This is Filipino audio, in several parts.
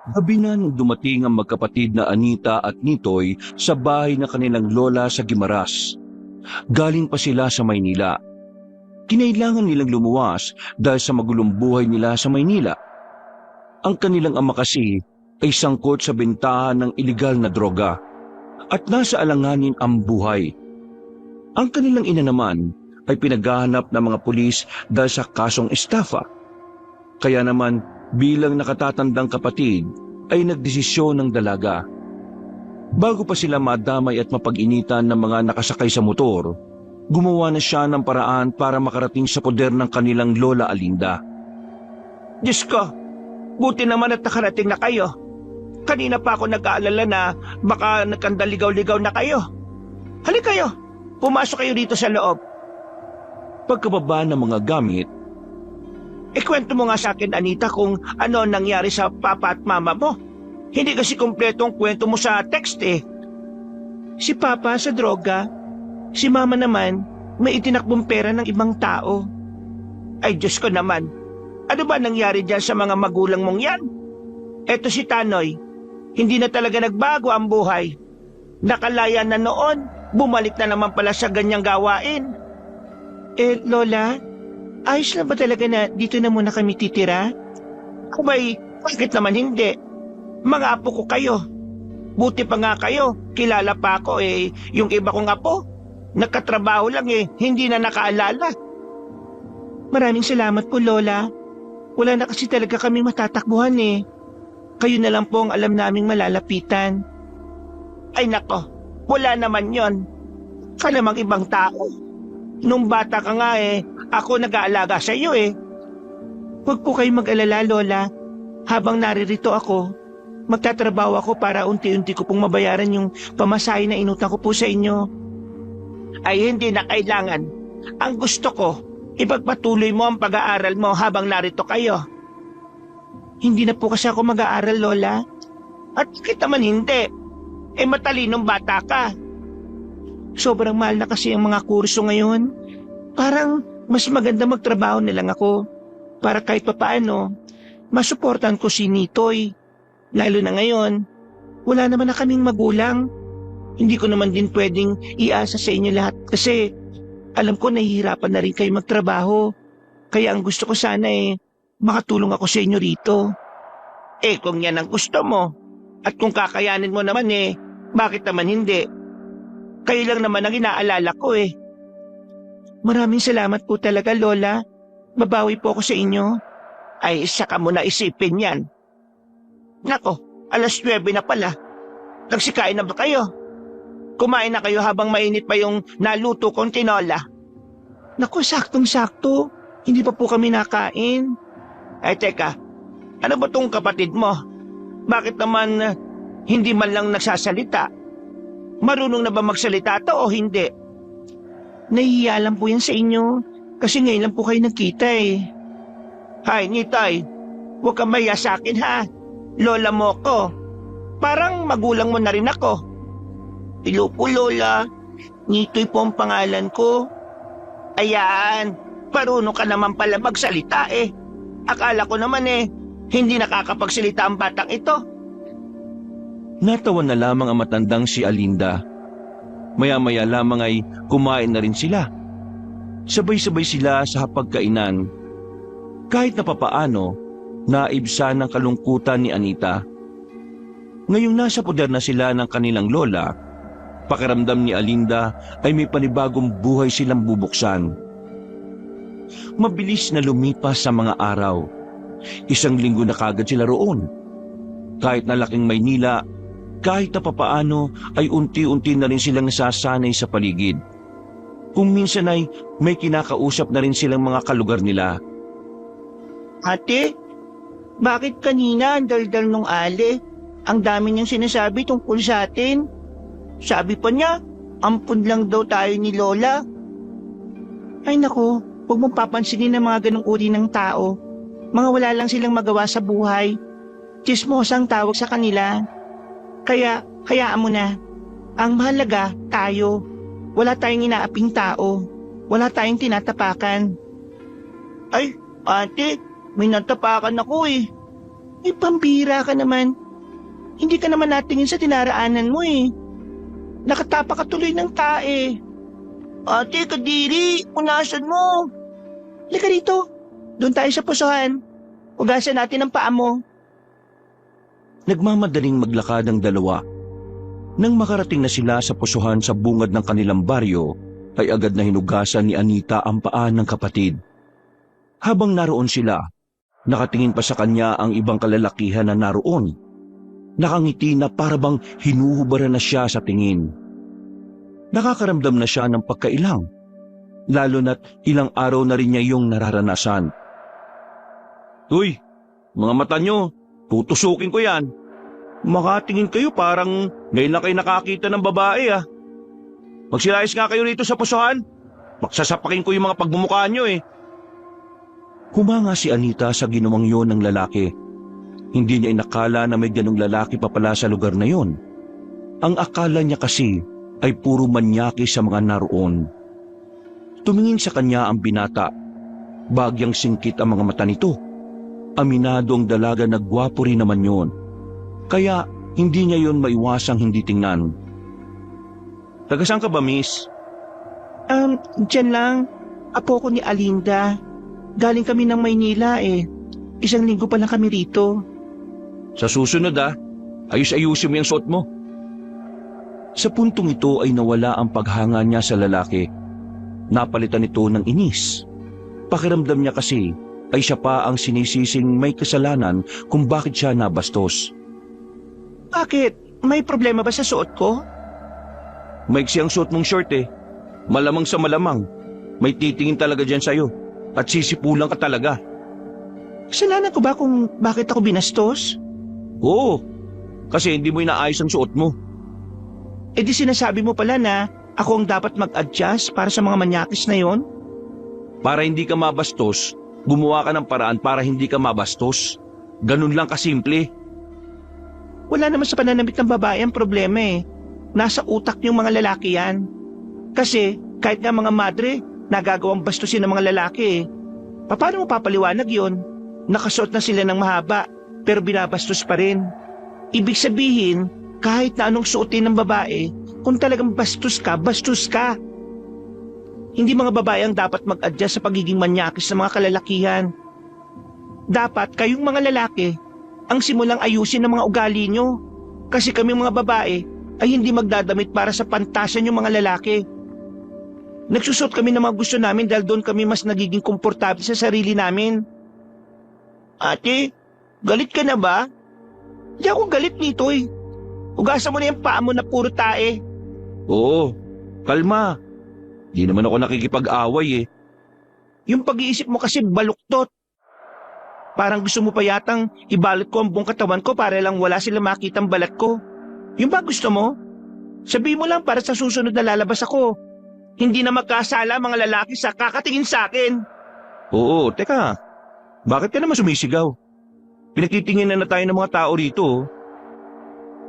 Gabi na nung dumating ang magkapatid na Anita at Nitoy sa bahay na kanilang lola sa Guimaras. Galing pa sila sa Maynila. Kinailangan nilang lumuwas dahil sa magulong buhay nila sa Maynila. Ang kanilang ama kasi ay sangkot sa bentahan ng ilegal na droga at nasa alanganin ang buhay. Ang kanilang ina naman ay pinaghahanap ng mga pulis dahil sa kasong estafa. Kaya naman bilang nakatatandang kapatid ay nagdesisyon ng dalaga. Bago pa sila madamay at mapag-initan ng mga nakasakay sa motor, gumawa na siya ng paraan para makarating sa poder ng kanilang lola Alinda. Diyos ko, buti naman at nakarating na kayo. Kanina pa ako nag-aalala na baka nagkandaligaw-ligaw na kayo. Halika kayo, pumasok kayo dito sa loob. Pagkababa ng mga gamit, Ikwento mo nga sa akin, Anita, kung ano nangyari sa papa at mama mo. Hindi kasi kumpleto ang kwento mo sa text eh. Si papa sa droga, si mama naman may itinakbong pera ng ibang tao. Ay Diyos ko naman, ano ba nangyari dyan sa mga magulang mong yan? Eto si Tanoy, hindi na talaga nagbago ang buhay. Nakalaya na noon, bumalik na naman pala sa ganyang gawain. Lola, ayos na ba talaga na dito na muna kami titira? Abay, bakit naman hindi? Mga apo ko kayo. Buti pa nga kayo, kilala pa ako yung iba kong apo. Nagkatrabaho lang hindi na nakaalala. Maraming salamat po, Lola. Wala na kasi talaga kami matatakbuhan Kayo na lang po ang alam naming malalapitan. Ay nako, wala naman yon. Ka namang ibang tao. Nung bata ka nga ako nag-aalaga sa iyo Huwag po kayo mag-alala, Lola. Habang naririto ako, magtatrabaho ako para unti-unti ko pong mabayaran yung pamasahe na inutang ko po sa inyo. Ay hindi na kailangan. Ang gusto ko, ipagpatuloy mo ang pag-aaral mo habang narito kayo. Hindi na po kasi ako mag-aaral, Lola. At bakit naman hindi? Matalinong bata ka. Sobrang mahal na kasi ang mga kurso ngayon. Parang mas maganda magtrabaho na lang ako para kahit papaano masuportan ko si Nitoy. Lalo na ngayon, wala naman na kaming magulang. Hindi ko naman din pwedeng iasa sa inyo lahat kasi alam ko nahihirapan na rin kayo magtrabaho. Kaya ang gusto ko sana makatulong ako sa inyo rito. Kung yan ang gusto mo at kung kakayanin mo naman bakit naman hindi? Kayo lang naman ang inaalala ko Maraming salamat po talaga, Lola. Babawi po ako sa inyo. Ay, saka mo na isipin yan. Nako, 9:00 na pala. Nagsikain na ba kayo? Kumain na kayo habang mainit pa yung naluto kong tinola. Naku, saktong-sakto. Hindi pa po kami nakain. Ay, teka. Ano ba tong kapatid mo? Bakit naman hindi man lang nagsasalita? Marunong na ba magsalita to o hindi? Nahihiya lang po yan sa inyo. Kasi ngayon lang po kayo nagkita Hay, Nitay. Huwag kang mahiya sa akin ha. Lola mo ko. Parang magulang mo na rin ako. Hello po, Lola. Nitoy po ang pangalan ko. Ayan, marunong ka naman pala magsalita Akala ko naman hindi nakakapagsalita ang batang ito. natawa na lamang ang matandang si Alinda. Maya-maya lamang ay kumain na rin sila. Sabay-sabay sila sa hapagkainan. Kahit na papaano, naibsa ng kalungkutan ni Anita. Ngayong nasa poder na sila ng kanilang lola, pakiramdam ni Alinda ay may panibagong buhay silang bubuksan. Mabilis na lumipas sa mga araw. 1 linggo na kagad sila roon. Kahit na laking Maynila, kahit na papaano ay unti-unti na rin silang nasasanay sa paligid. Kung minsan ay may kinakausap na rin silang mga kalugar nila. Ate, bakit kanina ang daldal nung ale? Ang dami niyang sinasabi tungkol sa atin. Sabi pa niya, ampun lang daw tayo ni Lola. Ay naku, huwag mong papansinin ang mga ganong uri ng tao. Mga wala lang silang magawa sa buhay. Tsismosang tawag sa kanila. Kaya, hayaan mo na. Ang mahalaga, tayo. Wala tayong inaaping tao. Wala tayong tinatapakan. Ay, ate, may natapakan ako May pambira ka naman. Hindi ka naman natingin sa tinaraanan mo eh. Nakatapa ka tuloy ng tae. Ate, Kadiri, punasan mo. Lika dito. Doon tayo sa pusuhan. Hugasan natin ang paa mo. Nagmamadaling maglakad ang dalawa. Nang makarating na sila sa pusuhan sa bungad ng kanilang baryo, ay agad na hinugasan ni Anita ang paa ng kapatid. Habang naroon sila, nakatingin pa sa kanya ang ibang kalalakihan na naroon. Nakangiti na parabang hinuhubaran na siya sa tingin. Nakakaramdam na siya ng pagkailang, lalo na't ilang araw na rin niya yung nararanasan. Uy, mga mata nyo, tutusukin ko yan. Makatingin kayo parang ngayon lang kayo nakakita ng babae ah. Magsilayas nga kayo rito sa pusuhan. Magsasapakin ko yung mga pagmumukha nyo eh. Humanga si Anita sa ginawang yon ng lalaki. Hindi niya inakala na may ganong lalaki pa pala sa lugar na yon. Ang akala niya kasi ay puro manyaki sa mga naroon. Tumingin sa kanya ang binata. Bagyang singkit ang mga mata nito. Aminado ang dalaga na gwapo rin naman yon. Kaya hindi niya yon maiwasang hindi tingnan. Taga-saan ka ba, miss? Diyan lang. Apo ko ni Alinda. Galing kami ng Maynila eh. 1 linggo pa lang kami rito. Sa susunod ayus-ayusin mo yung suot mo. Sa puntong ito ay nawala ang paghanga niya sa lalaki. Napalitan ito ng inis. Pakiramdam niya kasi ay siya pa ang sinisising may kasalanan kung bakit siya nabastos. Bakit? May problema ba sa suot ko? Maiksi ang suot mong short eh. Malamang sa malamang. May titingin talaga dyan sa'yo. At sisipulan ka talaga. Kasalanan ko ba kung bakit ako binastos? Oo. Kasi hindi mo inaayos ang suot mo. Eh di sinasabi mo pala na ako ang dapat mag-adjust para sa mga manyakis na yon? Para hindi ka mabastos, gumawa ka ng paraan para hindi ka mabastos. Ganun lang kasimple. Wala naman sa pananamit ng babae ang problema eh. Nasa utak niyong mga lalaki yan. Kasi kahit nga mga madre, nagagawang bastusin ng mga lalaki eh. Paano mo papaliwanag yon? Nakasuot na sila ng mahaba, pero binabastos pa rin. Ibig sabihin, kahit na anong suotin ng babae, kung talagang bastos ka, bastos ka. Hindi mga babae ang dapat mag-adjust sa pagiging manyakis ng mga kalalakihan. Dapat kayong mga lalaki ang simulang ayusin ng mga ugali nyo. Kasi kami mga babae ay hindi magdadamit para sa pantasya nyo mga lalaki. Nagsusot kami ng mga gusto namin dahil doon kami mas nagiging komportable sa sarili namin. Ate, galit ka na ba? Hindi ako galit nito eh. Hugasan mo na yung paa mo na puro tae. Oo, kalma. Di naman ako nakikipag-away eh. Yung pag-iisip mo kasi baluktot. Parang gusto mo pa yatang ibalot ko ang buong katawan ko para lang wala sila makitang balat ko. Yung ba gusto mo? Sabihin mo lang para sa susunod na lalabas ako. Hindi na magkasala mga lalaki sa kakatingin sa akin. Oo, teka. Bakit ka naman sumisigaw? Pinagtitingin na tayo ng mga tao rito. Oh.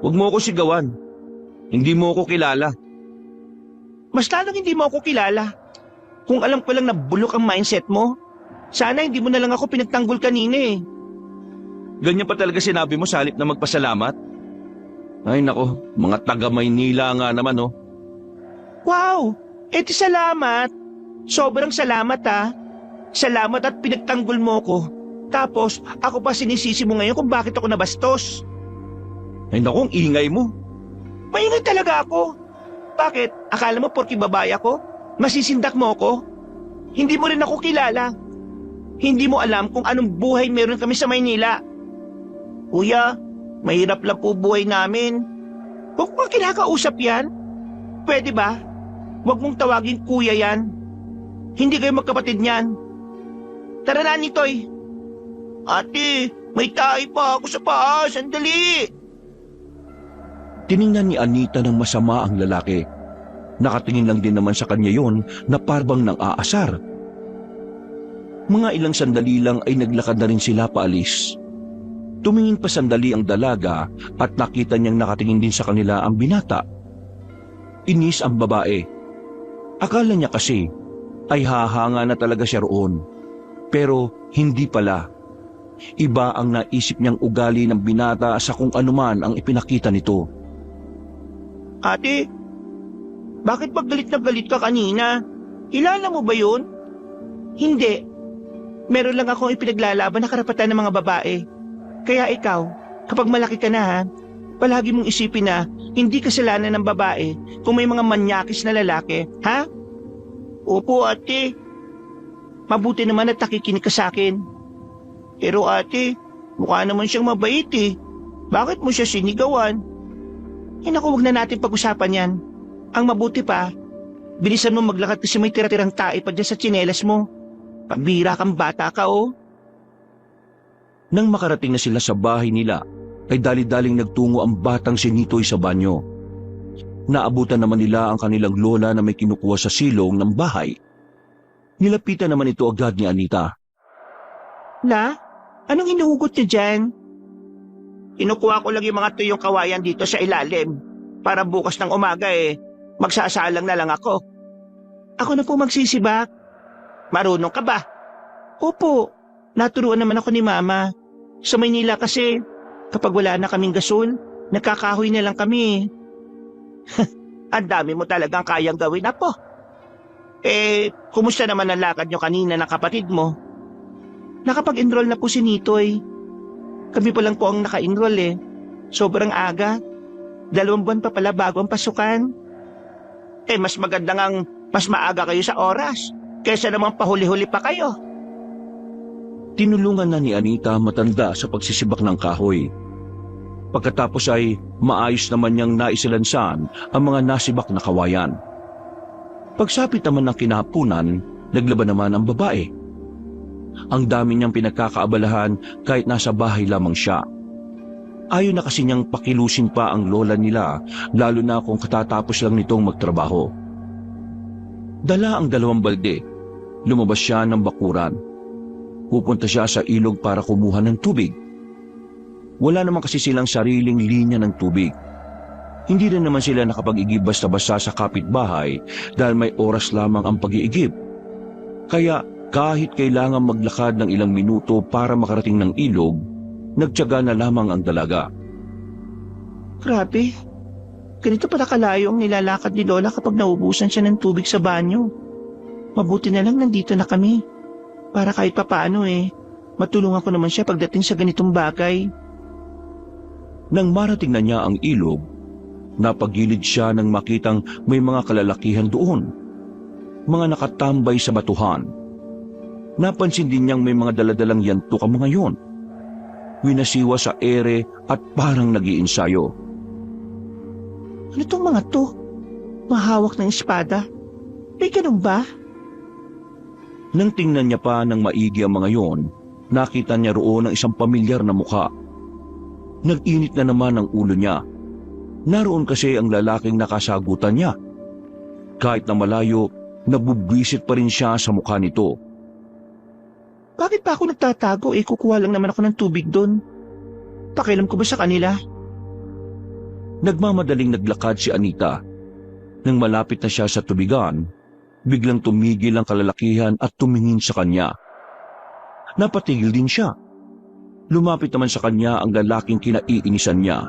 Huwag mo ako sigawan. Hindi mo ako kilala. Mas lalong hindi mo ako kilala. Kung alam ko lang na bulok ang mindset mo, sana hindi mo na lang ako pinagtanggol kanina eh. Ganyan pa talaga sinabi mo sa halip na magpasalamat? Ay nako, mga taga Maynila nga naman oh. Wow! Edi salamat. Sobrang salamat ah. Salamat at pinagtanggol mo ko. Tapos ako pa sinisisi mo ngayon kung bakit ako nabastos. Ay nako, ang ingay mo. Maingay talaga ako. Bakit? Akala mo porki babae ako? Masisindak mo ako? Hindi mo rin ako kilala. Hindi mo alam kung anong buhay meron kami sa Maynila. Kuya, mahirap lang po buhay namin. Huwag mo kinakausap yan. Pwede ba? Huwag mong tawagin kuya yan. Hindi kayo magkapatid niyan. Tara na, Nitoy. Ate, may tahi pa ako sa paa. Sandali. Tiningnan ni Anita ng masama ang lalaki. Nakatingin lang din naman sa kanya yon na parbang nang aasar. Mga ilang sandali lang ay naglakad na rin sila paalis. Tumingin pa sandali ang dalaga at nakita niyang nakatingin din sa kanila ang binata. Inis ang babae. Akala niya kasi ay hahanga na talaga siya roon. Pero hindi pala. Iba ang naisip niyang ugali ng binata sa kung anuman ang ipinakita nito. Ate, bakit pag galit na galit ka kanina? Kilala mo ba yun? Hindi. Meron lang akong ipinaglalaban na karapatan ng mga babae. Kaya ikaw, kapag malaki ka na ha, palagi mong isipin na hindi kasalanan ng babae kung may mga manyakis na lalaki, ha? Opo, ate. Mabuti naman at nakikinig ka sa akin. Pero ate, mukha naman siyang mabait eh. Bakit mo siya sinigawan? Naku, huwag na natin pag-usapan yan. Ang mabuti pa, bilisan mo maglakad kasi may tira-tirang tae pa dyan sa tsinelas mo. Pambira kang bata ka, oh. Nang makarating na sila sa bahay nila, ay dali-daling nagtungo ang batang si Nitoy sa banyo. Naabutan naman nila ang kanilang lola na may kinukuha sa silong ng bahay. Nilapitan naman ito agad ni Anita. La, anong hinuhugot niyo dyan? Kinukuha ko lang yung mga tuyong kawayan dito sa ilalim. Para bukas ng umaga magsasalang na lang ako. Ako na po magsisibak. Marunong ka ba? Opo, naturuan naman ako ni Mama. Sa Maynila kasi, kapag wala na kaming gasol, nagkakahoy na lang kami. Ang dami mo talagang kayang gawin, Apo. Kumusta naman ang lakad nyo kanina ng kapatid mo? Nakapag-enroll na po si Nitoy. Kami pa lang po ang naka-enroll Sobrang aga. 2 buwan pa pala bago ang pasukan. Mas maganda ngang mas maaga kayo sa oras kaysa namang pahuli-huli pa kayo. Tinulungan na ni Anita matanda sa pagsisibak ng kahoy. Pagkatapos ay maayos naman niyang naisilansan ang mga nasibak na kawayan. Pagsapit naman ng kinahapunan, naglaban naman ang babae. Ang dami niyang pinagkakaabalahan kahit nasa bahay lamang siya. Ayaw na kasi niyang pakilusin pa ang lola nila, lalo na kung katatapos lang nitong magtrabaho. Dala ang 2 balde. Lumabas siya ng bakuran. Pupunta siya sa ilog para kumuha ng tubig. Wala naman kasi silang sariling linya ng tubig. Hindi rin naman sila nakapag-igib basta-basta sa kapitbahay dahil may oras lamang ang pag-iigib. Kaya kahit kailangan maglakad ng ilang minuto para makarating ng ilog, nagtiyaga na lamang ang dalaga. Grabe. Ganito pala kalayo ang nilalakad ni Lola kapag naubusan siya ng tubig sa banyo. Mabuti na lang nandito na kami. Para kahit papaano matulungan ko naman siya pagdating sa ganitong bagay. Nang marating na niya ang ilog, napagilid siya nang makitang may mga kalalakihan doon. Mga nakatambay sa batuhan. Napansin din niyang may mga daladalang yantok ang mga yon. Winasiwa sa ere at parang nag-iinsayo. Ano tong mga to? Mahawak ng espada? May ganun ba? Nang tingnan niya pa ng maigi ang mga yon, nakita niya roon ang isang pamilyar na mukha. Nag-init na naman ang ulo niya. Naroon kasi ang lalaking nakasagutan niya. Kahit na malayo, nabubwisit pa rin siya sa mukha nito. Bakit pa ako nagtatago? Kukuha lang naman ako ng tubig doon. Pakialam ko ba sa kanila? Nagmamadaling naglakad si Anita. Nang malapit na siya sa tubigan, biglang tumigil ang kalalakihan at tumingin sa kanya. Napatigil din siya. Lumapit naman sa kanya ang lalaking kinaiinisan niya.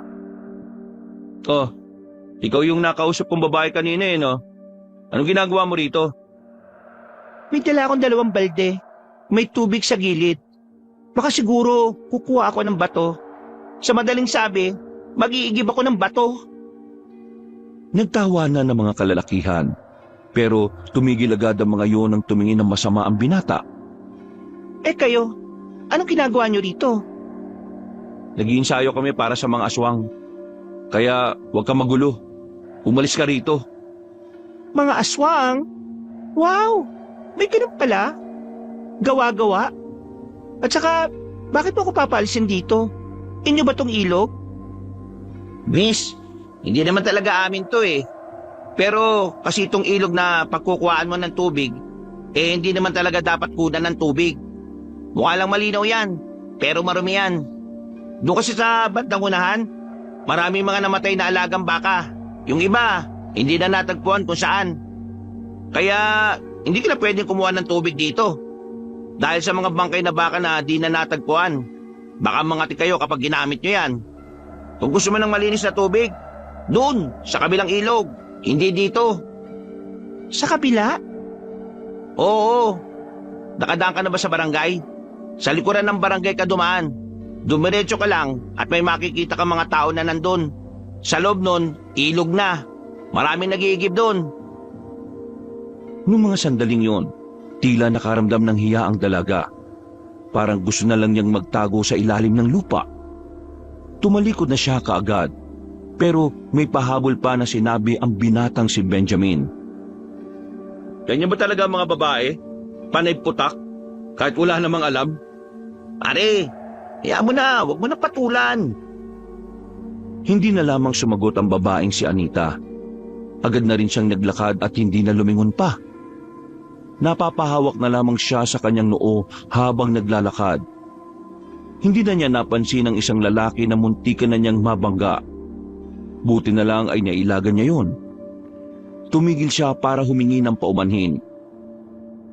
Oh, ikaw yung nakausap kong babae kanina no? Anong ginagawa mo rito? May dala akong 2 balde. May tubig sa gilid. Baka siguro kukuha ako ng bato. Sa madaling sabi, mag-iigib ako ng bato. Nagtawanan ng mga kalalakihan. Pero tumigil agad ang mga yon nang tumingin ng masama ang binata. Kayo, anong ginagawa niyo rito? Nag-iinsayo kami para sa mga aswang. Kaya huwag kang magulo. Umalis ka rito. Mga aswang? Wow! May ganun pala? Gawa-gawa? At saka, bakit mo ako papalisin dito? Inyo ba tong ilog? Miss, hindi naman talaga amin to Pero kasi itong ilog na pagkukuhaan mo ng tubig, hindi naman talaga dapat kunan ng tubig. Mukha lang malinaw yan, pero marumi yan. Doon kasi sa bandang unahan, maraming mga namatay na alagang baka. Yung iba, hindi na natagpuan kung saan. Kaya, hindi ka na pwedeng kumuha ng tubig dito. Dahil sa mga bangkay na baka na di na natagpuan, Baka mangati kayo kapag ginamit nyo yan. Kung gusto mo ng malinis na tubig, doon, sa kabilang ilog. Hindi dito. Sa kabila? Oo. Nakadaan ka na ba sa barangay? Sa likuran ng barangay ka dumaan. Dumiretso ka lang at may makikita ka mga tao na nandun. Sa loob nun, ilog na. Maraming nag-iigib doon. Noong mga sandaling yon, tila nakaramdam ng hiya ang dalaga. Parang gusto na lang niyang magtago sa ilalim ng lupa. Tumalikod na siya kaagad, pero may pahabol pa na sinabi ang binatang si Benjamin. Ganyan ba talaga mga babae? Panay putak? Kahit wala namang alam? Pare, hayaan mo na, huwag mo na patulan. Hindi na lamang sumagot ang babaeng si Anita. Agad na rin siyang naglakad at hindi na lumingon pa. Napapahawak na lamang siya sa kanyang noo habang naglalakad. Hindi na niya napansin ang isang lalaki na muntikan na niyang mabangga. Buti na lang ay nailagan niya yun. Tumigil siya para humingi ng paumanhin.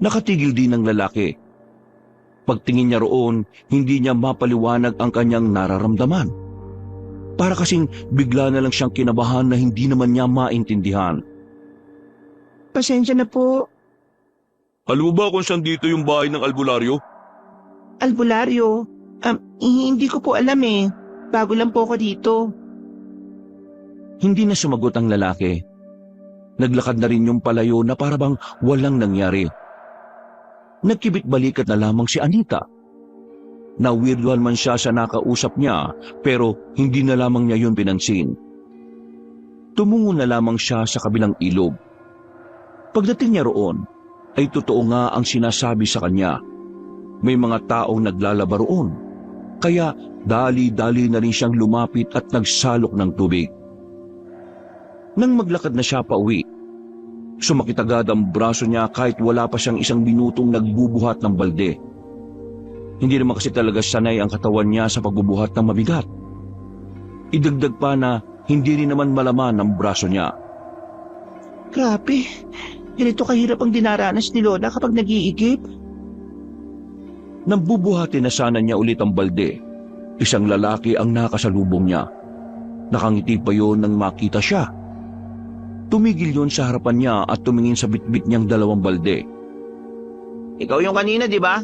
Nakatigil din ang lalaki. Pagtingin niya roon, hindi niya mapaliwanag ang kanyang nararamdaman. Para kasing bigla na lang siyang kinabahan na hindi naman niya maintindihan. Pasensya na po. Alam mo ba kung saan dito yung bahay ng albularyo? Albularyo? Hindi ko po alam eh. Bago lang po ako dito. Hindi na sumagot ang lalaki. Naglakad na rin yung palayo na parabang walang nangyari. Nagkibit balikat na lamang si Anita. Nawirduhan man siya sa nakausap niya, pero hindi na lamang niya yun pinansin. Tumungo na lamang siya sa kabilang ilog. Pagdating niya roon, ay totoo nga ang sinasabi sa kanya. May mga taong naglalaba roon, kaya dali-dali na rin siyang lumapit at nagsalok ng tubig. Nang maglakad na siya pauwi, sumakit agad ang braso niya kahit wala pa siyang isang minutong nagbubuhat ng balde. Hindi naman kasi talaga sanay ang katawan niya sa pagbubuhat ng mabigat. Idagdag pa na hindi rin naman malaman ang braso niya. Grabe, ganito kahirap ang dinaranas ni Lola kapag nag-iigib. Nang bubuhatin na sana niya ulit ang balde, isang lalaki ang nakasalubong niya. Nakangiti pa yon nang makita siya. Tumigil yon sa harapan niya at tumingin sa bitbit niyang dalawang balde. Ikaw yung kanina, di ba?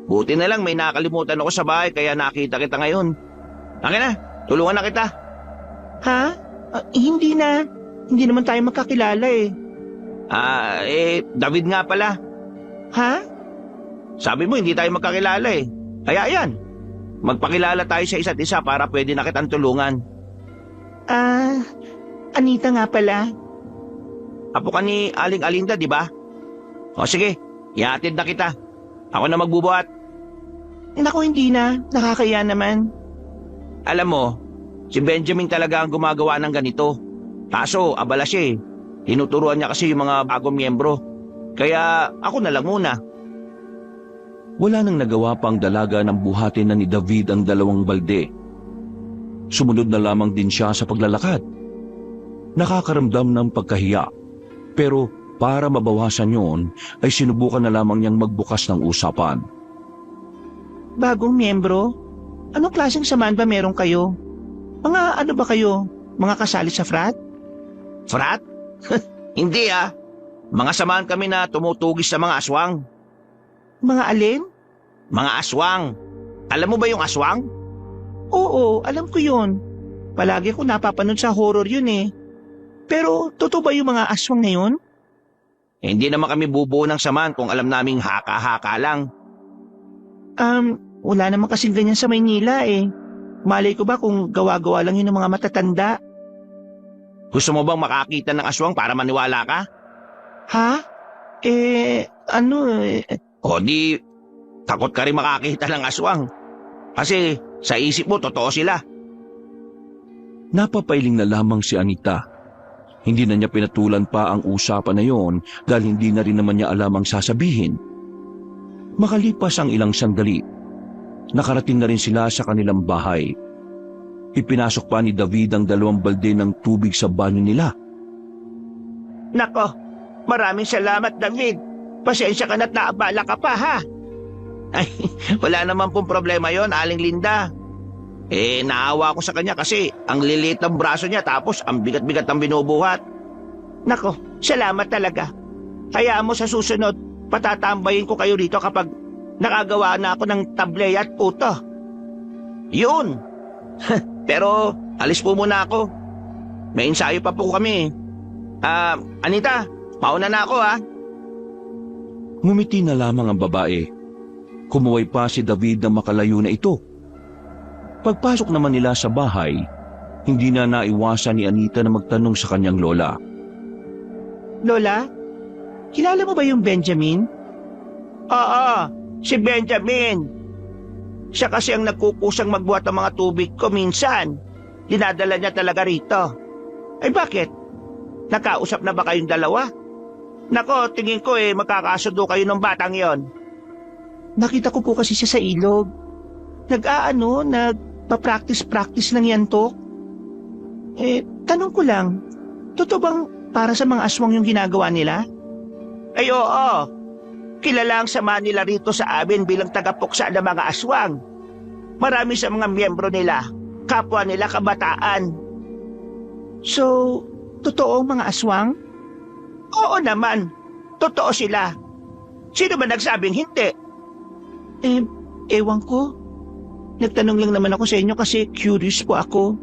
Buti na lang may nakalimutan ako sa bahay kaya nakita kita ngayon. Akin na, tulungan na kita. Ha? Hindi na. Hindi naman tayo magkakilala eh. David nga pala. Ha? Sabi mo hindi tayo magkakilala eh. Kaya yan, magpakilala tayo sa isa't isa para pwede na kitang tulungan. Anita nga pala. Apo ka ni Aling Alinda, di ba? O sige, ihatid na kita. Ako na magbubuhat. Naku, hindi na. Nakakaya naman. Alam mo, si Benjamin talaga ang gumagawa ng ganito. Kaso, abala siya eh. Tinuturuan niya kasi yung mga bagong miyembro. Kaya ako na lang muna. Wala nang nagawa pang dalaga ng buhatin na ni David ang dalawang balde. Sumunod na lamang din siya sa paglalakad. Nakakaramdam ng pagkahiya. Pero para mabawasan yon, ay sinubukan na lamang niyang magbukas ng usapan. Bagong miyembro? Anong klaseng samahan ba meron kayo? Mga ano ba kayo? Mga kasali sa frat? Frat? Hindi ah. Mga samahan kami na tumutugis sa mga aswang. Mga alin? Mga aswang. Alam mo ba yung aswang? Oo, alam ko yun. Palagi ko napapanood sa horror yun eh. Pero totoo ba yung mga aswang na yun? Hindi naman kami bubuo ng samahan kung alam naming haka-haka lang. Wala naman kasing ganyan sa Maynila eh. Malay ko ba kung gawa-gawa lang yun ng mga matatanda? Gusto mo bang makakita ng aswang para maniwala ka? Ha? O di, takot ka rin makakita ng aswang. Kasi sa isip mo, totoo sila. Napapailing na lamang si Anita. Hindi na niya pinatulan pa ang usapan na yon dahil hindi na rin naman niya alam ang sasabihin. Makalipas ang ilang sandali, nakarating na rin sila sa kanilang bahay. Ipinasok pa ni David ang dalawang balde ng tubig sa banyo nila. Nako, maraming salamat David. Pasensya ka na't naabala ka pa ha. Ay, wala naman pong problema yon, Aling Linda. Naawa ko sa kanya kasi ang liliit ng braso niya tapos ang bigat-bigat ng binubuhat. Nako, salamat talaga. Hayaan mo sa susunod, patatambayin ko kayo rito kapag nakagawa na ako ng tabley at puto. Yun! Pero alis po muna ako. May ensayo pa po kami. Anita, mauna na ako ha. Ngumiti na lamang ang babae. Kumuway pa si David na makalayo na ito. Pagpasok naman nila sa bahay, hindi na naiwasan ni Anita na magtanong sa kanyang lola. Lola, kilala mo ba yung Benjamin? Oo, si Benjamin. Siya kasi ang nagkukusang magbuhat ng mga tubig ko minsan. Dinadala niya talaga rito. Ay bakit? Nakausap na ba kayong dalawa? Nako, tingin ko magkakasundo kayo ng batang yon. Nakita ko po kasi siya sa ilog. Nagpa-practice lang yan to. Tanong ko lang, totoo bang para sa mga aswang yung ginagawa nila? Ay oo, kilala ang sama nila rito sa amin bilang tagapuksa ng mga aswang. Marami sa mga miyembro nila, kapwa nila kabataan. So, totoo ang mga aswang? Oo naman, totoo sila. Sino ba nagsabing hindi? Ewan ko. Nagtanong lang naman ako sa inyo kasi curious po ako.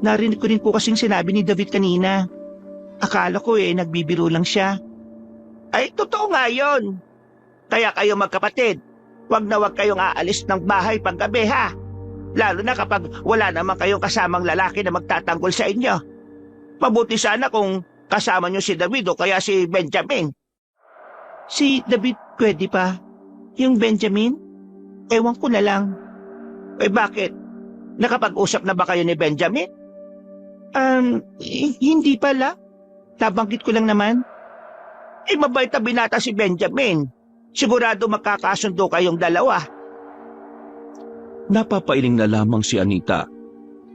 Narinig ko rin po kasing sinabi ni David kanina. Akala ko nagbibiro lang siya. Ay, totoo nga yun. Kaya kayo magkapatid, wag na wag kayong aalis ng bahay paggabi ha. Lalo na kapag wala naman kayong kasamang lalaki na magtatanggol sa inyo. Mabuti sana kung kasama nyo si David o kaya si Benjamin. Si David pwede pa? Yung Benjamin? Ewan ko na lang. Bakit? Nakapag-usap na ba kayo ni Benjamin? Hindi pala. Nabanggit ko lang naman. Mabait na binata si Benjamin. Sigurado magkakasundo kayong dalawa. Napapailing na lamang si Anita.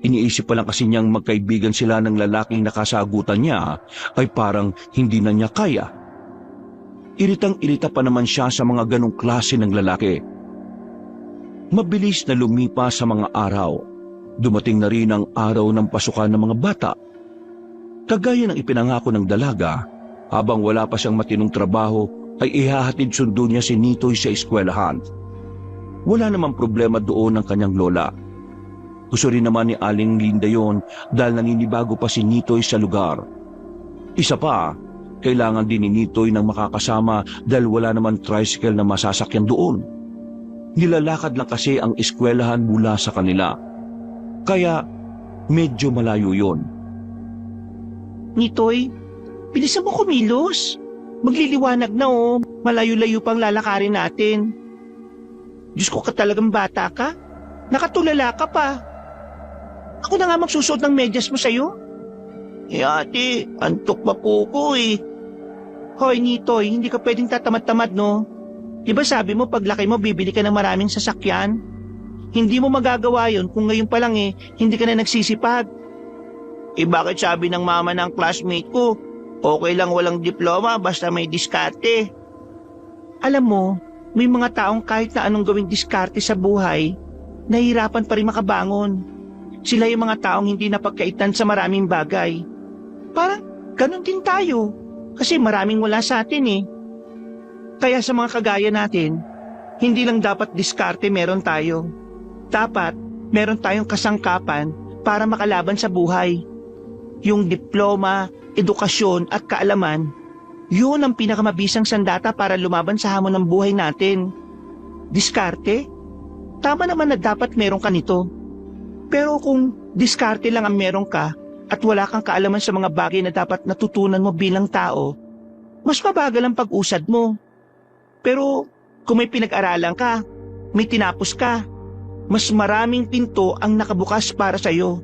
Iniisip pa lang kasi niyang magkaibigan sila ng lalaking nakasagutan niya ay parang hindi na niya kaya. Iritang-irita pa naman siya sa mga ganong klase ng lalaki. Mabilis na lumipas sa mga araw. Dumating na rin ang araw ng pasukan ng mga bata. Kagaya ng ipinangako ng dalaga, habang wala pa siyang matinong trabaho, ay ihahatid sundo niya si Nitoy sa eskwelahan. Wala namang problema doon ang kanyang lola. Gusto rin naman ni Aling Linda yon dahil naninibago pa si Nitoy sa lugar. Isa pa, kailangan din ni Nitoy ng makakasama dahil wala naman tricycle na masasakyan doon. Nilalakad lang kasi ang eskwelahan mula sa kanila. Kaya medyo malayo yon. Nitoy, bilisan mo kumilos. Magliliwanag na malayo-layo pang lalakarin natin. Diyos ko ka talagang bata ka. Nakatulala ka pa. Ako na nga magsusuot ng medyas mo sa'yo. Ate, antok pa po ko Hoy Nitoy, hindi ka pwedeng tatamad-tamad no? Diba sabi mo paglaki mo bibili ka ng maraming sasakyan? Hindi mo magagawa yon kung ngayon pa lang hindi ka na nagsisipag. Bakit sabi ng mama ng classmate ko, okay lang walang diploma basta may diskarte? Alam mo, may mga taong kahit na anong gawing diskarte sa buhay, nahihirapan pa rin makabangon. Sila yung mga taong hindi napagkaitan sa maraming bagay. Parang ganun din tayo, kasi maraming wala sa atin Kaya sa mga kagaya natin, hindi lang dapat diskarte meron tayo. Dapat meron tayong kasangkapan para makalaban sa buhay. Yung diploma, edukasyon at kaalaman, yun ang pinakamabisang sandata para lumaban sa hamon ng buhay natin. Diskarte? Tama naman na dapat meron ka nito. Pero kung diskarte lang ang meron ka at wala kang kaalaman sa mga bagay na dapat natutunan mo bilang tao, mas mabagal ang pag-usad mo. Pero kung may pinag-aralan ka, may tinapos ka, mas maraming pinto ang nakabukas para sa'yo.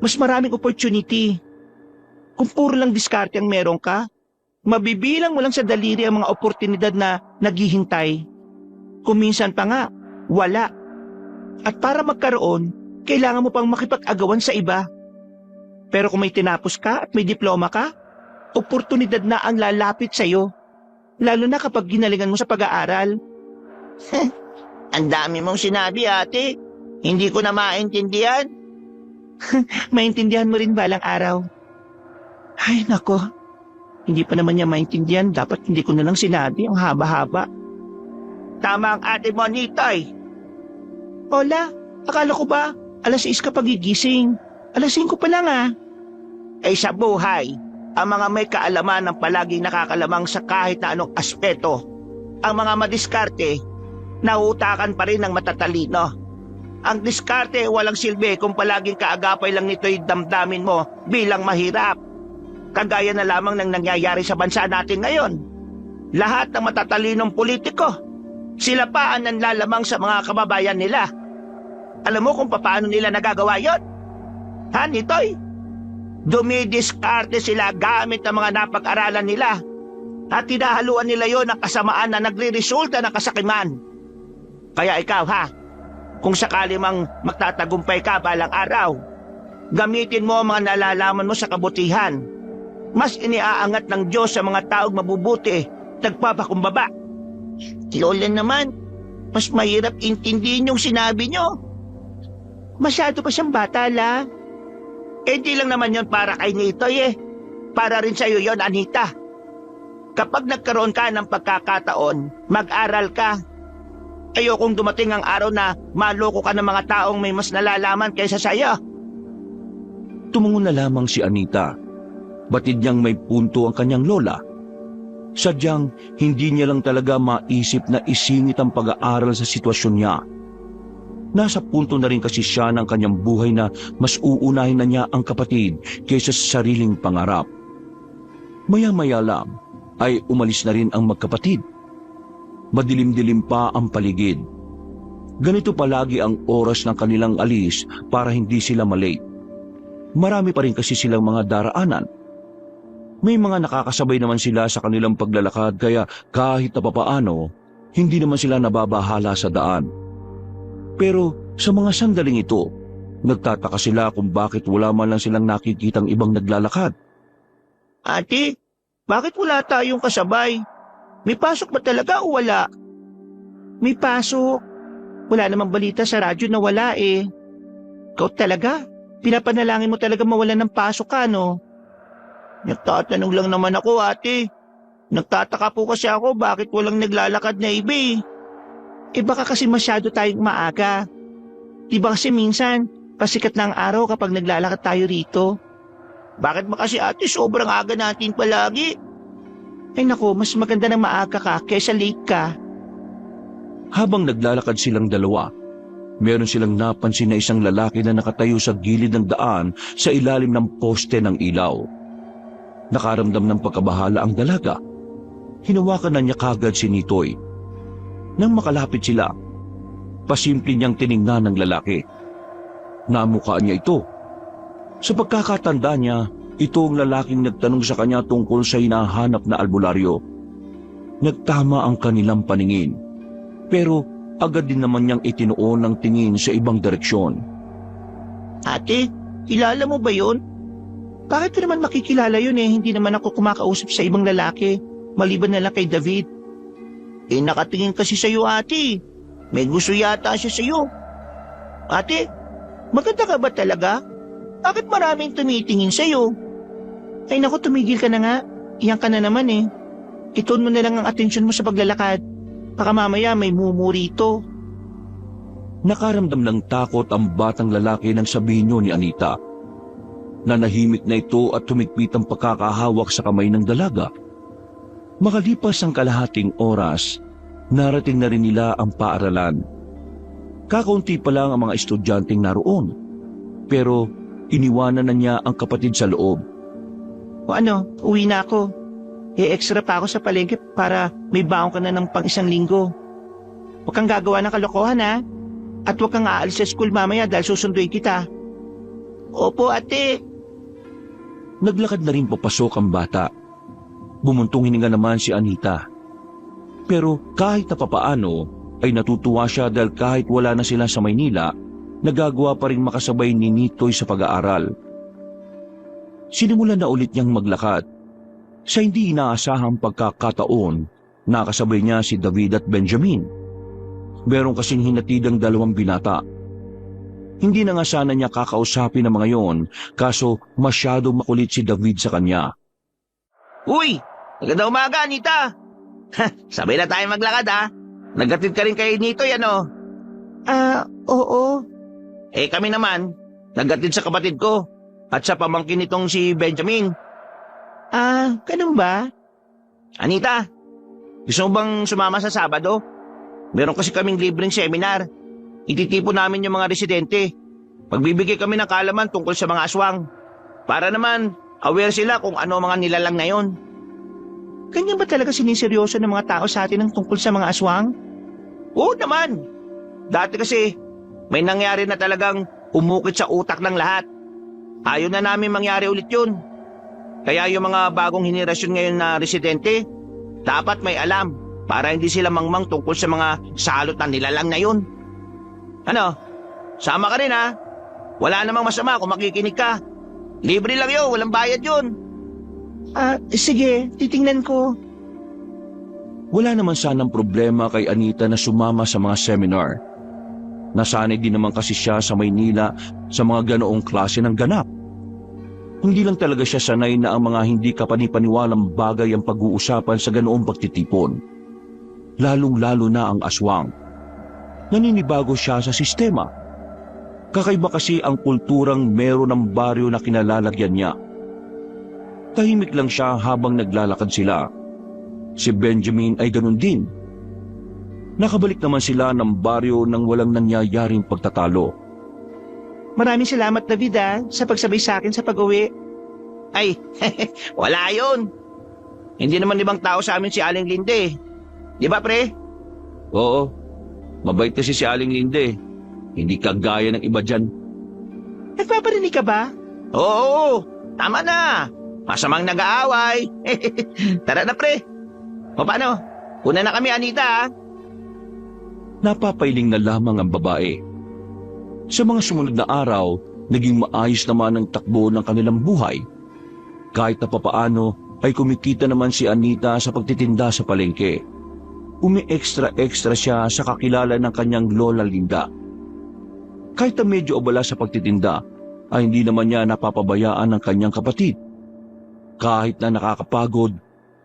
Mas maraming opportunity. Kung puro lang diskarte ang meron ka, mabibilang mo lang sa daliri ang mga oportunidad na naghihintay. Kung minsan pa nga, wala. At para magkaroon, kailangan mo pang makipag-agawan sa iba. Pero kung may tinapos ka at may diploma ka, oportunidad na ang lalapit sa'yo. Lalo na kapag ginalingan mo sa pag-aaral. Ang dami mong sinabi, ate. Hindi ko na maintindihan. Maintindihan mo rin balang araw. Ay, nako. Hindi pa naman niya maintindihan. Dapat hindi ko na lang sinabi. Ang haba-haba. Tama ang ate mo, Nitoy. Hola, akala ko ba alas 6 ka pagigising? Alas 5 pa lang Eh sa buhay, ang mga may kaalaman ang palaging nakakalamang sa kahit na anong aspeto. Ang mga madiskarte, nautakan pa rin ng matatalino. Ang diskarte walang silbi kung palaging kaagapay lang nito'y damdamin mo bilang mahirap. Kagaya na lamang ng nangyayari sa bansa natin ngayon. Lahat ng matatalinong politiko, sila pa ang nanlalamang sa mga kababayan nila. Alam mo kung paano nila nagagawa yon? Ha, Nitoy? Dumidiskarte sila gamit ang mga napag-aralan nila at tinahaluan nila yon ng kasamaan na nagre-resulta ng kasakiman. Kaya ikaw kung sakali mang magtatagumpay ka balang araw, gamitin mo ang mga nalalaman mo sa kabutihan. Mas iniaangat ng Diyos sa mga taong mabubuti, nagpapakumbaba. Lola naman, mas mahirap intindihin yung sinabi nyo. Masyado pa siyang bata, la. Di lang naman yon para kay Nitoy Para rin sa'yo yon, Anita. Kapag nagkaroon ka ng pagkakataon, mag-aral ka. Ayokong dumating ang araw na maloko ka ng mga taong may mas nalalaman kaysa sa'yo. Tumungo na lamang si Anita. Batid niyang may punto ang kanyang lola. Sadyang hindi niya lang talaga maisip na isingit ang pag-aaral sa sitwasyon niya. Nasa punto na rin kasi siya ng kanyang buhay na mas uunahin na niya ang kapatid kaysa sa sariling pangarap. Maya-maya lang ay umalis na rin ang magkapatid. Madilim-dilim pa ang paligid. Ganito palagi ang oras ng kanilang alis para hindi sila malate. Marami pa rin kasi silang mga daraanan. May mga nakakasabay naman sila sa kanilang paglalakad kaya kahit na papaano, hindi naman sila nababahala sa daan. Pero sa mga sandaling ito, nagtataka sila kung bakit wala man lang silang nakikitang ibang naglalakad. Ate, bakit wala tayong kasabay? May pasok ba talaga o wala? May pasok. Wala namang balita sa radyo na wala Ikaw talaga? Pinapanalangin mo talaga mawalan ng pasok ka, no? Nagtatanong lang naman ako, ate. Nagtataka po kasi ako bakit walang naglalakad na iba baka kasi masyado tayong maaga. Diba kasi minsan, pasikat na ang araw kapag naglalakad tayo rito? Bakit ba kasi ate sobrang aga natin palagi? Ay nako, mas maganda na maaga ka kaysa late ka. Habang naglalakad silang dalawa, meron silang napansin na isang lalaki na nakatayo sa gilid ng daan sa ilalim ng poste ng ilaw. Nakaramdam ng pagkabahala ang dalaga. Hinawakan na niya kagad si Nitoy. Nang makalapit sila, pasimple niyang tiningnan ng lalaki. Namukha niya ito. Sa pagkakatanda niya, ito ang lalaking nagtanong sa kanya tungkol sa hinahanap na albularyo. Nagtama ang kanilang paningin, pero agad din naman niyang itinuon ang tingin sa ibang direksyon. Ate, kilala mo ba yun? Bakit ko naman makikilala yun Hindi naman ako kumakausap sa ibang lalaki, maliban na lang kay David. Nakatingin kasi sa'yo, ate. May gusto yata siya sa'yo. Ate, maganda ka ba talaga? Bakit maraming tumitingin sa'yo? Ay naku, tumigil ka na nga. Iyan ka na naman Ituon mo na lang ang atensyon mo sa paglalakad. Baka mamaya may mumurito. Nakaramdam ng takot ang batang lalaki nang sabihin niyo ni Anita. Nanahimik na ito at tumikpit ang pagkakahawak sa kamay ng dalaga. Makalipas ang kalahating oras, narating na rin nila ang paaralan. Kakaunti pa lang ang mga estudyanteng naroon. Pero iniwanan na niya ang kapatid sa loob. O ano, uwi na ako. Extra pa ako sa palengke para may baon ka na ng pang-isang linggo. Huwag kang gagawa ng kalokohan At huwag kang aalis sa school mamaya dahil susunduin kita. Opo, ate. Naglakad na rin papasok ang bata. Bumuntong hininga naman si Anita. Pero kahit na papaano ay natutuwa siya dahil kahit wala na sila sa Maynila, nagagawa pa rin makasabay ni Nitoy sa pag-aaral. Sinimulan na ulit niyang maglakad. Sa hindi inaasahang pagkakataon, nakasabay niya si David at Benjamin. Meron kasing hinatid ang dalawang binata. Hindi na nga sana niya kakausapin ang mga yon, kaso masyadong makulit si David sa kanya. Uy! Magandang umaga, Anita! Sabay na tayo maglakad, ha? Naghatid ka rin kay Nitoy, ano? Oo. Eh, kami naman, naghatid sa kapatid ko at sa pamangkin nitong si Benjamin. Ganun ba? Anita, gusto mo bang sumama sa Sabado? Meron kasi kaming libreng seminar. Ititipon namin yung mga residente. Pagbibigay kami ng kaalaman tungkol sa mga aswang. Para naman, aware sila kung ano mga nilalang na yon. Ganyan ba talaga siniseryoso ng mga tao sa atin ang tungkol sa mga aswang? Oo naman. Dati kasi, may nangyari na talagang umukit sa utak ng lahat. Ayaw na namin mangyari ulit yun. Kaya yung mga bagong henerasyon ngayon na residente, dapat may alam para hindi sila mangmang tungkol sa mga salot na nilalang na yun. Ano? Sama ka rin, ha? Wala namang masama kung makikinig ka. Libre lang yun, walang bayad yun. Sige, titingnan ko. Wala naman sanang problema kay Anita na sumama sa mga seminar. Nasanay din naman kasi siya sa Maynila sa mga ganoong klase ng ganap. Hindi lang talaga siya sanay na ang mga hindi kapanipaniwalang bagay ang pag-uusapan sa ganoong pagtitipon. Lalong-lalo na ang aswang. Naninibago siya sa sistema. Kakaiba kasi ang kulturang meron ng baryo na kinalalagyan niya. Tahimik lang siya habang naglalakad sila. Si Benjamin ay ganun din. Nakabalik naman sila ng baryo nang walang nangyayaring pagtatalo. Maraming salamat, David, sa pagsabay sa akin sa pag-uwi. Ay, wala yun. Hindi naman ibang tao sa amin si Aling Linde. Di ba, pre? Oo, mabait kasi si Aling Linde. Hindi kagaya ng iba dyan. Nagpaparinig ka ba? Oo, tama na. Masamang nag-aaway. Tara na, pre. O paano? Una na kami, Anita. Napapailing na lamang ang babae. Sa mga sumunod na araw, naging maayos naman ang takbo ng kanilang buhay. Kahit na papaano ay kumikita naman si Anita sa pagtitinda sa palengke. Umi-extra siya sa kakilala ng kanyang lola Linda. Kahit na medyo abala sa pagtitinda, ay hindi naman niya napapabayaan ng kanyang kapatid. Kahit na nakakapagod,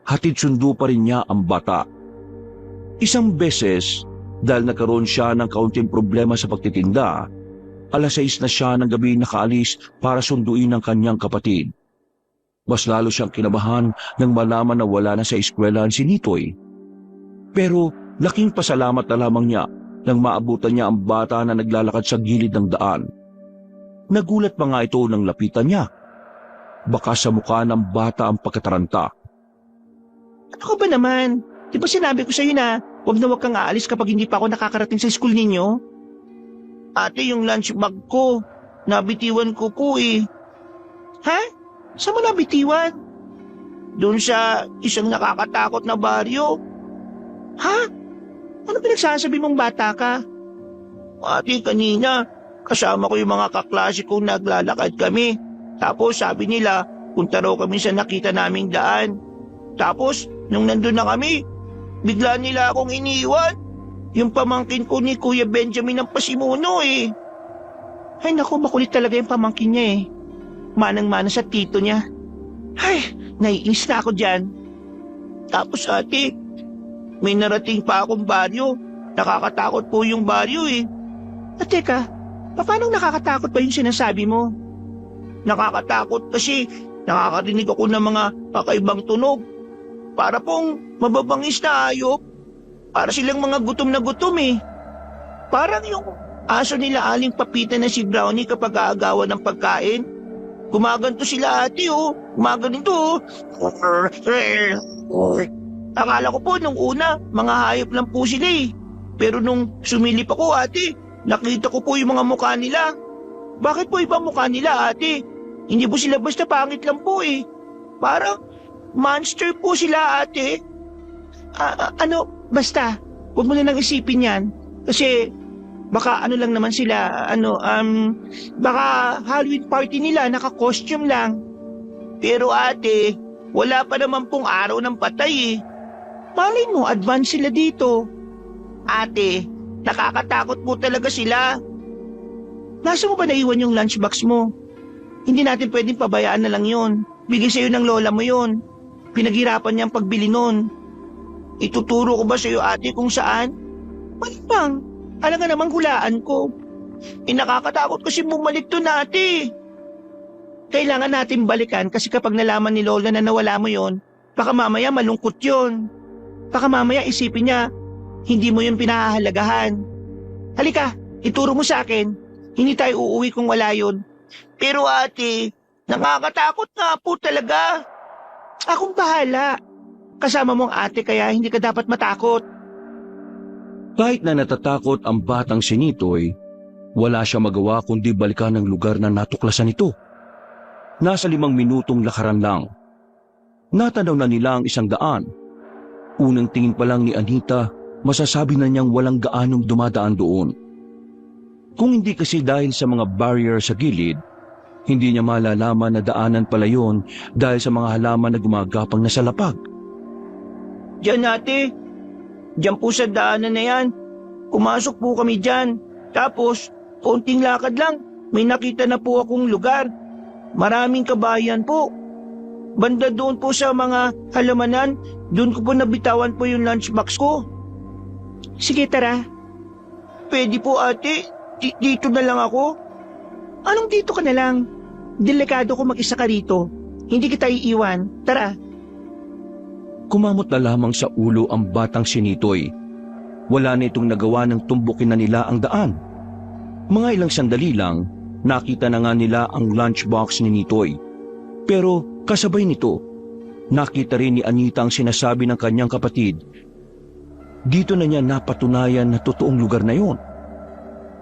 hatid sundo pa rin niya ang bata. Isang beses, dahil nagkaroon siya ng kaunting problema sa pagtitinda, 6:00 na siya ng gabi nakaalis para sunduin ang kanyang kapatid. Mas lalo siyang kinabahan nang malaman na wala na sa eskwelahan si Nitoy. Pero laking pasalamat na lamang niya nang maabutan niya ang bata na naglalakad sa gilid ng daan. Nagulat pa nga ito nang lapitan niya. Baka sa mukha ng bata ang pagkataranta. Ano ka ba naman? Di ba sinabi ko sa'yo na huwag kang aalis kapag hindi pa ako nakakarating sa school ninyo? Ate, yung lunch bag ko, nabitiwan ko eh. Ha? Saan mo nabitiwan? Doon sa isang nakakatakot na baryo. Ha? Ano pinagsasabi mong bata ka? Ate, kanina, kasama ko yung mga kaklase kong naglalakad kami. Tapos sabi nila, punta raw kami sa nakita naming daan. Tapos, nung nandun na kami, bigla nila akong iniwan. Yung pamangkin ko ni Kuya Benjamin ang pasimuno eh. Ay naku, makulit talaga yung pamangkin niya eh. Manang-mana sa tito niya. Ay, naiinis na ako dyan. Tapos ate, may narating pa akong baryo. Nakakatakot po yung baryo eh. At teka, paano nakakatakot ba yung sinasabi mo? Nakakatakot kasi nakakarinig ako ng mga kakaibang tunog. Para pong mababangis na hayop. Para silang mga gutom na gutom eh. Parang yung aso nila Aling Papita na si Brownie kapag aagawan ng pagkain. Gumaganto sila ate oh. Gumaganito oh. Akala ko po nung una, mga hayop lang po sila eh. Pero nung sumilip ako ate, nakita ko po yung mga mukha nila. Bakit po ibang mukha nila ate? Hindi po sila basta pangit lang po eh. Parang monster po sila ate. Basta, huwag mo na nang isipin yan. Kasi, baka ano lang naman sila, baka Halloween party nila, naka-costume lang. Pero ate, wala pa naman pong araw ng patay eh. Malay mo, advance sila dito. Ate, Nakakatakot po talaga sila. Nasa mo ba naiwan yung lunchbox mo? Hindi natin pwedeng pabayaan na lang yun. Bigay sa'yo ng lola mo yun. Pinaghirapan niyang pagbili nun. Ituturo ko ba sa'yo ate kung saan? Malimang, alam nga namang hulaan ko. Nakakatakot kasi bumalik to ate. Kailangan natin balikan kasi kapag nalaman ni lola na nawala mo yon, baka mamaya malungkot yon. Baka mamaya isipin niya, hindi mo yun pinahahalagahan. Halika, ituro mo sa akin. Hindi tayo uuwi kung wala yun. Pero ate, nakakatakot nga po talaga. Akong bahala. Kasama mong ate kaya hindi ka dapat matakot. Kahit na natatakot ang batang si Nitoy, wala siya magawa kundi balikan ang lugar na natuklasan ito. Nasa 5 minutong lakaran lang. Natanaw na nila ang isang daan. Unang tingin pa lang ni Anita, masasabi na niyang walang gaanong dumadaan doon. Kung hindi kasi dahil sa mga barrier sa gilid, hindi niya malalaman na daanan pala yon dahil sa mga halaman na gumagapang na sa lapag. Diyan ate, diyan po sa daanan na yan. Pumasok po kami diyan. Tapos, konting lakad lang, may nakita na po akong lugar. Maraming kabayan po. Banda doon po sa mga halamanan, doon ko po nabitawan po yung lunchbox ko. Sige tara. Pwede po ate, dito na lang ako. Anong dito ka na lang? Delikado ko mag-isa ka rito. Hindi kita iiwan. Tara. Kumamot na lamang sa ulo ang batang si Nitoy. Wala na itong nagawa ng tumbukin na nila ang daan. Mga ilang sandali lang, nakita na nga nila ang lunchbox ni Nitoy. Pero kasabay nito, nakita rin ni Anita ang sinasabi ng kanyang kapatid. Dito na niya napatunayan na totoong lugar na yon.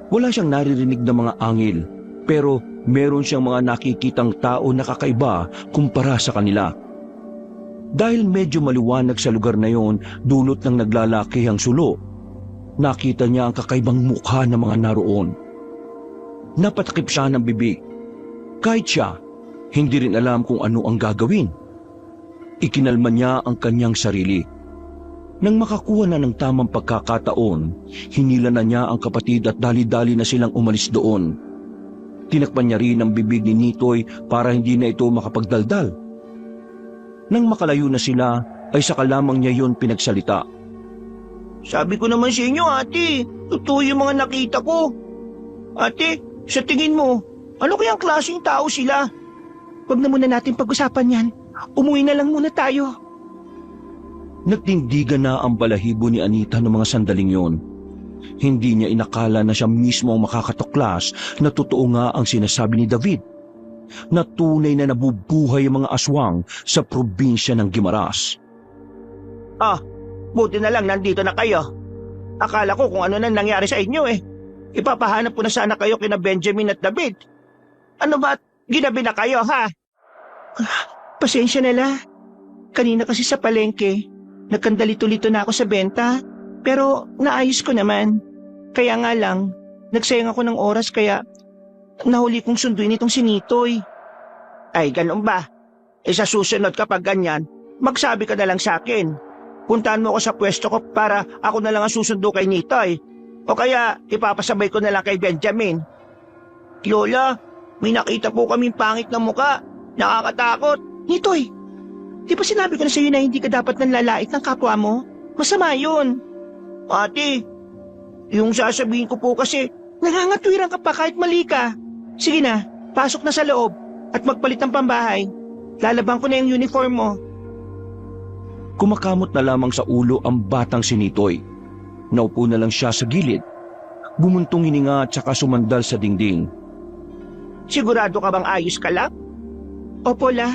Wala siyang naririnig na mga angel, pero meron siyang mga nakikitang tao na kakaiba kumpara sa kanila. Dahil medyo maliwanag sa lugar na yon, dulot ng naglalakihang sulo, nakita niya ang kakaibang mukha ng mga naroon. Napatakip siya ng bibig. Kahit siya, hindi rin alam kung ano ang gagawin. Ikinalma niya ang kanyang sarili. Nang makakuha na ng tamang pagkakataon, hinila na niya ang kapatid at dali-dali na silang umalis doon. Tinakpan niya rin ang bibig ni Nitoy para hindi na ito makapagdaldal. Nang makalayo na sila, ay saka lamang niya yon pinagsalita. Sabi ko naman sa inyo ate, totoo yung mga nakita ko. Ate, sa tingin mo, ano kayang klaseng tao sila? Huwag na muna natin pag-usapan yan. Umuwi na lang muna tayo. Nagtindigan na ang balahibo ni Anita noong mga sandaling yon. Hindi niya inakala na siya mismo ang makakatuklas na totoo nga ang sinasabi ni David, na tunay na nabubuhay ang mga aswang sa probinsya ng Guimaras. Buti na lang nandito na kayo. Akala ko kung ano na nangyari sa inyo eh. Ipapahanap ko na sana kayo kina Benjamin at David. Ano ba, ginabi na kayo ha? Pasensya na la. Kanina kasi sa palengke, nagkandalito-lito na ako sa benta, pero naayos ko naman. Kaya nga lang, nagsayang ako ng oras kaya nahuli kong sunduin itong si Nitoy. Ay, ganun ba? Sa susunod kapag ganyan, magsabi ka na lang sa akin. Puntahan mo ako sa pwesto ko para ako na lang ang susundo kay Nitoy. O kaya, ipapasabay ko na lang kay Benjamin. Lola, may nakita po kaming pangit na muka. Nakakatakot. Nitoy, di ba sinabi ko na sa'yo na hindi ka dapat nanlalait ng kapwa mo? Masama yun. Ate, yung sasabihin ko po kasi, nangangatwiran ka pa kahit mali ka. Sige na, pasok na sa loob at magpalit ng pambahay. Lalabang ko na yung uniform mo. Kumakamot na lamang sa ulo ang batang si Nitoy. Naupo na lang siya sa gilid. Bumuntong hininga at saka sumandal sa dingding. Sigurado ka bang ayos ka lang? Opo la,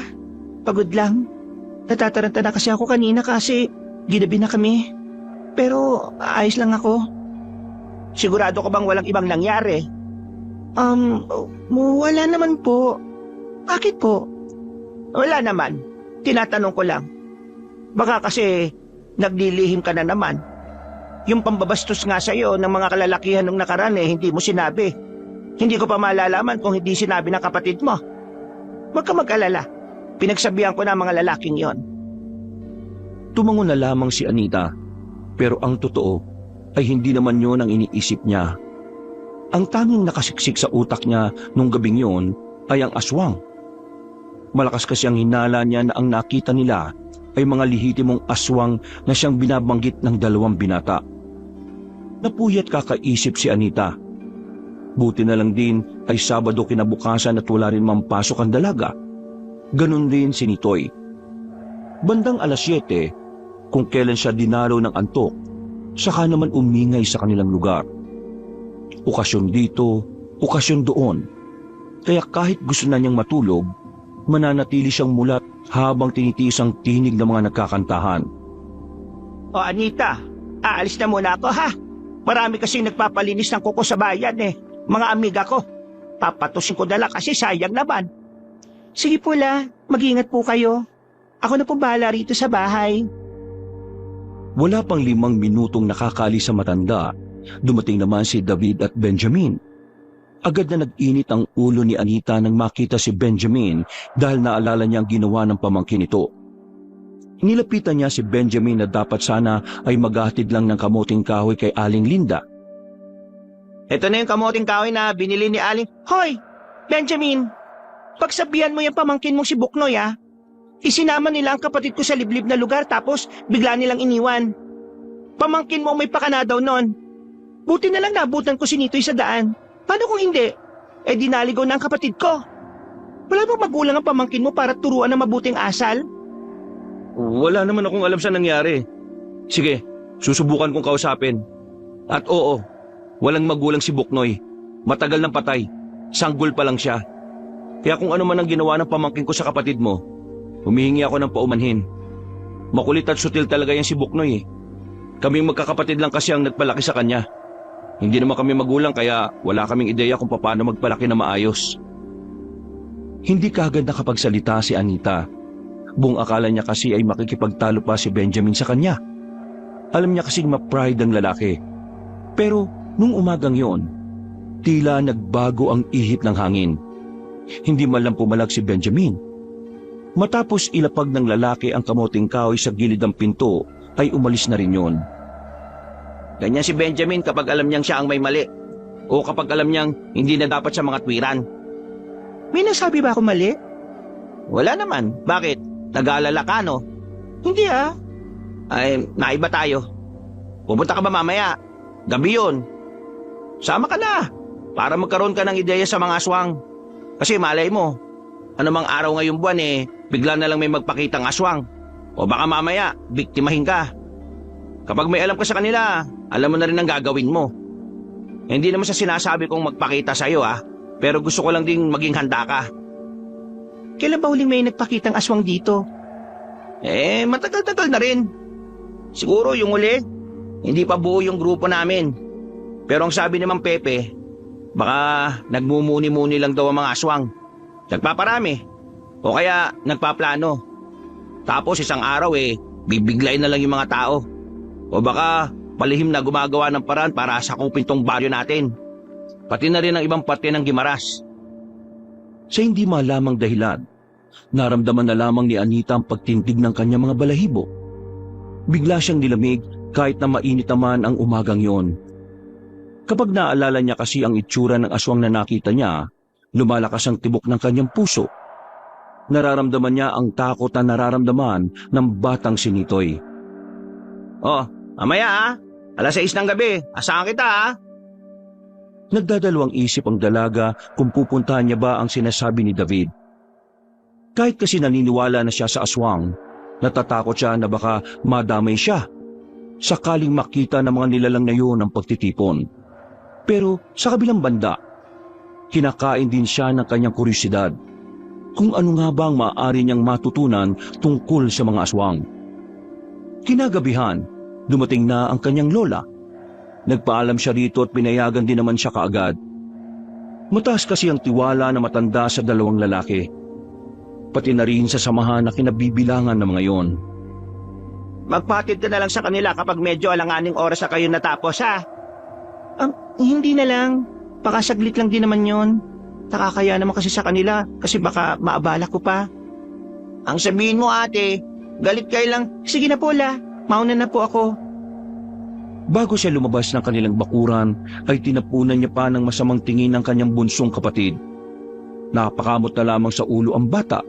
pagod lang. Natataranta na kasi ako kanina kasi ginabi na kami. Pero ayos lang ako. Sigurado ka bang walang ibang nangyari? Wala naman po. Bakit po? Wala naman. Tinatanong ko lang. Baka kasi naglilihim ka na naman. Yung pambabastos nga sa'yo ng mga kalalakihan nung nakaraan hindi mo sinabi. Hindi ko pa malalaman kung hindi sinabi ng kapatid mo. Huwag ka mag-alala. Pinagsabihan ko na mga lalaking yon. Tumango na lamang si Anita. Pero ang totoo, ay hindi naman yon ang iniisip niya. Ang tanging nakasiksik sa utak niya nung gabing yon ay ang aswang. Malakas kasi ang hinala niya na ang nakita nila ay mga lihitimong aswang na siyang binabanggit ng 2 binata. Napuyat kakaisip si Anita. Buti na lang din ay Sabado kinabukasan at wala rin mampasok ang dalaga. Ganon din si Nitoy. Bandang 7:00, kung kailan siya dinalo ng antok, saka naman umingay sa kanilang lugar. Okasyon dito, okasyon doon. Kaya kahit gusto na niyang matulog, mananatili siyang mulat habang tinitiis ang tinig ng mga nagkakantahan. O Anita, aalis na muna ako ha. Marami kasing nagpapalinis ng kuko sa bayan eh. Mga amiga ko. Papatusin ko na lang kasi sayang naman. Sige po la, mag-ingat po kayo. Ako na po bahala rito sa bahay. Wala pang 5 minutong nakakaalis sa matanda, dumating naman si David at Benjamin. Agad na nag-init ang ulo ni Anita nang makita si Benjamin dahil naalala niya ang ginawa ng pamangkin nito. Nilapitan niya si Benjamin na dapat sana ay maghahatid lang ng kamuting kahoy kay Aling Linda. Ito na yung kamuting kahoy na binili ni Aling. Hoy, Benjamin, pagsabihan mo yung pamangkin mong si Buknoy ah. Isinama nila ang kapatid ko sa liblib na lugar tapos bigla nilang iniwan. Pamangkin mo may pakana daw nun. Buti na lang nabutan ko si Nitoy sa daan. Paano kung hindi? Eh dinaligaw na ang kapatid ko. Wala bang magulang ang pamangkin mo para turuan ng mabuting asal? Wala naman akong alam sa nangyari. Sige, susubukan kong kausapin. At oo, walang magulang si Buknoy. Matagal nang patay. Sanggol pa lang siya. Kaya kung ano man ang ginawa ng pamangkin ko sa kapatid mo, humihingi ako ng paumanhin. Makulit at sutil talaga yan si Buknoy eh. Kaming magkakapatid lang kasi ang nagpalaki sa kanya. Hindi naman kami magulang kaya wala kaming ideya kung paano magpalaki na maayos. Hindi kaagad nakapagsalita si Anita. Buong akala niya kasi ay makikipagtalo pa si Benjamin sa kanya. Alam niya kasing ma-pride ang lalaki. Pero nung umagang yon, tila nagbago ang ihip ng hangin. Hindi man lang pumalag si Benjamin. Matapos ilapag ng lalaki ang kamuting kahoy sa gilid ng pinto, ay umalis na rin yon. Ganyan si Benjamin kapag alam niyang siya ang may mali. O kapag alam niyang hindi na dapat sa mga twiran. May nasabi ba ako mali? Wala naman. Bakit? Nag-aalala ka, no? Hindi ah. Ay, naiba tayo. Pupunta ka ba mamaya? Gabi yun. Sama ka na. Para magkaroon ka ng ideya sa mga aswang. Kasi malay mo, anumang araw ngayong buwan eh, bigla na lang may magpakitang aswang. O baka mamaya, biktimahin ka. Kapag may alam ka sa kanila, alam mo na rin ang gagawin mo. Hindi naman sa sinasabi kong magpakita sa'yo pero gusto ko lang ding maging handa ka. Kailan ba huling may nagpakitang aswang dito? Matagal-tagal na rin. Siguro yung uli, hindi pa buo yung grupo namin. Pero ang sabi ni Mang Pepe, baka nagmumuni-muni lang daw ang mga aswang. Nagpaparami. O kaya nagpaplano. Tapos isang araw bibiglayin na lang yung mga tao. O baka palihim na gumagawa ng paraan para sakupin tong baryo natin. Pati na rin ang ibang parte ng Gimaras. Sa hindi malamang dahilan, naramdaman na lamang ni Anita ang pagtindig ng kanyang mga balahibo. Bigla siyang nilamig kahit na mainit naman ang umagang yon. Kapag naalala niya kasi ang itsura ng aswang na nakita niya, lumalakas ang tibok ng kanyang puso. Nararamdaman niya ang takot na nararamdaman ng batang si Nitoy. Oh, mamaya 6:00 ng gabi, asahan kita Nagdadalawang isip ang dalaga kung pupuntahan niya ba ang sinasabi ni David. Kahit kasi naniniwala na siya sa aswang, natatakot siya na baka madamay siya sakaling makita ng mga nilalang na yun ang pagtitipon. Pero sa kabilang banda, kinakain din siya ng kanyang kuryosidad kung ano nga bang maaari niyang matutunan tungkol sa mga aswang. Kinagabihan, dumating na ang kanyang lola. Nagpaalam siya rito at pinayagan din naman siya kaagad. Mataas kasi ang tiwala na matanda sa 2 lalaki. Pati na rin sa samahan na kinabibilangan ng mga yon. Magpatid ka na lang sa kanila kapag medyo alanganing oras na kayo natapos hindi na lang. Pakasaglit lang din naman yon. Nakakaya naman kasi sa kanila kasi baka maabala ko pa. Ang sabihin mo ate, galit kayo lang. Sige na po la, mauna na po ako. Bago siya lumabas ng kanilang bakuran, ay tinapunan niya pa ng masamang tingin ng kanyang bunsong kapatid. Napakamot na lamang sa ulo ang bata.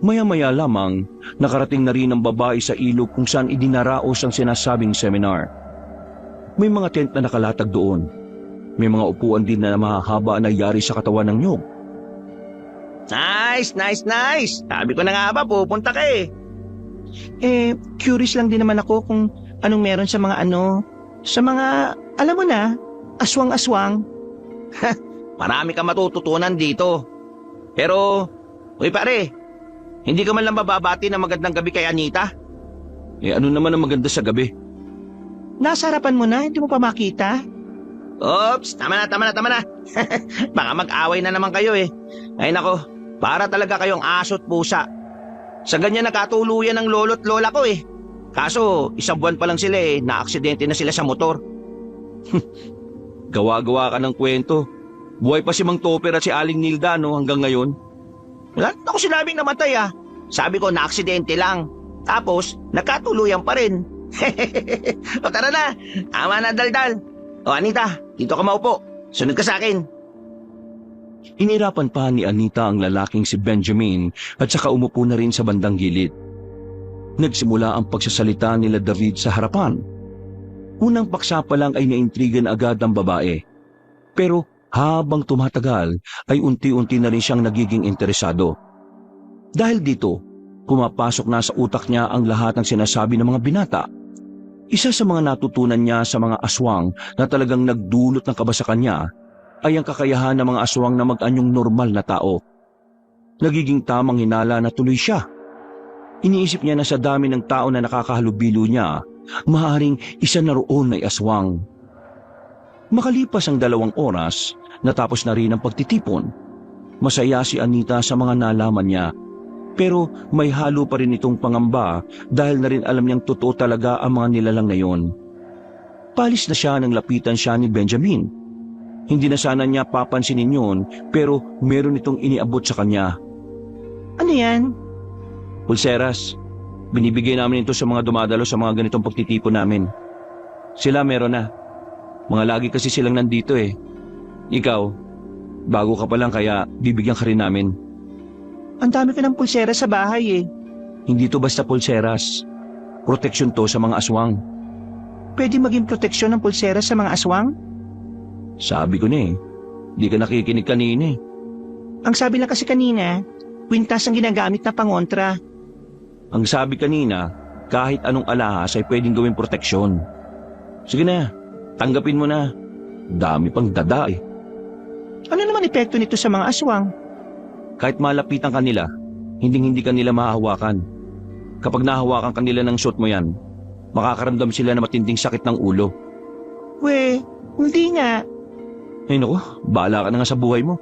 Maya-maya lamang, nakarating na rin ang babae sa ilog kung saan idinaraos ang sinasabing seminar. May mga tent na nakalatag doon. May mga upuan din na mahahaba na yari sa katawan ng nyog. Nice, nice, nice. Sabi ko na nga ba, pupunta ka eh. Curious lang din naman ako kung anong meron sa mga sa mga, alam mo na, aswang-aswang. Marami ka matututunan dito. Pero, uy pare, hindi ka man lang bababati ng magandang gabi kay Anita? Ano naman ang maganda sa gabi? Nasa harapan mo na, hindi mo pa makita? Oops, tama na. Baka mag-away na naman kayo eh. Ay nako, para talaga kayong aso't pusa. Sa ganyan nakatuluyan ng lolo't lola ko eh. Kaso, isang buwan pa lang sila eh, na-aksidente na sila sa motor. Gawa-gawa ka ng kwento. Buhay pa si Mang Topper at si Aling Nilda hanggang ngayon. Wala na ako sinabing namatay ah. Sabi ko na-aksidente lang. Tapos, nakatuluyan pa rin. O tara na, tama na daldal. O Anita, dito ka maupo. Sunod ka sa akin. Hinirapan pa ni Anita ang lalaking si Benjamin at saka umupo na rin sa bandang gilid. Nagsimula ang pagsasalita nila David sa harapan. Unang paksa pa lang ay naintrigan agad ang babae. Pero habang tumatagal ay unti-unti na rin siyang nagiging interesado. Dahil dito, pumapasok na sa utak niya ang lahat ng sinasabi ng mga binata. Isa sa mga natutunan niya sa mga aswang na talagang nagdulot ng kaba sa kanya ay ang kakayahan ng mga aswang na mag-anyong normal na tao. Nagiging tamang hinala na tuloy siya. Iniisip niya na sa dami ng tao na nakakahalubilo niya, maaaring isa na roon ay aswang. Makalipas ang 2 oras, natapos na rin ang pagtitipon. Masaya si Anita sa mga nalaman niya. Pero may halo pa rin itong pangamba dahil na rin alam niyang totoo talaga ang mga nilalang na yon. Palis na siya nang lapitan siya ni Benjamin. Hindi na sana niya papansinin yun, pero meron itong iniabot sa kanya. Ano yan? Pulseras. Binibigay namin ito sa mga dumadalo sa mga ganitong pagtitipon namin. Sila meron na. Mga lagi kasi silang nandito eh. Ikaw, bago ka pa lang kaya bibigyan ka rin namin. Ang dami ka ng pulsera sa bahay eh. Hindi to basta pulseras. Proteksyon to sa mga aswang. Pwede maging proteksyon ng pulsera sa mga aswang? Sabi ko na eh. Di ka nakikinig kanina eh. Ang sabi lang kasi kanina, kwintas ang ginagamit na pangontra. Ang sabi kanina, kahit anong alahas ay pwedeng gawing proteksyon. Sige na, tanggapin mo na. Dami pang dada eh. Ano naman epekto nito sa mga aswang? Kahit malapitan kanila, hindi kanila mahahawakan. Kapag nahawakan kanila ng suot mo yan, makakaramdam sila na matinding sakit ng ulo. Hindi nga. Ay naku, bahala ka na nga sa buhay mo.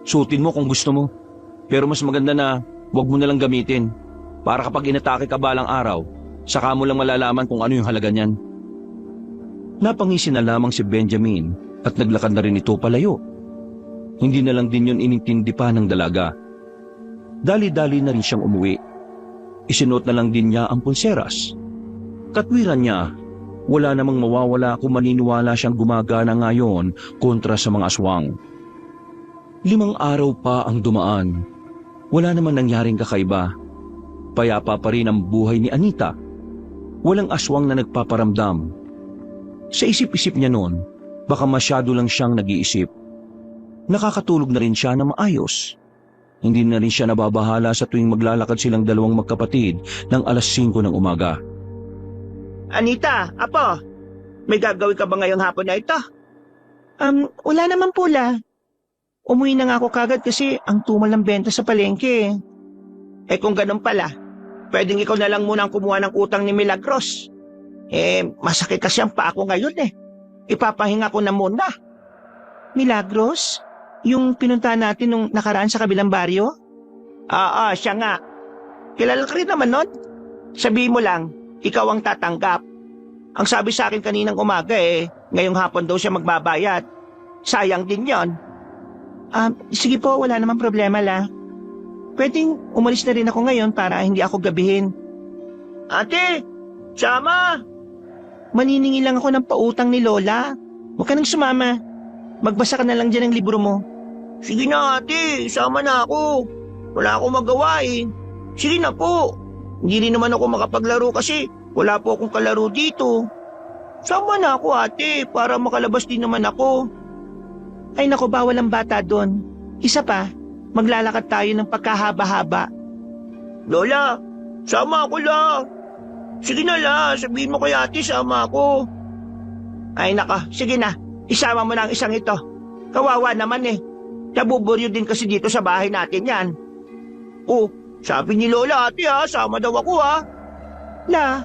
Suotin mo kung gusto mo. Pero mas maganda na huwag mo nalang gamitin. Para kapag inatake ka balang araw, saka mo lang malalaman kung ano yung halaga niyan. Napangisi na lamang si Benjamin at naglakad na rin ito palayo. Hindi na lang din yun inintindi pa ng dalaga. Dali-dali na rin siyang umuwi. Isinuot na lang din niya ang pulseras. Katwiran niya, wala namang mawawala kung maniniwala siyang gumagana ngayon kontra sa mga aswang. 5 araw pa ang dumaan. Wala naman nangyaring kakaiba. Payapa pa rin ang buhay ni Anita. Walang aswang na nagpaparamdam. Sa isip-isip niya noon, baka masyado lang siyang nag-iisip. Nakakatulog na rin siya na maayos. Hindi na rin siya nababahala sa tuwing maglalakad silang 2 magkapatid ng alas 5 ng umaga. Anita, apo, may gagawin ka ba ngayong hapon na ito? Wala naman pula. Umuwi na nga ako kagad kasi ang tumal ng benta sa palengke. Kung ganun pala, pwedeng ikaw na lang muna ang kumuha ng utang ni Milagros. Masakit kasi ang paa ko ngayon eh. Ipapahinga ko na muna. Milagros? Yung pinuntahan natin nung nakaraan sa kabilang baryo? Oo, siya nga. Kilala ka rin naman nun. Sabihin mo lang, ikaw ang tatanggap. Ang sabi sa akin kaninang umaga ngayong hapon daw siya magbabayad. Sayang din yon. Sige po, wala namang problema la. Pwedeng umalis na rin ako ngayon para hindi ako gabihin. Ate, sama! Maniningi lang ako ng pautang ni Lola. Huwag ka nang sumama. Magbasa ka na lang dyan ng libro mo. Sige na ate, sama na ako. Wala akong magawa eh. Sige na po. Hindi rin naman ako makapaglaro kasi wala po akong kalaro dito. Sama na ako ate para makalabas din naman ako. Ay nako, bawal ang bata doon. Isa pa, maglalakad tayo ng pagkahaba-haba. Lola, sama ako la. Sige na la, sabihin mo kay ate sama ako. Ay naka, sige na. Isama mo na ang isang ito. Kawawa naman eh. Nabuburyo din kasi dito sa bahay natin yan. Oh, sabi ni Lola ate ha, sama daw ako ha. La,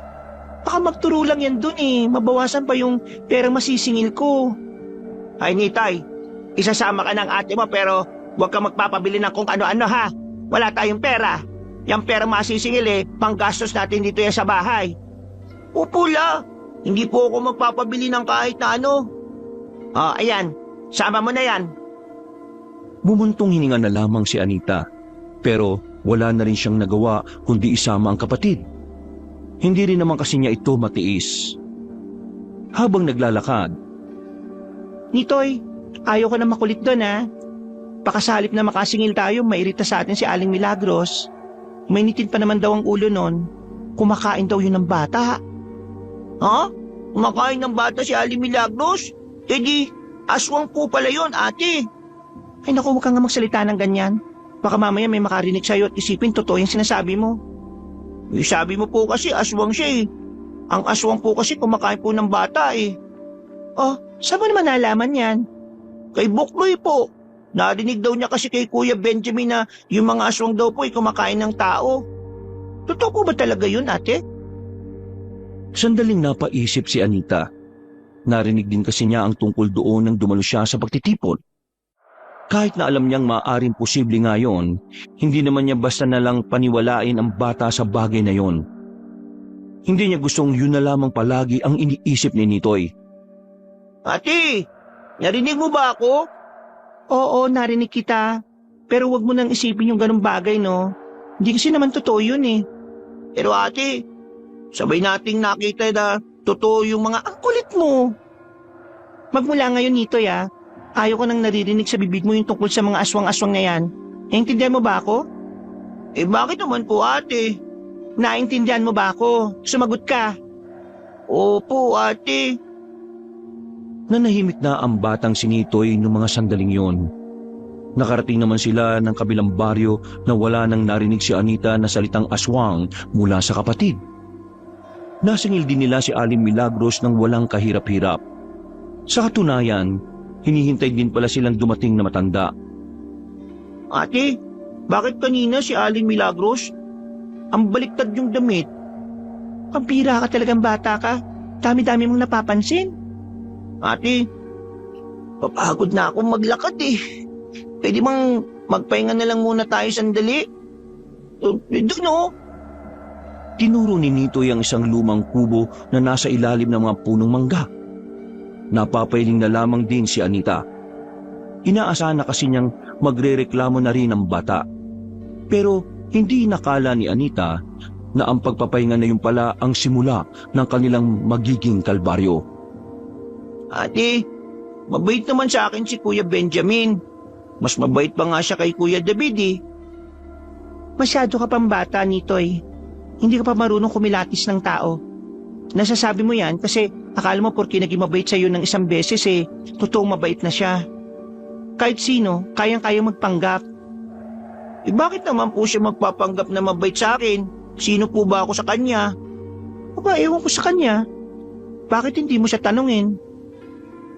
baka magturo lang yan dun eh. Mabawasan pa yung perang masisingil ko. Ay Nitay, isasama ka ng ate mo pero huwag ka magpapabili ng kung ano-ano ha. Wala tayong pera. Yung pera masisingil eh, panggastos natin dito yan sa bahay. Opo la, hindi po ako magpapabili ng kahit na ano. Oh, ayan, sama mo na yan. Bumuntong hininga na lamang si Anita, pero wala na rin siyang nagawa kundi isama ang kapatid. Hindi rin naman kasi niya ito matiis. Habang naglalakad, Nitoy, ayaw ko na makulit doon ha. Pakasalip na makasingil tayo, mairita sa atin si Aling Milagros. Mainitin pa naman daw ang ulo nun. Kumakain daw yun ng bata. Ha? Kumakain ng bata si Aling Milagros? Eh di, aswang po pala yun, ate. Ay naku, huwag kang nga magsalita ng ganyan. Baka mamaya may makarinig sa'yo at isipin totoo yung sinasabi mo. Eh, sabi mo po kasi aswang siya eh. Ang aswang po kasi kumakain po ng bata eh. Oh, saan mo naman nalaman yan? Kay Bukloy po. Narinig daw niya kasi kay Kuya Benjamin na yung mga aswang daw po ay kumakain ng tao. Totoo po ba talaga yun, ate? sandaling napaisip si Anita. Narinig din kasi niya ang tungkol doon nang dumalo siya sa pagtitipon. Kahit na alam niyang maaaring posible nga yon, hindi naman niya basta na lang paniwalain ang bata sa bagay na yon. Hindi niya gustong yun na lamang palagi ang iniisip ni Nitoy. Ate, narinig mo ba ako? Oo, narinig kita. Pero wag mo nang isipin yung ganung bagay, no? Hindi kasi naman totoo yun eh. Pero ate, sabay nating nakita na totoo yung mga ang kulit mo. Magmula ngayon, Nitoy ayaw ko nang naririnig sa bibig mo yung tungkol sa mga aswang-aswang na yan. Naintindihan mo ba ako? Eh bakit naman po ate? Naintindihan mo ba ako? Sumagot ka. Opo ate. Nanahimik na ang batang si Nitoy noong mga sandaling yon. Nakarating naman sila ng kabilang baryo na wala nang narinig si Anita na salitang aswang mula sa kapatid. Nasingil din nila si Aling Milagros ng walang kahirap-hirap. Sa katunayan, hinihintay din pala silang dumating na matanda. Ate, bakit kanina si Aling Milagros? Ang baliktad yung damit. Pampira ka talagang bata ka. Dami-dami mong napapansin. Ate, papagod na akong maglakad eh. Pwede bang magpahinga na lang muna tayo sandali? Doon o. Tinuro ni Nitoy ang isang lumang kubo na nasa ilalim ng mga punong mangga. Napapailing na lamang din si Anita. Inaasahan na kasi niyang magrereklamo na rin ang bata. Pero hindi nakala ni Anita na ang pagpapahinga na yun pala ang simula ng kanilang magiging kalbaryo. Ate, mabait naman sa akin si Kuya Benjamin. Mas mabait pa nga siya kay Kuya David eh. Masyado ka pang bata, Nitoy. Hindi ka pa marunong kumilatis ng tao. Nasasabi mo yan kasi akala mo porke naging mabait sa'yo ng isang beses eh, totoong mabait na siya. Kahit sino, kayang-kayang magpanggap. Eh bakit naman po siya magpapanggap na mabait sa akin? Sino po ba ako sa kanya? Aba, ewan ko sa kanya. Bakit hindi mo siya tanungin?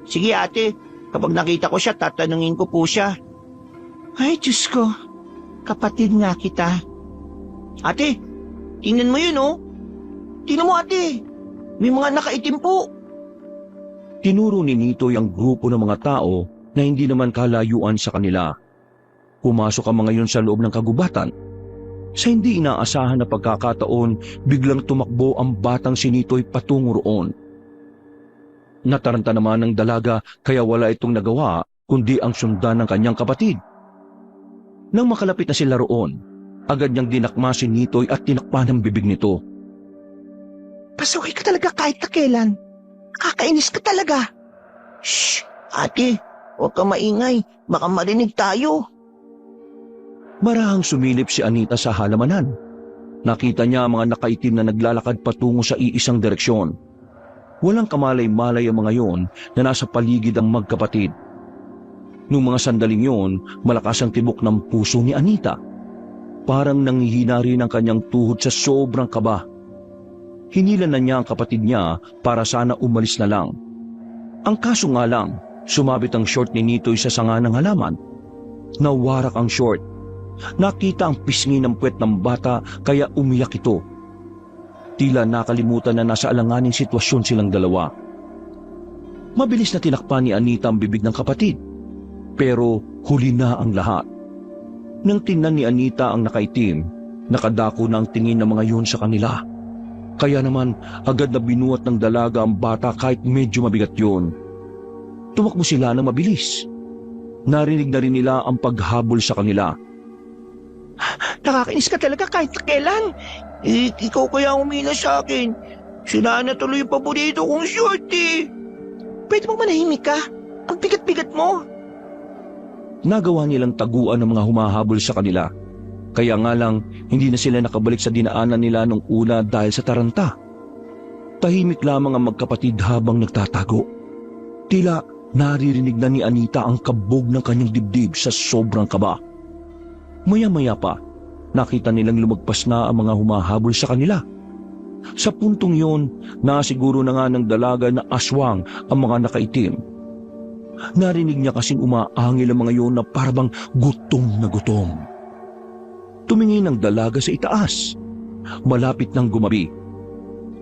Sige ate, kapag nakita ko siya, tatanungin ko po siya. Ay, Diyos ko. Kapatid nga kita. Ate, tingnan mo yun oh. Tingnan mo ate. May mga nakaitim po. Tinuro ni Nitoy ang grupo ng mga tao na hindi naman kalayuan sa kanila. Pumasok ang mga yun sa loob ng kagubatan. Sa hindi inaasahan na pagkakataon, biglang tumakbo ang batang si Nitoy patungo roon. Nataranta naman ng dalaga kaya wala itong nagawa kundi ang sundan ng kanyang kapatid. Nang makalapit na sila roon, agad niyang dinakma si Nitoy at tinakpan ang bibig nito. Pasaway ka talaga kahit na kailan. Kakainis ka talaga. Shh! Ate, huwag ka maingay. Baka marinig tayo. Marahang sumilip si Anita sa halamanan. Nakita niya ang mga nakaitim na naglalakad patungo sa iisang direksyon. Walang kamalay-malay ang mga yon na nasa paligid ang magkapatid. Noong mga sandaling yon, malakas ang tibok ng puso ni Anita. Parang nanghihina rin ang kanyang tuhod sa sobrang kaba. Hinila na niya ang kapatid niya para sana umalis na lang. Ang kaso nga lang, sumabit ang short ni Nitoy sa sanga ng halaman. Nawarak ang short. Nakita ang pisngi ng puwet ng bata kaya umiyak ito. Tila nakalimutan na nasa alanganing sitwasyon silang dalawa. Mabilis na tinakpan ni Anita ang bibig ng kapatid. Pero huli na ang lahat. Nang tingnan ni Anita ang nakaitim, nakadako na ang tingin ng mga yun sa kanila. Kaya naman agad na binuhat ng dalaga ang bata kahit medyo mabigat yun. Tumakbo sila ng mabilis. Narinig na rin nila ang paghabol sa kanila. Nakakainis ka talaga kahit kailan. Ikaw kaya umila sa akin. Sila na tuloy yung paborito kong short eh. Pwede mong manahimik ka? Ang bigat-bigat mo. Nagawa nilang taguan ng mga humahabol sa kanila. Kaya nga lang, hindi na sila nakabalik sa dinaanan nila nung una dahil sa taranta. Tahimik lamang ang magkapatid habang nagtatago. Tila naririnig na ni Anita ang kabog ng kanyang dibdib sa sobrang kaba. Maya-maya pa, nakita nilang lumagpas na ang mga humahabol sa kanila. Sa puntong yon, nasiguro na nga ng dalaga na aswang ang mga nakaitim. Narinig niya kasing umaangil ang mga yon na parabang gutom na gutom. Tumingin ang dalaga sa itaas. Malapit nang gumabi.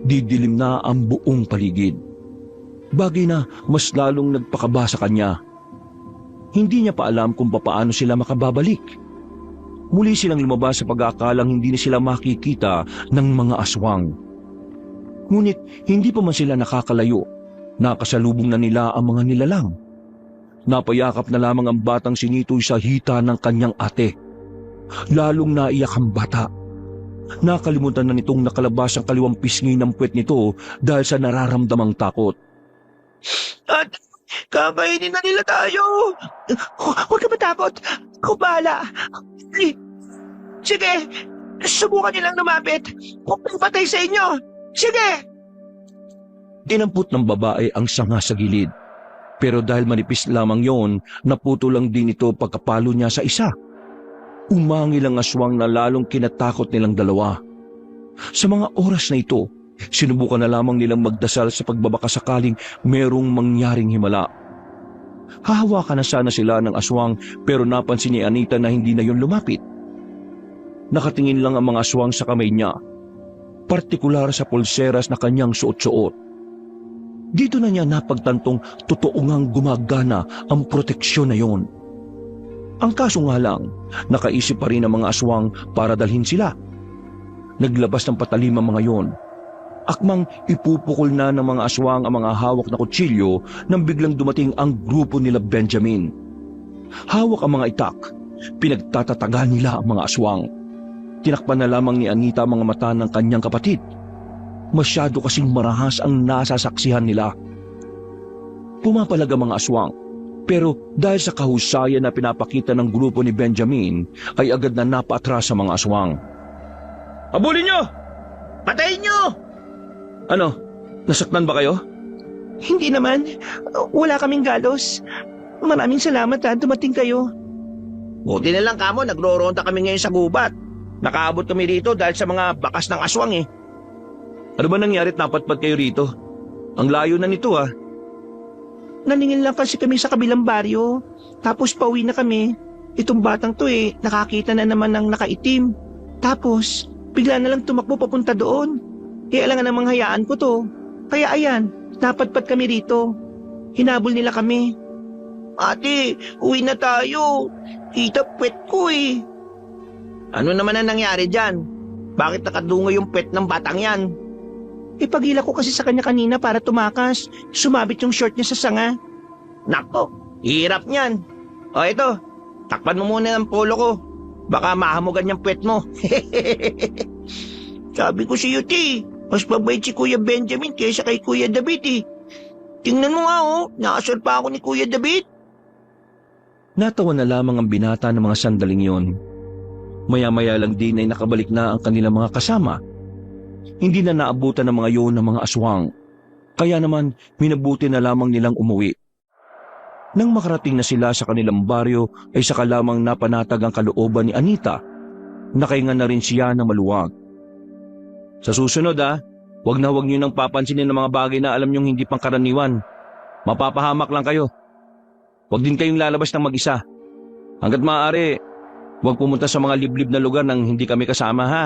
Didilim na ang buong paligid. Bagay na mas lalong nagpakaba sa kanya. Hindi niya pa alam kung papaano sila makababalik. Muli silang lumabas sa pag-aakalang hindi na sila makikita ng mga aswang. Ngunit hindi pa man sila nakakalayo. Nakasalubong na nila ang mga nilalang. Napayakap na lamang ang batang si Nitoy sa hita ng kanyang ate. Lalong naiyak ang bata. Nakalimutan na nitong nakalabas ang kaliwang pisngi ng puwet nito dahil sa nararamdamang takot. At kakainin na nila tayo. Huwag ka matakot. Ako bahala. Sige, subukan nilang lumapit. Huwag patay sa inyo. Sige! Dinampot ng babae ang sanga sa gilid. Pero dahil manipis lamang yon, naputo lang din ito pagkapalo niya sa isa. Umangil ang aswang na lalong kinatakot nilang dalawa. Sa mga oras na ito, sinubukan na lamang nilang magdasal sa pagbabaka sakaling merong mangyaring himala. Hahawakan na sana sila ng aswang pero napansin ni Anita na hindi na yon lumapit. Nakatingin lang ang mga aswang sa kamay niya, partikular sa pulseras na kanyang suot-suot. Dito na niya napagtantong totoo ngang gumagana ang proteksyon na yon. Ang kaso nga lang, nakaisip pa rin ang mga aswang para dalhin sila. Naglabas ng patalim ang mga yon. Akmang ipupukol na ng mga aswang ang mga hawak na kutsilyo nang biglang dumating ang grupo nila Benjamin. Hawak ang mga itak, pinagtatatagan nila ang mga aswang. Tinakpan na lamang ni Anita ang mga mata ng kanyang kapatid. Masyado kasing marahas ang nasasaksihan nila. Pumapalag ang mga aswang, pero dahil sa kahusayan na pinapakita ng grupo ni Benjamin, ay agad na napaatras sa mga aswang. Habulin nyo! Patayin nyo! Ano? Nasaktan ba kayo? Hindi naman. Wala kaming galos. Maraming salamat dumating kayo. Buti na lang kamo, nagro-ronda kami ngayon sa gubat. Nakaabot kami rito dahil sa mga bakas ng aswang eh. Ano ba nangyari at napatpat kayo rito? Ang layo na nito ah. Naningin lang kasi kami sa kabilang baryo. Tapos pauwi na kami. Itong batang to nakakita na naman ng nakaitim. Tapos, bigla na lang tumakbo papunta doon. Alangan namang hayaan ko to. Kaya ayan, napatpat kami rito. Hinabol nila kami. Ate, uwi na tayo. Kita pet ko eh. Ano naman ang nangyari dyan? Bakit nakadungo yung pet ng batang yan? Ipagila ko kasi sa kanya kanina para tumakas. Sumabit yung short niya sa sanga. Nako, hirap niyan. O ito, takpan mo muna ang polo ko. Baka mahamugan yung pet mo. Sabi ko si Yuti, mas mabait si Kuya Benjamin kaysa kay Kuya David eh. Tingnan mo nga nakasal pa ako ni Kuya David. Natawa na lamang ang binata ng mga sandaling yon. Maya-maya lang din ay nakabalik na ang kanilang mga kasama. Hindi na naabutan ng mga yon ng mga aswang. Kaya naman, minabuti na lamang nilang umuwi. Nang makarating na sila sa kanilang baryo ay saka lamang napanatag ang kalooban ni Anita. Nakahinga na rin siya ng maluwag. Sa susunod wag niyo nang papansinin ng mga bagay na alam niyong hindi pangkaraniwan. Mapapahamak lang kayo. Huwag din kayong lalabas ng mag-isa. Hanggat maaari, huwag pumunta sa mga liblib na lugar nang hindi kami kasama ha.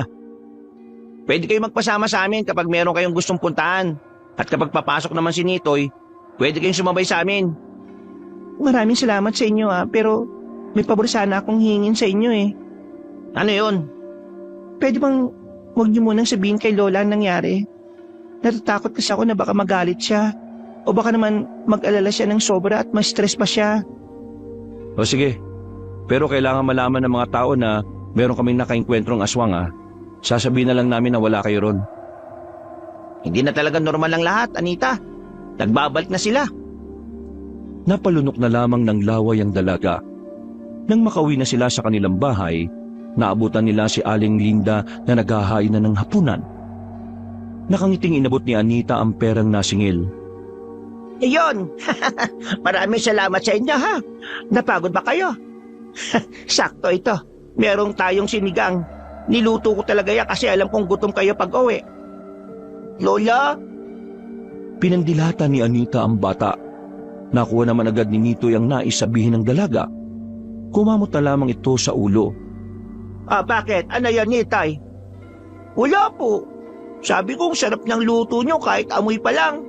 Pwede kayo magpasama sa amin kapag meron kayong gustong puntahan. At kapag papasok naman si Nitoy, pwede kayong sumabay sa amin. Maraming salamat sa inyo pero may pabor sana akong hingin sa inyo Ano yon? Pwede bang huwag niyo munang sabihin kay Lola ang nangyari? Natatakot kasi ako na baka magalit siya. O baka naman mag-alala siya ng sobra at ma-stress pa siya. O sige, pero kailangan malaman ng mga tao na meron kaming nakaengkwentrong aswang Sasabihin na lang namin na wala kayo ron. Hindi na talaga normal ang lahat, Anita. Nagbabalik na sila. Napalunok na lamang ng laway ang dalaga. Nang makauwi na sila sa kanilang bahay, naabutan nila si Aling Linda na naghahain na ng hapunan. Nakangiting inabot ni Anita ang perang nasingil. Iyon! Maraming salamat sa inyo ha. Napagod ba kayo? Sakto ito. Merong tayong sinigang. Niluto ko talaga yan kasi alam kong gutom kayo pag-uwi. Lola? Pinandilata ni Anita ang bata. Nakuha naman agad ni Nitoy ang nais sabihin ng dalaga. Kumamot na lamang ito sa ulo. Bakit? Ano yan, Nitay? Wala po. Sabi kong sarap ng luto nyo kahit amoy pa lang.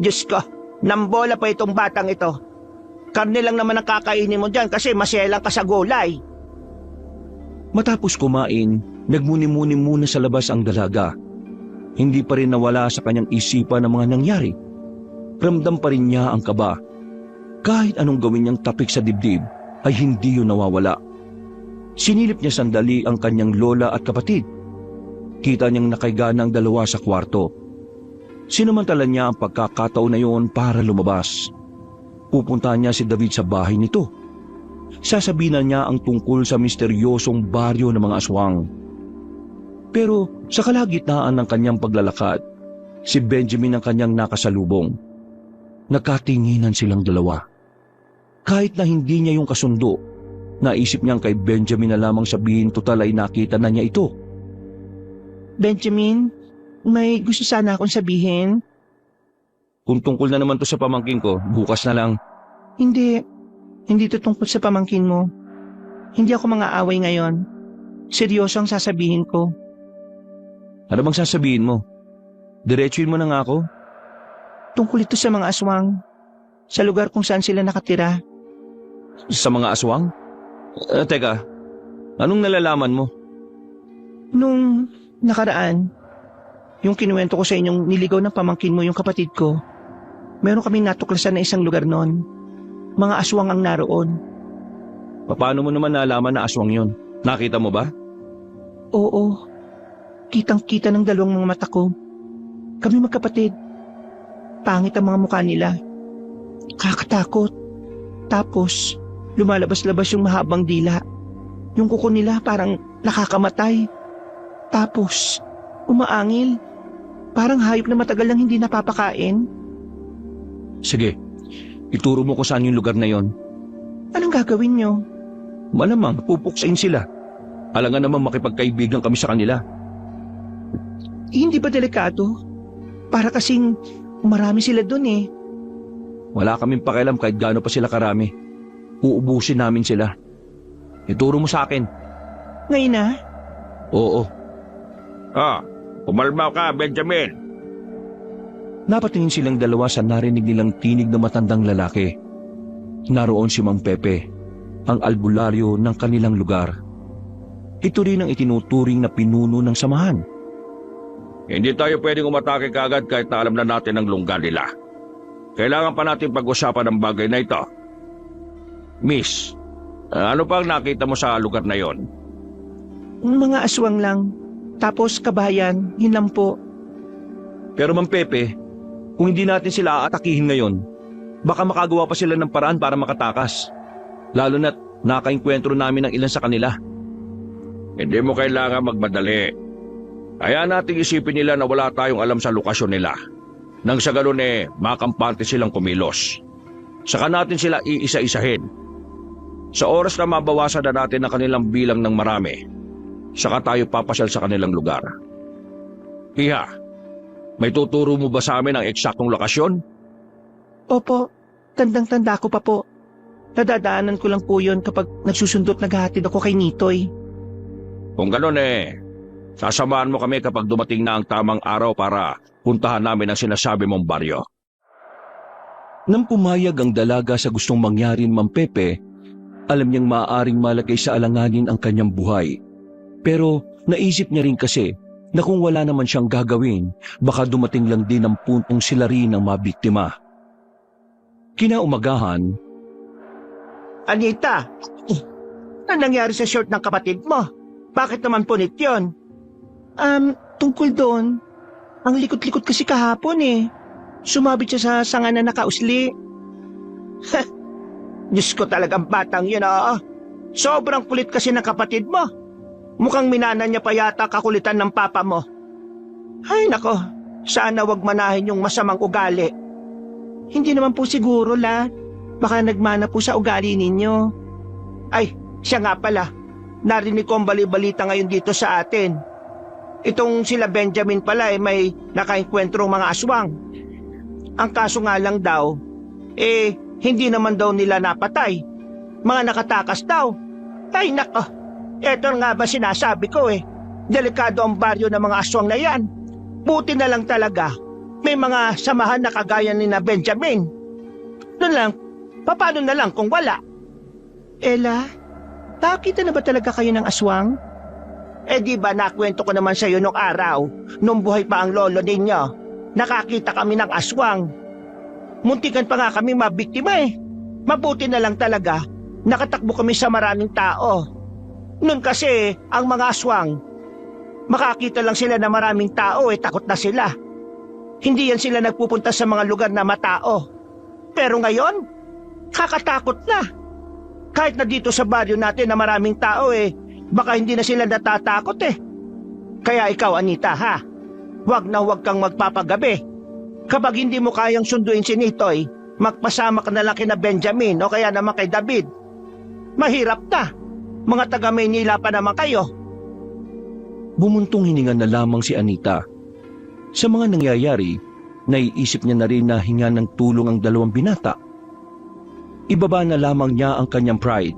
Diyos ko, nambola pa itong batang ito. Karne lang naman ang kakainin mo dyan kasi maselang ka sa gulay. Matapos kumain, nagmuni-muni muna sa labas ang dalaga. Hindi pa rin nawala sa kanyang isipan ang mga nangyari. Ramdam pa rin niya ang kaba. Kahit anong gawin niyang tapik sa dibdib, ay hindi yun nawawala. Sinilip niya sandali ang kanyang lola at kapatid. Kita niyang nakaiga ng dalawa sa kwarto. Sinamantala niya ang pagkakataon na yun para lumabas. Pupuntahan niya si David sa bahay nito. Sasabihin niya ang tungkol sa misteryosong baryo ng mga aswang. Pero sa kalagitnaan ng kanyang paglalakad, si Benjamin ang kanyang nakasalubong. Nagkatinginan silang dalawa. Kahit na hindi niya yung kasundo, naisip niyang kay Benjamin na lamang sabihin total ay nakita na niya ito. Benjamin, may gusto sana akong sabihin. Kung tungkol na naman to sa pamangkin ko, bukas na lang. Hindi to tungkol sa pamangkin mo. Hindi ako mang-aaway ngayon. Seryoso ang sasabihin ko. Ano bang sasabihin mo? Diretsuin mo na nga ako. Tungkol ito sa mga aswang. Sa lugar kung saan sila nakatira. Sa mga aswang? Teka, anong nalalaman mo? Nung nakaraan, yung kinuwento ko sa inyong niligaw ng pamangkin mo yung kapatid ko, meron kaming natuklasan na isang lugar noon. Mga aswang ang naroon. Paano mo naman nalaman na aswang yun? Nakita mo ba? Oo. Kitang-kita ng dalawang mga mata ko. Kami magkapatid. Pangit ang mga mukha nila. Kakatakot. Tapos, lumalabas-labas yung mahabang dila. Yung kuko nila parang nakakamatay. Tapos, umaangil. Parang hayop na matagal lang hindi napapakain. Sige, ituro mo ko saan yung lugar na yon. Anong gagawin nyo? Malamang, pupuksain sila. Alangan naman makipagkaibigan kami sa kanila. Hindi ba delikado? Para kasing marami sila dun. Wala kaming pakialam kahit gaano pa sila karami. Uubusin namin sila. Ituro mo sa akin. Ngayon na? Oo. Pumalma ka, Benjamin. Napatingin silang dalawa sa narinig nilang tinig ng matandang lalaki. Naroon si Mang Pepe, ang albularyo ng kanilang lugar. Ito rin ang itinuturing na pinuno ng samahan. Hindi tayo pwedeng umatake kaagad kahit na alam na natin ang lungga nila. Kailangan pa natin pag-usapan ang bagay na ito. Miss, ano pa ang nakita mo sa lugar na yon? Mga aswang lang. Tapos kabayan, yun lang po. Pero Mang Pepe, Kung hindi natin sila aatakihin ngayon, baka makagawa pa sila ng paraan para makatakas. Lalo na't nakainkwentro namin ng ilan sa kanila. Hindi mo kailangan magmadali. Kaya nating isipin nila na wala tayong alam sa lokasyon nila. Nang sa ganun makampante silang kumilos. Saka natin sila iisa-isahin. Sa oras na mabawasan na natin ang kanilang bilang ng marami, saka tayo papasyal sa kanilang lugar. Iha, may tuturo mo ba sa amin ang eksaktong lokasyon? Opo, tandang-tanda ko pa po. Nadadaanan ko lang po yun kapag nagsusundot naghahatid ako kay Nitoy. Kung ganun sasamahan mo kami kapag dumating na ang tamang araw para puntahan namin ang sinasabi mong baryo. Nang pumayag ang dalaga sa gustong mangyari ni Mang Pepe, alam niyang maaaring malagay sa alanganin ang kanyang buhay. Pero naisip niya rin kasi na kung wala naman siyang gagawin, baka dumating lang din ang puntong sila rin ang mabiktima. Kinaumagahan, Anita, ano nangyari sa short ng kapatid mo? Bakit naman punit yun? Tungkol doon. Ang likot-likot kasi kahapon Sumabit siya sa sanga na nakausli. Diyos ko talagang batang yun Sobrang kulit kasi ng kapatid mo. Mukhang minana niya pa yata kakulitan ng papa mo. Ay nako, sana wag manahin yung masamang ugali. Hindi naman po siguro lahat. Baka nagmana po sa ugali ninyo. Ay, siya nga pala. Narinig ko ang bali-balita ngayon dito sa atin. Itong sila Benjamin pala may nakaengkwentrong mga aswang. Ang kaso nga lang daw, hindi naman daw nila napatay. Mga nakatakas daw. Ay nako, eto nga ba sinasabi ko Delikado ang baryo ng mga aswang na yan. Buti na lang talaga, may mga samahan na kagaya ni na Benjamin. Doon lang, paano na lang kung wala? Ella, nakakita na ba talaga kayo ng aswang? Di ba nakwento ko naman sa iyo nung araw, nung buhay pa ang lolo ninyo, nakakita kami ng aswang. Muntikan pa nga kami mabiktima Mabuti na lang talaga, nakatakbo kami sa maraming tao. Noon kasi, ang mga aswang, makakita lang sila na maraming tao takot na sila. Hindi yan sila nagpupunta sa mga lugar na matao. Pero ngayon, kakatakot na. Kahit na dito sa baryo natin na maraming tao baka hindi na sila natatakot Kaya ikaw Anita wag na wag kang magpapagabi. Kapag hindi mo kayang sunduin si Nitoy, magpasama ka na lang kina Benjamin o kaya naman kay David. Mahirap na. Mga taga Maynila pa naman kayo. bumuntong hininga na lamang si Anita. Sa mga nangyayari, naiisip niya na rin na hinga ng tulong ang dalawang binata. Ibaba na lamang niya ang kanyang pride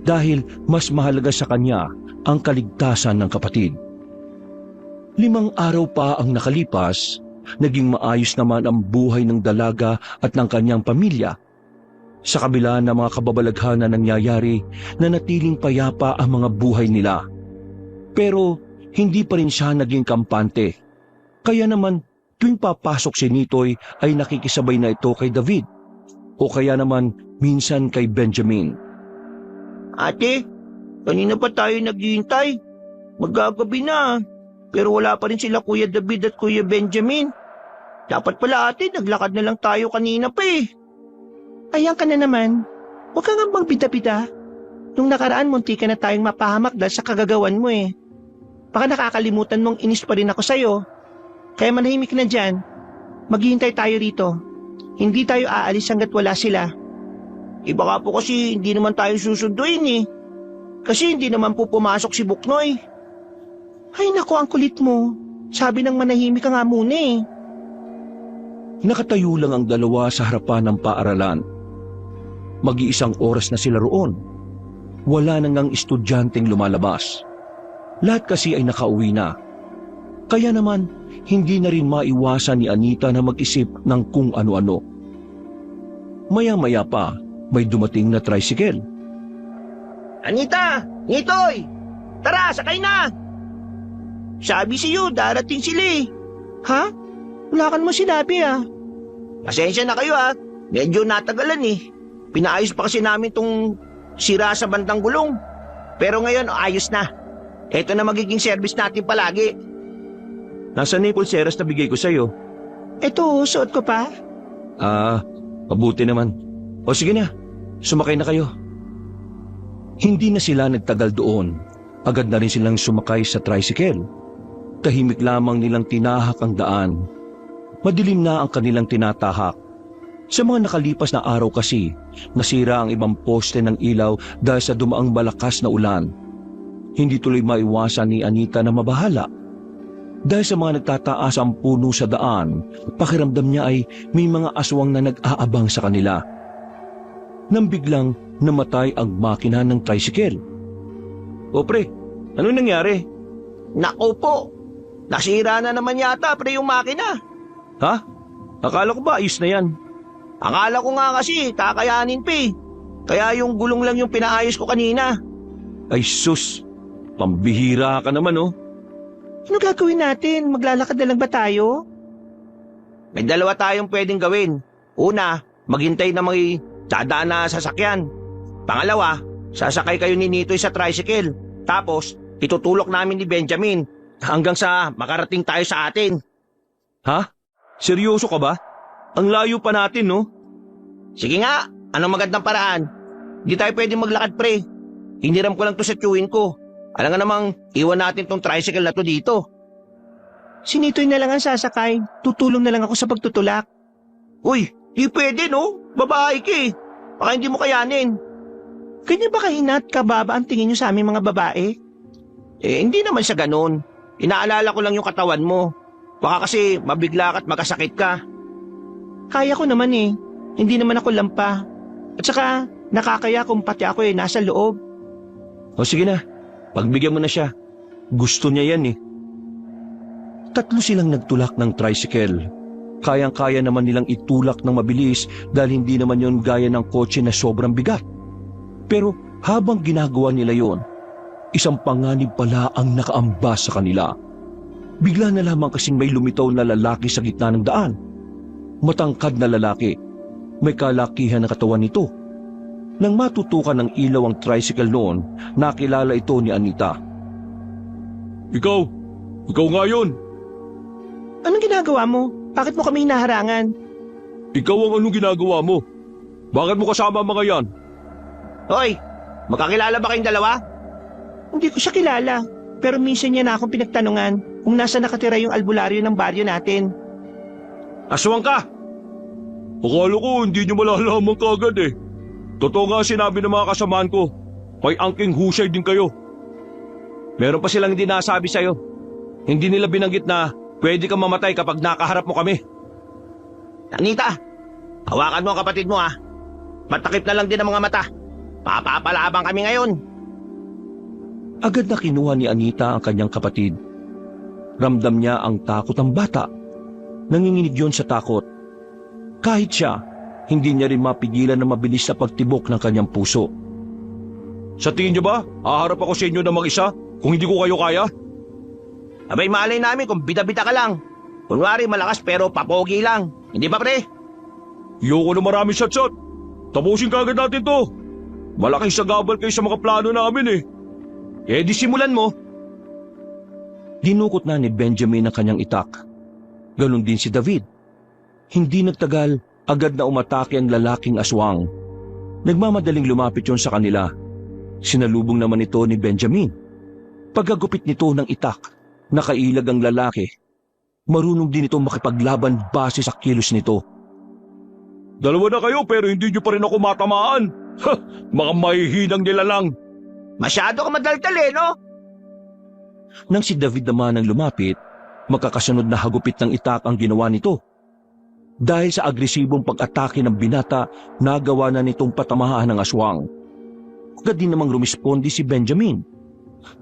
dahil mas mahalaga sa kanya ang kaligtasan ng kapatid. 5 araw pa ang nakalipas, naging maayos naman ang buhay ng dalaga at ng kanyang pamilya. Sa kabila ng mga kababalaghan na nangyayari, nanatiling payapa ang mga buhay nila. Pero hindi pa rin siya naging kampante. Kaya naman tuwing papasok si Nitoy ay nakikisabay na ito kay David o kaya naman minsan kay Benjamin. Ate, kanina pa tayo naghihintay. Magagabi na. Pero wala pa rin sila Kuya David at Kuya Benjamin. Dapat pala ate, naglakad na lang tayo kanina pa Ayan ka na naman. Huwag kang ambang pita-pita. Nung nakaraan, munti ka na tayong mapahamak dahil sa kagagawan mo Baka nakakalimutan mong inis pa rin ako sa'yo. Kaya manahimik na dyan. Maghihintay tayo rito. Hindi tayo aalis hanggat wala sila. Baka po kasi hindi naman tayo susunduin Kasi hindi naman po pumasok si Buknoy. Ay nako, ang kulit mo. Sabi ng manahimik ka nga muna Nakatayo lang ang dalawa sa harapan ng paaralan. Mag-iisang oras na sila roon. Wala nang ang estudyanteng lumalabas. Lahat kasi ay nakauwi na. Kaya naman, hindi na rin maiwasan ni Anita na mag-isip ng kung ano-ano. Maya-maya pa, may dumating na tricycle. Anita! Nitoy! Tara, sakay na! Sabi siyo, darating sila Ha? Wala kan mo sinabi Pasensya na kayo Medyo natagalan Pinaayos pa kasi namin tong sira sa bandang gulong. Pero ngayon, ayos na. Ito na magiging service natin palagi. Nasa Naples Seras na bigay ko sa'yo. Eto, suot ko pa. Mabuti naman. O sige na, sumakay na kayo. Hindi na sila nagtagal doon. Agad na rin silang sumakay sa tricycle. Tahimik lamang nilang tinahak ang daan. Madilim na ang kanilang tinatahak. Sa mga nakalipas na araw kasi, nasira ang ibang poste ng ilaw dahil sa dumaang malakas na ulan. Hindi tuloy maiwasan ni Anita na mabahala. Dahil sa mga nagtataas ang puno sa daan, pakiramdam niya ay may mga aswang na nag-aabang sa kanila. Nang biglang namatay ang makina ng tricycle. O pre, ano nangyari? Nako po, nasira na naman yata pre yung makina. Ha? Akala ko ba ayos na yan? Akala ko nga kasi kakayanin pa eh. Kaya yung gulong lang yung pinaayos ko kanina. Ay sus, pambihira ka naman oh. Ano gagawin natin? Maglalakad na lang ba tayo? May dalawa tayong pwedeng gawin. Una, maghintay na may dadaan na sasakyan. Pangalawa, sasakay kayo ni Nitoy sa tricycle. Tapos, itutulok namin ni Benjamin hanggang sa makarating tayo sa atin. Ha? Seryoso ka ba? Ang layo pa natin no? Sige nga, anong magandang paraan? Hindi tayo pwedeng maglakad pre. Hiniram ko lang to sa tiyuhin ko. Alam nga namang iwan natin tong tricycle na to dito. Si Nitoy na lang ang sasakay. Tutulong na lang ako sa pagtutulak. Uy, di pwede no? Babae ka eh. Baka hindi mo kayanin. Ganyan ba kahinat kababa ang tingin nyo sa aming mga babae? Hindi naman sa ganun. Inaalala ko lang yung katawan mo. Baka kasi mabigla ka at magkasakit ka. Kaya ko naman eh. Hindi naman ako lampa. At saka, nakakaya kung pati ako eh nasa loob. O sige na, pagbigyan mo na siya. Gusto niya yan eh. Tatlo silang nagtulak ng tricycle. Kayang-kaya naman nilang itulak ng mabilis dahil hindi naman yon gaya ng kotse na sobrang bigat. Pero habang ginagawa nila yon, isang panganib pala ang nakaambas sa kanila. Bigla na lamang kasing may lumitaw na lalaki sa gitna ng daan. Matangkad na lalaki. May kalakihan na katawan nito. Nang matutukan ng ilaw ang tricycle noon, nakilala ito ni Anita. Ikaw nga yun. Anong ginagawa mo? Bakit mo kami hinaharangan? Ikaw ang anong ginagawa mo? Bakit mo kasama ang mga yan? Hoy, magkakilala ba kayong dalawa? Hindi ko siya kilala, pero minsan niya na akong pinagtanungan kung nasa nakatira yung albularyo ng baryo natin. Aswang ka! Akala ko hindi nyo malalaman kagad eh. Totoo nga sinabi ng mga kasamaan ko, may angking husay din kayo. Meron pa silang hindi nasabi sa'yo. Hindi nila binanggit na pwede kang mamatay kapag nakaharap mo kami. Anita, hawakan mo ang kapatid mo ha. Matakip na lang din ang mga mata. Papapalabang kami ngayon. Agad na kinuha ni Anita ang kanyang kapatid. Ramdam niya ang takot ng bata. Nanginginig yon sa takot. Kahit siya, hindi niya rin mapigilan na mabilis na pagtibok ng kanyang puso. Sa tingin nyo ba, haharap ako sa inyo ng mag-isa kung hindi ko kayo kaya? Abay malay namin kung bida-bida ka lang. Kunwari malakas pero papogi lang. Hindi ba pre? Yoko na maraming shot-shot. Tapusin kagad natin to. Malaking sagabal kayo sa mga plano namin eh. Di simulan mo. Dinukot na ni Benjamin ang kanyang itak. Ganon din si David. Hindi nagtagal, agad na umatake ang lalaking aswang. Nagmamadaling lumapit yon sa kanila. Sinalubong naman ito ni Benjamin. Pagkagupit nito ng itak, nakailag ang lalaki. Marunong din ito makipaglaban base sa kilos nito. Dalawa na kayo pero hindi nyo pa rin ako matamaan. Ha! Mga mahihinang nilalang. Masyado ka madaldal eh, no? Nang si David naman ang lumapit, magkakasunod na hagupit ng itak ang ginawa nito. Dahil sa agresibong pag-atake ng binata, nagawa na nitong patamahan ng aswang. Agad din namang rumispondi si Benjamin.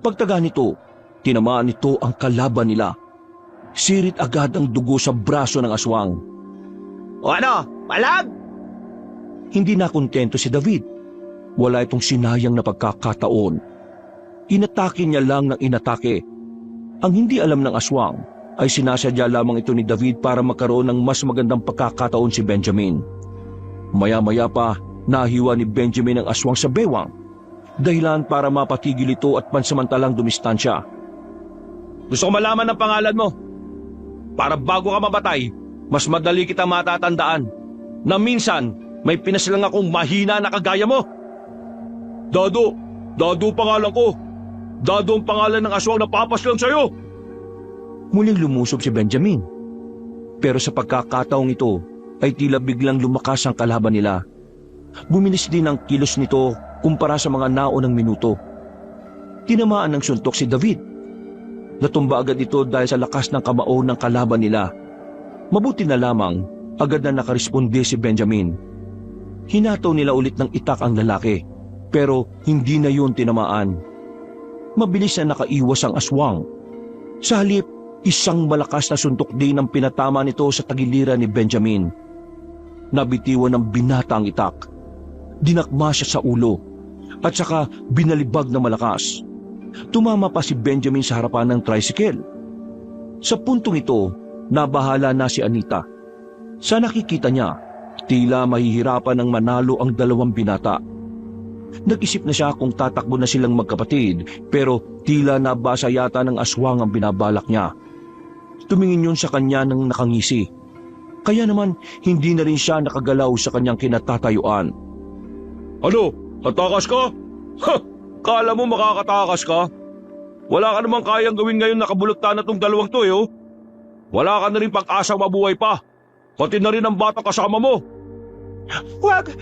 Pagtaga nito, tinamaan nito ang kalaban nila. Sirit agad ang dugo sa braso ng aswang. O ano, palag? Hindi na kontento si David. Wala itong sinayang na pagkakataon. Inatake niya lang ng inatake. Ang hindi alam ng aswang ay sinasadya lamang ito ni David para magkaroon ng mas magandang pagkakataon si Benjamin. Maya-maya pa, nahiwa ni Benjamin ang aswang sa bewang, dahilan para mapatigil ito at pansamantalang dumistansya. Gusto ko malaman ang pangalan mo. Para bago ka mamatay, mas madali kita matatandaan na minsan may pinaslang akong mahina na kagaya mo. Dado pangalan ko. Dado ang pangalan ng aswang na papaslang sa'yo. Muling lumusob si Benjamin. Pero sa pagkakataong ito ay tila biglang lumakas ang kalaban nila. Bumilis din ang kilos nito kumpara sa mga naunang minuto. Tinamaan ng suntok si David. Natumba agad ito dahil sa lakas ng kamao ng kalaban nila. Mabuti na lamang agad na nakaresponde si Benjamin. Hinataw nila ulit ng itak ang lalaki, pero hindi na yun tinamaan. Mabilis na nakaiwas ang aswang. Sa halip, isang malakas na suntok din ang pinatama nito sa tagiliran ni Benjamin. Nabitiwan ng binata ang itak. Dinakma siya sa ulo at saka binalibag na malakas. Tumama pa si Benjamin sa harapan ng tricycle. Sa puntong ito, nabahala na si Anita. Sa nakikita niya, tila mahihirapan ng manalo ang dalawang binata. Nag-isip na siya kung tatakbo na silang magkapatid, pero tila nabasa yata ng aswang ang binabalak niya. Tumingin yun sa kanya ng nakangisi. Kaya naman hindi na rin siya nakagalaw sa kanyang kinatatayuan. Ano? Tatakas ka? Ha! Kala mo makakatakas ka? Wala ka namang kayang gawin ngayon nakabulagtan na tong dalawang to oh. Wala ka na rin pag-asang mabuhay pa. Pati na rin ang bata kasama mo. Huwag!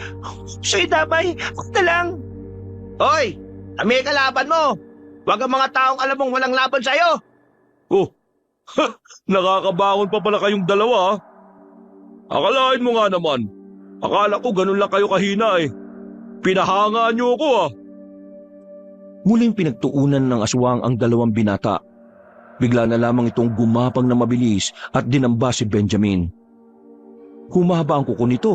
Sa'yo damay! Huwag na lang! Hoy! Kami kalaban mo! Huwag ang mga taong alam mong walang laban sa'yo! Oh, ha, nakakabangon pa pala kayong dalawa ha? Akalain mo nga naman. Akala ko ganun lang kayo kahina eh. Pinahangaan niyo ako ah. Muling pinagtuunan ng aswang ang dalawang binata. Bigla na lamang itong gumapang na mabilis at dinamba si Benjamin. Humaba ang kuko nito.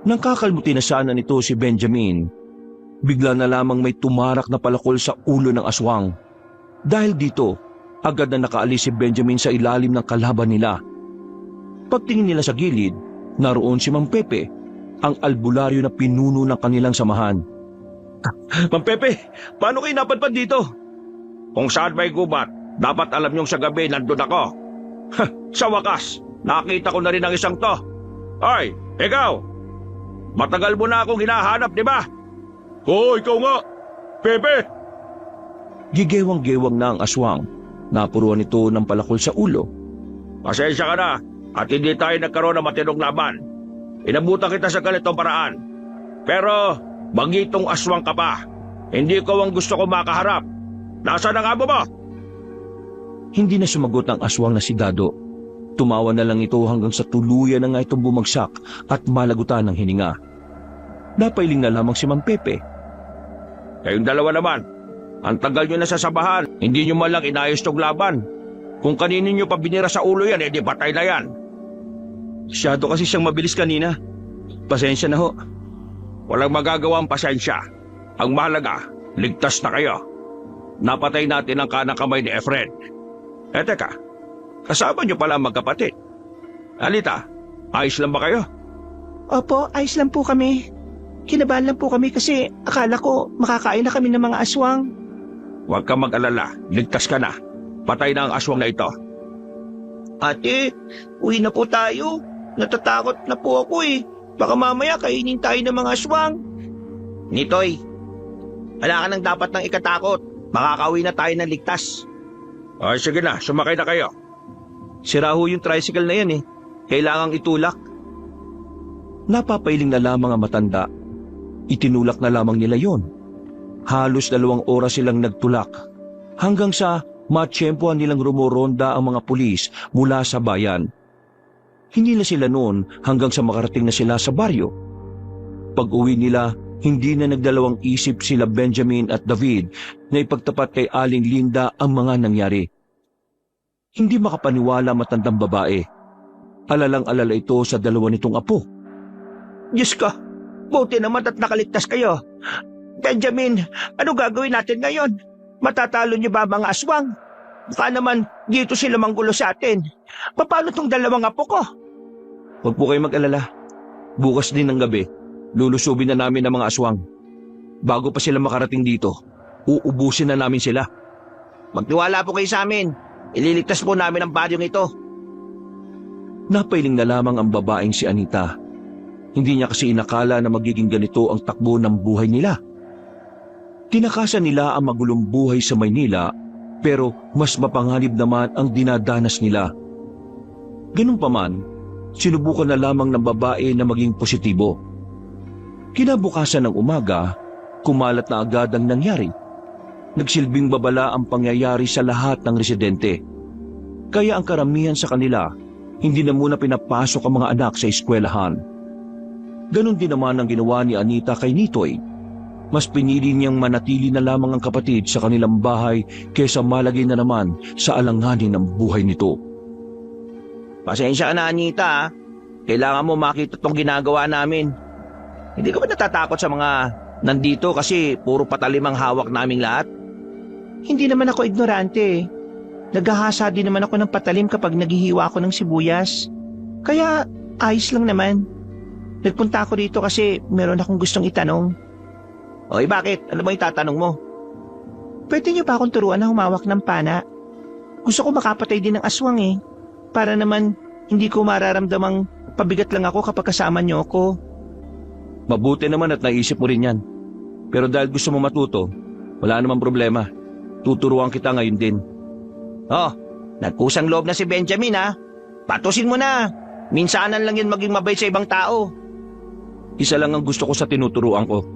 Nang kakalmutin na sana nito si Benjamin, bigla na lamang may tumarak na palakol sa ulo ng aswang. Dahil dito, agad na nakaalis si Benjamin sa ilalim ng kalaban nila. Pagtingin nila sa gilid, naroon si Mang Pepe, ang albularyo na pinuno ng kanilang samahan. Mang Pepe, paano kayo napadpad dito? Kung saan may gubat, dapat alam niyong sa gabi nandun ako. Sa wakas, nakita ko na rin ang isang to. Ay, ikaw! Matagal mo na akong hinahanap, di ba? Oo, ikaw nga. Pepe! Gigewang-gewang na ang aswang. Napuruan ito ng palakol sa ulo. Pasensya ka na at hindi tayo nagkaroon ng matinong laban. Inabutan kita sa ganitong paraan. Pero bagitong aswang ka pa. Hindi ko ang gusto ko makaharap. Nasaan ang amo mo? Hindi na sumagot ang aswang na si Dado. Tumawa na lang ito hanggang sa tuluyan na nga itong bumagsak at malagutan ng hininga. Napailing na lamang si Mang Pepe. Kayong dalawa naman, ang tagal nyo na sa sabahan, hindi nyo malang inayos tong laban. Kung kaninin nyo pa binira sa ulo yan, edi patay na yan. Masyado kasi siyang mabilis kanina. Pasensya na ho. Walang magagawa ang pasensya. Ang mahalaga, ligtas na kayo. Napatay natin ang kanang kamay ni Efren. Teka, kasama nyo pala ang magkapatid. Anita, ayos lang ba kayo? Opo, ayos lang po kami. Kinabahan lang po kami kasi akala ko makakain na kami ng mga aswang. Huwag kang mag-alala, ligtas ka na. Patay na ang aswang na ito. Ate, uwi na po tayo. Natatakot na po ako eh. Baka mamaya kainin tayo ng mga aswang. Nitoy, wala ka nang dapat nang ikatakot. Makakauwi na tayo ng ligtas. Ay, sige na, sumakay na kayo. Sira ho yung tricycle na yan eh. Kailangang itulak. Napapailing na lamang ang matanda. Itinulak na lamang nila yon. Halos 2 oras silang nagtulak. Hanggang sa matsyempohan nilang rumoronda ang mga pulis mula sa bayan. Hindi na sila noon hanggang sa makarating na sila sa baryo. Pag-uwi nila, hindi na nagdalawang isip sila Benjamin at David na ipagtapat kay Aling Linda ang mga nangyari. Hindi makapaniwala matandang babae. Alalang-alala ito sa 2 nitong apo. Diyos ko, buti naman at nakaligtas kayo. Benjamin, ano gagawin natin ngayon? Matatalo niyo ba mga aswang? Baka naman dito sila manggulo sa atin. Paano tong 2 apo ko? Huwag po kayo mag-alala. Bukas din ng gabi, lulusubin na namin ang mga aswang. Bago pa sila makarating dito, uubusin na namin sila. Magtiwala po kayo sa amin. Ililigtas po namin ang baryong ito. Napailing na lamang ang babaeng si Anita. Hindi niya kasi inakala na magiging ganito ang takbo ng buhay nila. Tinakasan nila ang magulong buhay sa Maynila, pero mas mapanganib naman ang dinadanas nila. Ganun pa man, sinubukan na lamang ng babae na maging positibo. Kinabukasan ng umaga, kumalat na agad ang nangyari. Nagsilbing babala ang pangyayari sa lahat ng residente. Kaya ang karamihan sa kanila, hindi na muna pinapasok ang mga anak sa eskwelahan. Ganon din naman ang ginawa ni Anita kay Nitoy. Mas pinili niyang manatili na lamang ang kapatid sa kanilang bahay kaysa malagay na naman sa alanganin ng buhay nito. Pasensya ka na, Anita. Kailangan mo makita tong ginagawa namin. Hindi ka ba natatakot sa mga nandito kasi puro patalim ang hawak naming lahat? Hindi naman ako ignorante. Naghahasa din naman ako ng patalim kapag naghihiwa ako ng sibuyas. Kaya ayos lang naman. Nagpunta ako dito kasi meron akong gustong itanong. Oy, bakit? Ano ba itatanong mo? Pwede niyo pa akong turuan na humawak ng pana? Gusto ko makapatay din ng aswang eh. Para naman hindi ko mararamdamang pabigat lang ako kapag kasama niyo ako. Mabuti naman at naisip mo rin yan. Pero dahil gusto mo matuto, wala namang problema. Tuturuan kita ngayon din. Oh, nagkusang loob na si Benjamin ha. Patusin mo na. Minsanan lang yun maging mabait sa ibang tao. Isa lang ang gusto ko sa tinuturuan ko.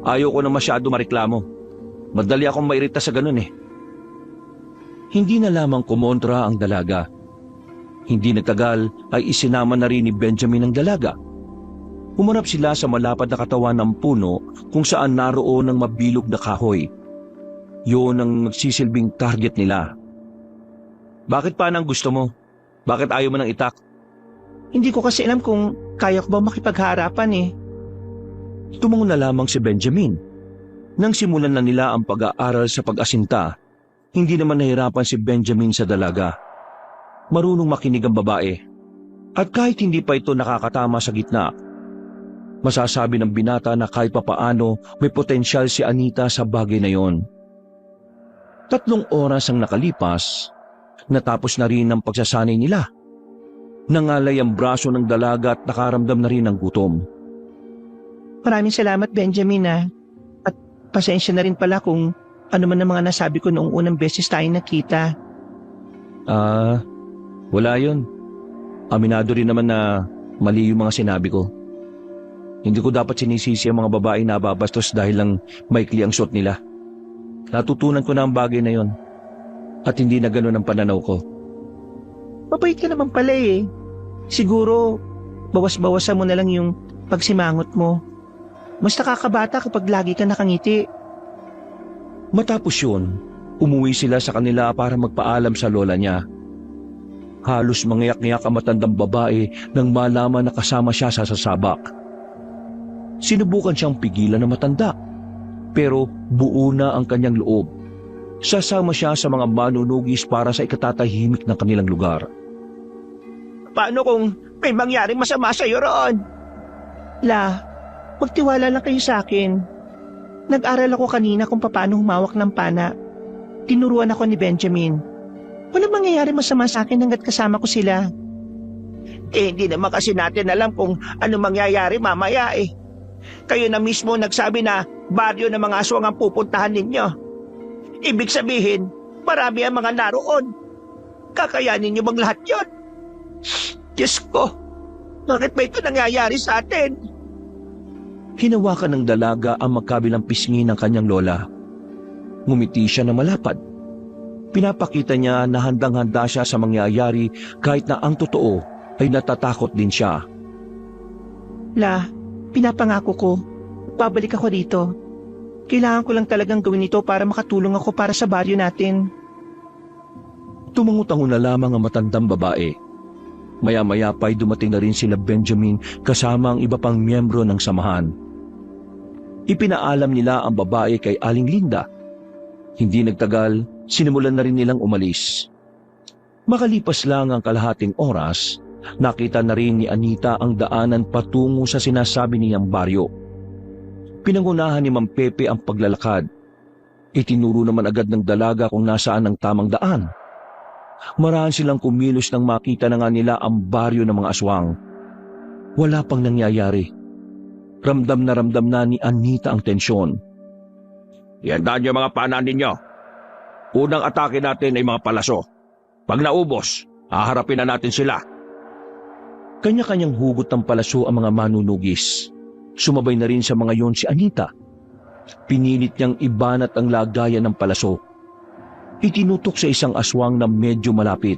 Ayaw ko na masyado mareklamo. Madali akong mairita sa ganun eh. Hindi na lamang kumontra ang dalaga. Hindi nagtagal ay isinama na rin ni Benjamin ang dalaga. Humarap sila sa malapad na katawan ng puno kung saan naroon ang mabilog na kahoy. Yun ang magsisilbing target nila. Bakit pa nang gusto mo? Bakit ayaw mo nang itak? Hindi ko kasi alam kung kaya ko ba makipagharapan eh. Tumungo na lamang si Benjamin. Nang simulan na nila ang pag-aaral sa pag-asinta, hindi naman nahirapan si Benjamin sa dalaga. Marunong makinig ang babae. At kahit hindi pa ito nakakatama sa gitna, masasabi ng binata na kahit papaano may potensyal si Anita sa bagay na yon. 3 oras ang nakalipas, natapos na rin ang pagsasanay nila. Nangalay ang braso ng dalaga at nakaramdam na rin ng gutom. Maraming salamat Benjamin ha. At pasensya na rin pala kung ano man ang mga nasabi ko noong unang beses tayo nakita. Wala yun. Aminado rin naman na mali yung mga sinabi ko. Hindi ko dapat sinisisi ang mga babae na babastos dahil lang maikli ang suot nila. Natutunan ko na ang bagay na yon. At hindi na ganun ang pananaw ko. Mabait ka naman pala eh. Siguro, bawas-bawasan mo na lang yung pagsimangot mo. Mas nakakabata kapag lagi ka nakangiti. Matapos yun, umuwi sila sa kanila para magpaalam sa lola niya. Halos mangiyak-ngiyak ang matandang babae nang malaman na kasama siya sa sasabak. Sinubukan siyang pigilan ng matanda, pero buo na ang kanyang loob. Sasama siya sa mga manunugis para sa ikatatahimik ng kanilang lugar. Paano kung may mangyaring masama sa iyo roon? La, magtiwala lang kayo sa akin. Nag-aral ako kanina kung paano humawak ng pana. Tinuruan ako ni Benjamin. Walang mangyayari masama sa akin hanggat kasama ko sila. Hindi naman kasi natin alam kung ano mangyayari mamaya eh. Kayo na mismo nagsabi na baryo ng mga aswang ang pupuntahan ninyo. Ibig sabihin, marami ang mga naroon. Kakayanin niyo bang lahat yon? Diyos ko, bakit ba ito nangyayari sa atin? Hinawakan ng dalaga ang magkabilang pisngi ng kanyang lola. Ngumiti siya na malapad. Pinapakita niya na handang-handa siya sa mangyayari kahit na ang totoo ay natatakot din siya. La, pinapangako ko, babalik ako dito. Kailangan ko lang talagang gawin ito para makatulong ako para sa baryo natin. Tumangutango na lamang ang matandang babae. Maya-maya pa'y dumating na rin sila Benjamin kasama ang iba pang miyembro ng samahan. Ipinaalam nila ang babae kay Aling Linda. Hindi nagtagal, sinimulan na rin nilang umalis. Makalipas lang ang kalahating oras, nakita na rin ni Anita ang daanan patungo sa sinasabi niyang baryo. Pinangunahan ni Mang Pepe ang paglalakad. Itinuro naman agad ng dalaga kung nasaan ang tamang daan. Marahan silang kumilos nang makita na nga nila ang baryo ng mga aswang. Wala pang nangyayari. Ramdam na ni Anita ang tensyon. Ihandaan niyo mga paanan ninyo. Unang atake natin ay mga palaso. Pag naubos, haharapin na natin sila. Kanya-kanyang hugot ng palaso ang mga manunugis. Sumabay na rin sa mga yon si Anita. Pinilit niyang ibanat ang lagayan ng palaso. Itinutok sa isang aswang na medyo malapit.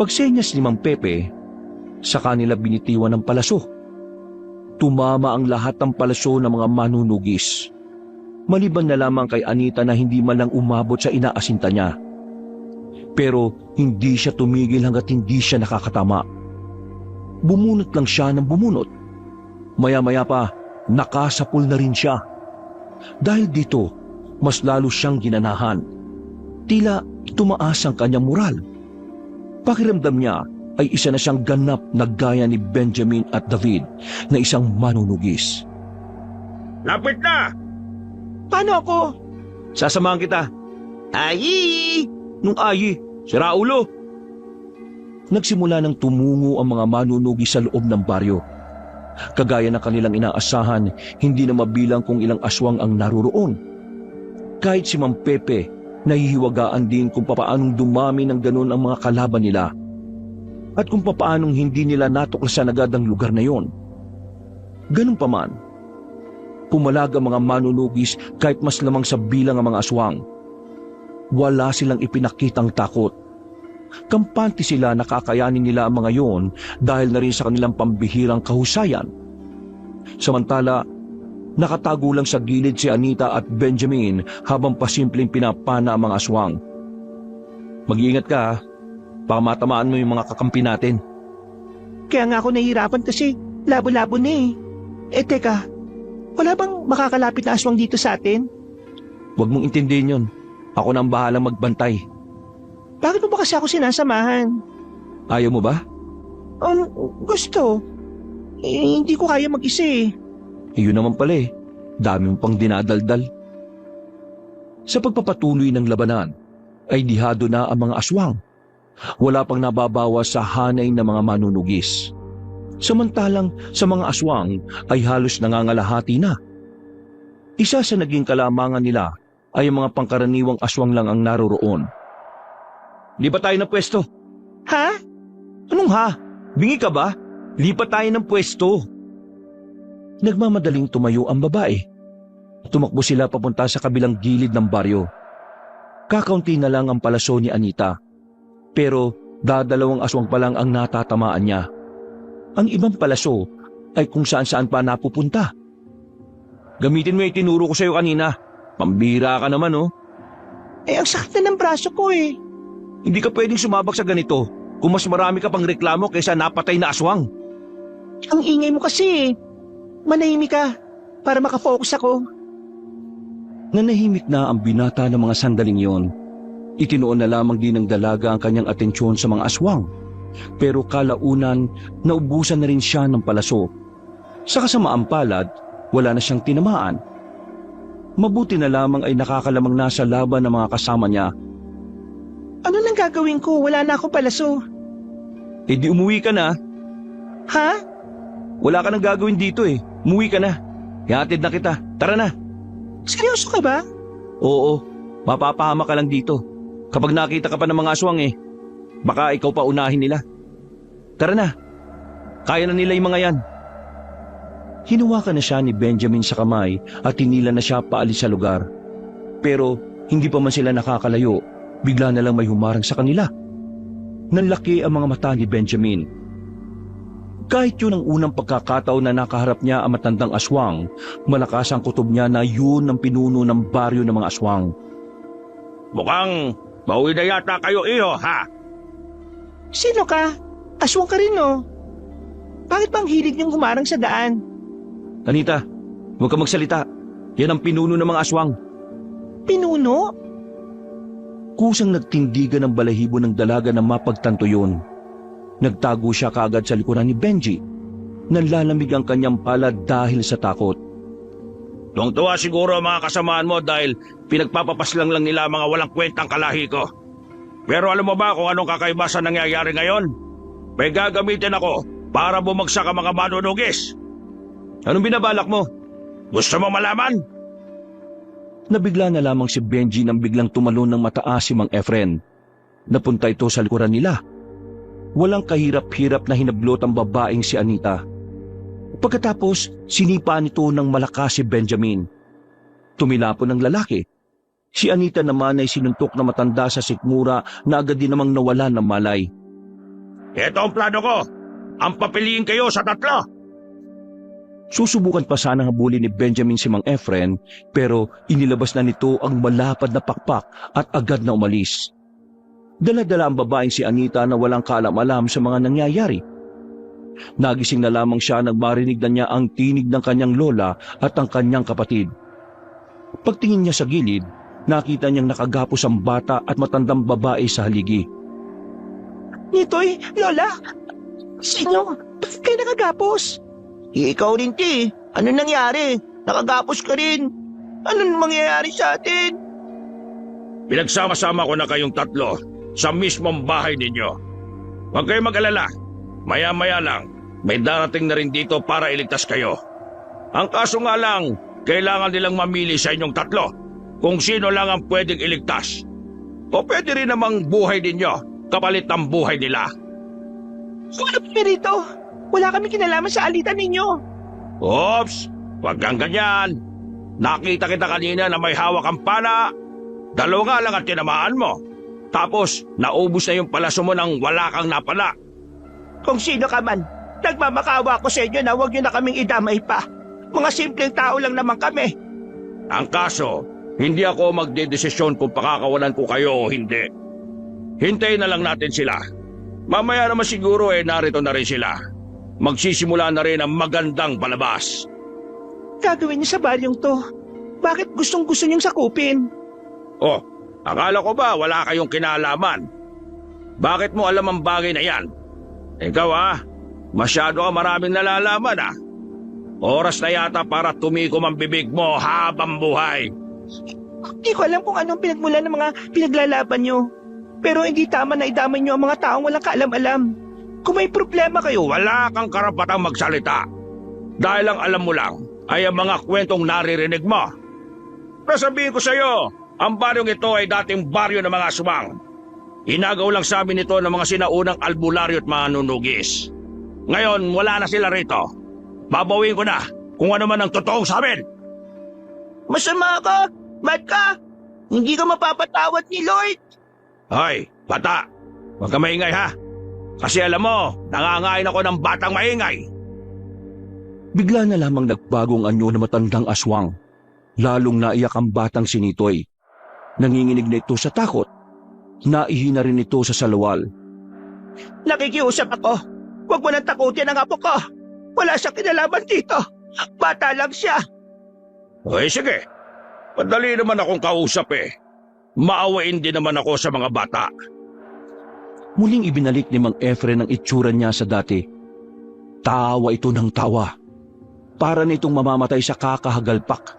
Pagsenyas ni Mang Pepe, sa kanila binitiwan ng palaso. Tumama ang lahat ng palaso ng mga manunugis. Maliban na lamang kay Anita na hindi man lang umabot sa inaasinta niya. Pero hindi siya tumigil hanggat hindi siya nakakatama. Bumunot lang siya ng bumunot. Maya-maya pa, nakasapul na rin siya. Dahil dito, mas lalo siyang ginanahan. Tila tumaas ang kanyang moral. Pakiramdam niya ay isa na siyang ganap na gaya ni Benjamin at David na isang manunugis. Lapit na! Paano ako? Sasamahan kita. Ayi! Nung ayi, sira ulo. Nagsimula ng tumungo ang mga manunugis sa loob ng baryo. Kagaya ng kanilang inaasahan, hindi na mabilang kung ilang aswang ang naruroon. Kahit si Mang Pepe, nahihiwagaan din kung papaanong dumami ng ganun ang mga kalaban nila. At kung papaanong hindi nila natuklasan agad ang lugar na yon. Ganun pa man, pumalag ang mga manunugis kahit mas lamang sa bilang ang mga aswang. Wala silang ipinakitang takot. Kampante sila na kakayanin nila ang mga yon dahil na rin sa kanilang pambihirang kahusayan. Samantala, nakatago lang sa gilid si Anita at Benjamin habang pasimpleng pinapana ang mga aswang. Mag-iingat ka ha, baka matamaan mo yung mga kakampi natin. Kaya nga ako nahihirapan kasi labo-labo na eh. Eh teka, wala bang makakalapit na aswang dito sa atin? Huwag mong intindihin yun. Ako na ang bahalang magbantay. Bakit mo ba kasi ako sinasamahan? Ayaw mo ba? Gusto. Hindi ko kaya mag-isa eh. Yun naman pala eh. Dami mo pang dinadaldal. Sa pagpapatuloy ng labanan, ay dihado na ang mga aswang. Wala pang nababawas sa hanay ng mga manunugis. Samantalang sa mga aswang ay halos nangangalahati na. Isa sa naging kalamangan nila ay ang mga pangkaraniwang aswang lang ang naroroon. Lipat tayo ng pwesto. Ha? Anong ha? Bingi ka ba? Lipat tayo ng pwesto. Nagmamadaling tumayo ang babae. Tumakbo sila papunta sa kabilang gilid ng baryo. Kakaunti na lang ang palaso ni Anita. Pero dadalawang aswang pa lang ang natatamaan niya. Ang ibang palaso ay kung saan-saan pa napupunta. Gamitin mo yung tinuro ko sa'yo kanina. Pambira ka naman oh. Ang sakit na ng braso ko eh. Hindi ka pwedeng sumabak sa ganito kung mas marami ka pang reklamo kaysa napatay na aswang. Ang ingay mo kasi eh. Manahimik ka para makafocus ako. Nanahimik na ang binata ng mga sandaling yon. Itinoon na lamang din ng dalaga ang kanyang atensyon sa mga aswang. Pero kalaunan, naubusan na rin siya ng palaso. Sa kasamaang palad, wala na siyang tinamaan. Mabuti na lamang ay nakakalamang na sa laban ng mga kasama niya. Ano nang gagawin ko? Wala na akong palaso. Eh di umuwi ka na. Ha? Wala ka nang gagawin dito eh. Umuwi ka na. Ihatid na kita. Tara na. Seryoso ka ba? Oo, mapapahama ka lang dito. Kapag nakita ka pa ng mga aswang eh, baka ikaw pa unahin nila. Tara na. Kaya na nila yung mga yan. Hinawakan na siya ni Benjamin sa kamay at hinila na siya paalis sa lugar. Pero hindi pa man sila nakakalayo, bigla na lang may humarang sa kanila. Nanlaki ang mga mata ni Benjamin. Kahit yun ang unang pagkakataon na nakaharap niya ang matandang aswang, malakas ang kutob niya na yun ang pinuno ng baryo ng mga aswang. Mukhang bawi na yata kayo, iho, ha? Sino ka? Aswang ka rin oh. Bakit bang hilig niyong humarang sa daan? Anita, huwag ka magsalita. Yan ang pinuno ng mga aswang. Pinuno? Kusang nagtindigan ng balahibo ng dalaga na mapagtanto yun. Nagtago siya kaagad sa likuran ni Benji. Nanlalamig ang kanyang palad dahil sa takot. Tuwang-tuwa siguro ang mga kasamaan mo dahil pinagpapapaslang lang nila mga walang kwentang kalahi ko. Pero alam mo ba kung anong kakaiba sa nangyayari ngayon? May gagamitin ako para bumagsak ang mga manunugis. Anong binabalak mo? Gusto mo malaman? Nabigla na lamang si Benji nang biglang tumalon ng mataas si Mang Efren. Napunta ito sa likuran nila. Walang kahirap-hirap na hinablot ang babaeng si Anita. Pagkatapos, sinipa nito ng malakas si Benjamin. Tumilapon ng lalaki. Si Anita naman ay sinuntok na matanda sa sikmura na agad din namang nawala ng malay. Ito ang plano ko. Ang papiliin kayo sa tatlo. Susubukan pa sana habulin ni Benjamin si Mang Efren pero inilabas na nito ang malapad na pakpak at agad na umalis. Dala-dala ang babaeng si Anita na walang kaalam-alam sa mga nangyayari. Nagising na lamang siya nang marinig na niya ang tinig ng kanyang lola at ang kanyang kapatid. Pagtingin niya sa gilid, nakita niyang nakagapos ang bata at matandang babae sa haligi. Nitoy, Lola, sino? Bakit kayo nakagapos? Ikaw rin, Ti. Ano nangyari? Nakagapos ka rin. Anong mangyayari sa atin? Pinagsama-sama ko na kayong tatlo sa mismong bahay ninyo. Huwag kayong mag-alala. Maya-maya lang, may darating na rin dito para iligtas kayo. Ang kaso nga lang, kailangan nilang mamili sa inyong tatlo kung sino lang ang pwedeng iligtas. O pwede rin namang buhay ninyo kapalit ng buhay nila. Ano pa rito? Wala kami kinalaman sa alitan ninyo. Oops! Huwag kang ganyan. Nakita kita kanina na may hawak ang pana. Dalawa nga lang ang tinamaan mo. Tapos, naubos na yung palaso mo nang wala kang napala. Kung sino ka man, nagmamakawa ko sa inyo na huwag nyo na kaming idamay pa. Mga simpleng tao lang naman kami. Ang kaso, hindi ako magdedesisyon kung pakakawalan ko kayo o hindi. Hintayin na lang natin sila. Mamaya naman siguro narito na rin sila. Magsisimula na rin ang magandang palabas. Gagawin niyo sa baryong to. Bakit gustong-gusto niyong sakupin? Oh, akala ko ba wala kayong kinalaman? Bakit mo alam ang bagay na yan? Ikaw masyado ka maraming nalalaman Oras na yata para tumikom ang bibig mo habang buhay. Hindi ko alam kung anong pinagmulan ng mga pinaglalaban niyo. Pero hindi tama na idamay niyo ang mga taong walang kaalam-alam. Kung may problema kayo, Wala kang karapatang magsalita. Dahil ang alam mo lang ay ang mga kwentong naririnig mo. Sasabihin ko sa iyo, ang baryong ito ay dating baryo ng mga aswang. Inagaw lang sa amin ito ng mga sinaunang albularyo at manunugis. Ngayon, wala na sila rito. Babawin ko na kung ano man ang totoong sa amin. masama ka, mad ka. Hindi ka mapapatawad ni Lord. Hoy, bata, huwag ka maingay Kasi alam mo, nangangain ako ng batang maingay. Bigla na lamang nagbagong anyo na matandang aswang. Lalong naiyak ang batang si Nitoy. Nanginginig na ito sa takot. Naihina rin ito sa salawal. Nakikiusap ako. Huwag mo nang takutin ang apo ko. Wala siyang kinalaman dito. Bata lang siya. Hoy, sige. Madali naman akong kausap Maawain din naman ako sa mga bata. Muling ibinalik ni Mang Efren ang itsura niya sa dati. Tawa ito ng tawa. Para nitong mamamatay sa kakahagalpak.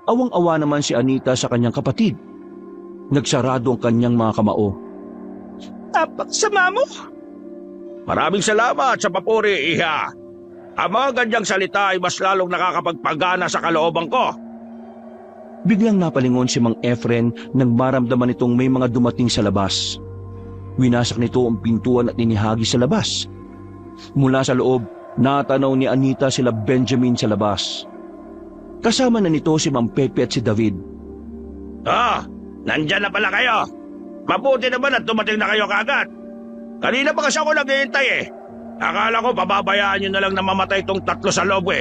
Awang-awa naman si Anita sa kanyang kapatid. Nagsarado ang kanyang mga kamao. Napaksama mo. Maraming salamat sa papuri, Iha. Ang mga ganyang salita ay mas lalong nakakapagpagana sa kalooban ko. Biglang napalingon si Mang Efren nang maramdaman itong may mga dumating sa labas. Winasak nito ang pintuan at inihagi sa labas. Mula sa loob, natanaw ni Anita sila Benjamin sa labas. Kasama na nito si Mang Pepe at si David. Nandyan na pala kayo. Mabuti naman at dumating na kayo kaagad. Kanina pa kasi ako naghihintay Akala ko pababayaan nyo na lang na mamatay itong tatlo sa loob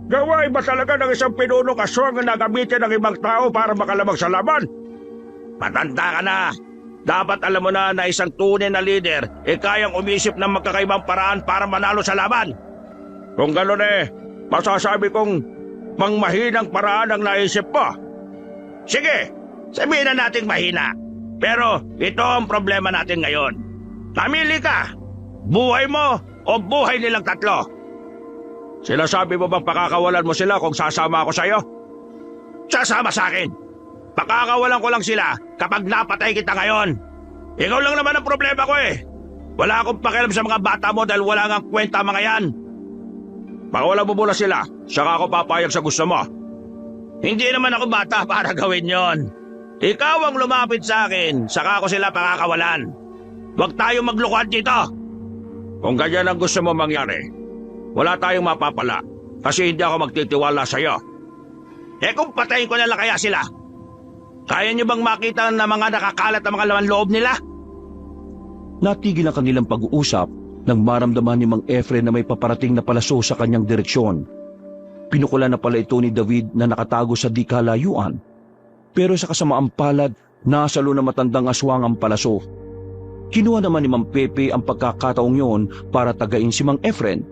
Gawain ba talaga ng isang pinunong aswang na nagamitin ng ibang tao para makalabag sa laban? Matanda ka na. Dapat alam mo na isang tunay na leader kayang umisip ng magkakaibang paraan para manalo sa laban. Kung gano'n masasabi kong mangmahinang paraan ang naisip mo. Sige, sabihin na nating mahina. Pero ito ang problema natin ngayon. Namili ka, buhay mo o buhay nilang tatlo. Sinasabi mo bang pakakawalan mo sila kung sasama ako sa'yo? Sasama sa akin. Pakakawalan ko lang sila kapag napatay kita ngayon. Ikaw lang naman ang problema ko eh. Wala akong pakialam sa mga bata mo dahil wala ngang kwenta mga yan. Pakawalan mo muna sila, saka ako papayag sa gusto mo. Hindi naman ako bata para gawin yon. Ikaw ang lumapit sa akin, saka ako sila pakakawalan. Huwag tayong maglukuhan dito. Kung ganyan ang gusto mo mangyari, wala tayong mapapala kasi hindi ako magtitiwala sa'yo. Kung patayin ko na lang kaya sila, kaya niyo bang makita na mga nakakalat na mga laman loob nila? Natigil ang kanilang pag-uusap nang maramdaman ni Mang Efren na may paparating na palaso sa kanyang direksyon. Pinukulan na pala ito ni David na nakatago sa di kalayuan. Pero sa kasamaang palad, nasalo na matandang aswang ang palaso. Kinuha naman ni Mang Pepe ang pagkakataong yon para tagain si Mang Efren.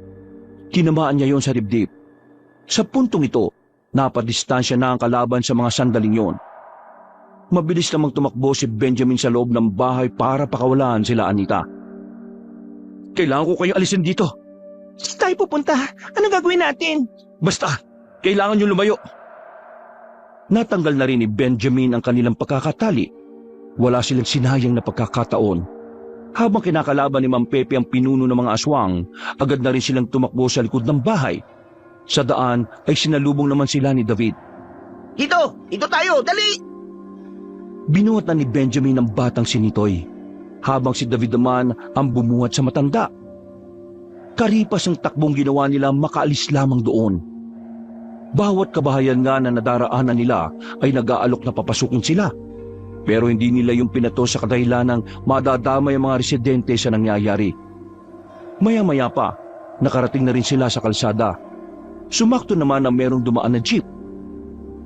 Tinamaan niya yon sa dibdib. Sa puntong ito, napadistansya na ang kalaban sa mga sandaling yon. Mabilis namang tumakbo si Benjamin sa loob ng bahay para pakawalan sila Anita. Kailangan ko kayong alisin dito. Saan tayo pupunta? Anong gagawin natin? Basta, kailangan nyo lumayo. Natanggal na rin ni Benjamin ang kanilang pagkakatali. Wala silang sinayang na pagkakataon. Habang kinakalaban ni Mang Pepe ang pinuno ng mga aswang, agad na rin silang tumakbo sa likod ng bahay. Sa daan ay sinalubong naman sila ni David. Ito tayo, dali! Binuhat na ni Benjamin ang batang si Nitoy, habang si David naman ang bumuhat sa matanda. Karipas ang takbong ginawa nila makaalis lamang doon. Bawat kabahayan nga na nadaraanan nila ay nag-aalok na papasukin sila. Pero hindi nila yung pinato sa kadahilanang madadamay ang mga residente sa nangyayari. Maya-maya pa, nakarating na rin sila sa kalsada. Sumakto naman na merong dumaan na jeep.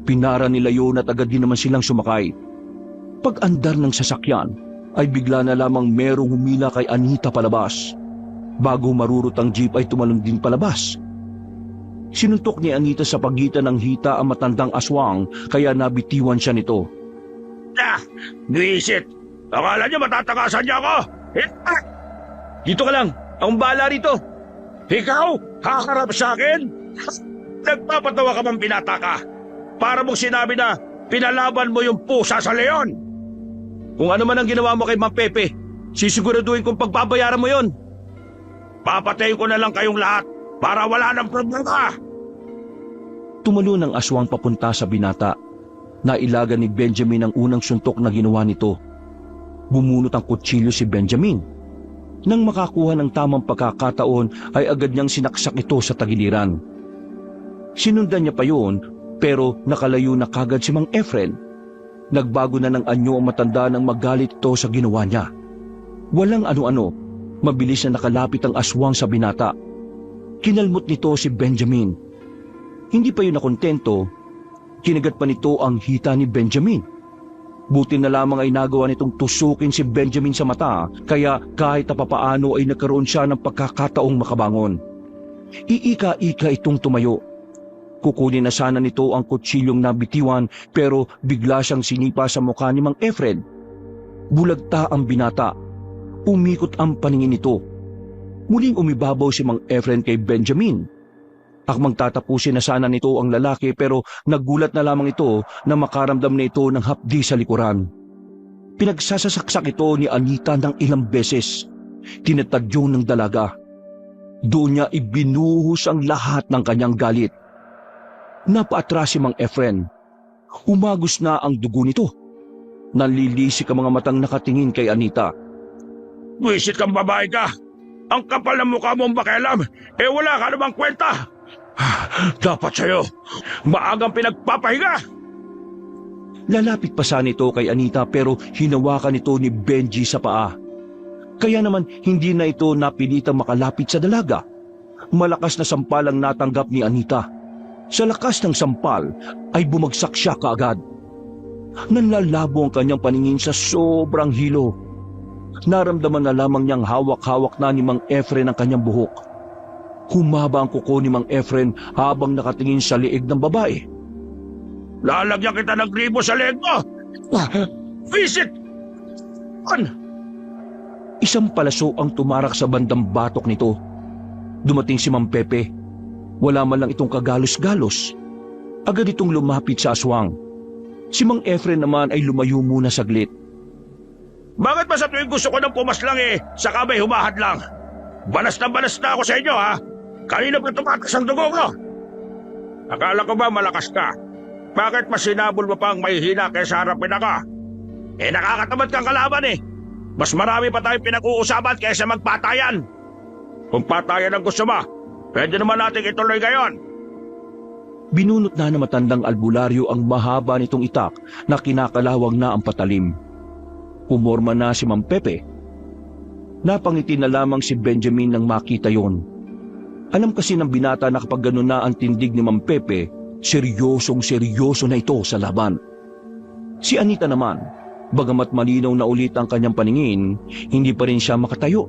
Pinara nila yun at agad din naman silang sumakay. Pag-andar ng sasakyan, ay bigla na lamang merong humila kay Anita palabas. Bago marurot ang jeep ay tumalon din palabas. Sinuntok ni Anita sa pagitan ng hita ang matandang aswang kaya nabitiwan siya nito. Buisit! Akala niyo matatakasan niya ako? Dito ka lang, akong bahala rito. Ikaw? Hakarap sa akin? Nagpapatawa ka bang binata ka? Para mong sinabi na pinalaban mo yung pusa sa leon. Kung ano man ang ginawa mo kay Mang Pepe, sisiguraduhin kong pagbabayaran mo yon. Papatayin ko na lang kayong lahat para wala ng problema. Tumalo ng aswang papunta sa binata. Nailagan ni Benjamin ang unang suntok na ginawa nito. Bumunot ang kutsilyo si Benjamin. Nang makakuha ng tamang pagkakataon ay agad niyang sinaksak ito sa tagiliran. Sinundan niya pa yun pero nakalayo na kagad si Mang Efren. Nagbago na ng anyo ang matanda nang magalit ito sa ginawa niya. Walang ano-ano, mabilis na nakalapit ang aswang sa binata. Kinalmot nito si Benjamin. Hindi pa yun nakontento, kinagat pa nito ang hita ni Benjamin. Buti na lamang ay nagawa nitong tusukin si Benjamin sa mata, kaya kahit papaano ay nagkaroon siya ng pagkakataong makabangon. Iika-ika itong tumayo. Kukunin na sana nito ang kutsilyong nabitiwan pero bigla siyang sinipa sa mukha ni Mang Efren. Bulagta ang binata. Umikot ang paningin nito. Muling umibabaw si Mang Efren kay Benjamin. Akmang tatapusin na sana nito ang lalaki pero nagulat na lamang ito na makaramdam na ito ng hapdi sa likuran. Pinagsasasaksak ito ni Anita ng ilang beses. Tinatadyo ng dalaga. Doon niya ibinuhos ang lahat ng kanyang galit. Napaatras si Mang Efren. Umagos na ang dugo nito. Nalilisik ang mga matang nakatingin kay Anita. Buisit kang babae ka! Ang kapal ng mukha mong pakialam, wala ka namang kwenta! Dapat sa'yo, maagang pinagpapahinga! Lalapit pa sana ito kay Anita pero hinawakan ito ni Benji sa paa. Kaya naman hindi na ito napilitang makalapit sa dalaga. Malakas na sampal ang natanggap ni Anita. Sa lakas ng sampal ay bumagsak siya kaagad. Nanlalabo ang kanyang paningin sa sobrang hilo. Naramdaman na lamang niyang hawak-hawak na ni Mang Efren ang kanyang buhok. Humaba ang kuko ni Mang Efren habang nakatingin sa liig ng babae. Lalagyan kita ng gribo sa leeg mo! Visit! Isang palaso ang tumarak sa bandang batok nito. Dumating si Mang Pepe. Wala man lang itong kagalos-galos. Agad itong lumapit sa aswang. Si Mang Efren naman ay lumayo muna saglit. Bakit ba sa tuwing gusto ko ng pumaslang saka may humahad lang? Banas na ako sa inyo ha? Kanina pa tumatas ang dugo ko. Akala ko ba malakas ka? Bakit mas sinabol mo pang may hina kaysa harapin ako? Nakakatamad kang kalaban Mas marami pa tayong pinag-uusapan kaysa magpatayan. Kung patayan ang gusto mo, pwede naman natin ituloy ngayon. Binunot na matandang albularyo ang mahaba nitong itak na kinakalawang na ang patalim. Pumorma na si Mang Pepe. Napangiti na lamang si Benjamin nang makita yon. Alam kasi ng binata na kapag gano'n na ang tindig ni Mang Pepe, seryosong-seryoso na ito sa laban. Si Anita naman, bagamat malinaw na ulit ang kanyang paningin, hindi pa rin siya makatayo.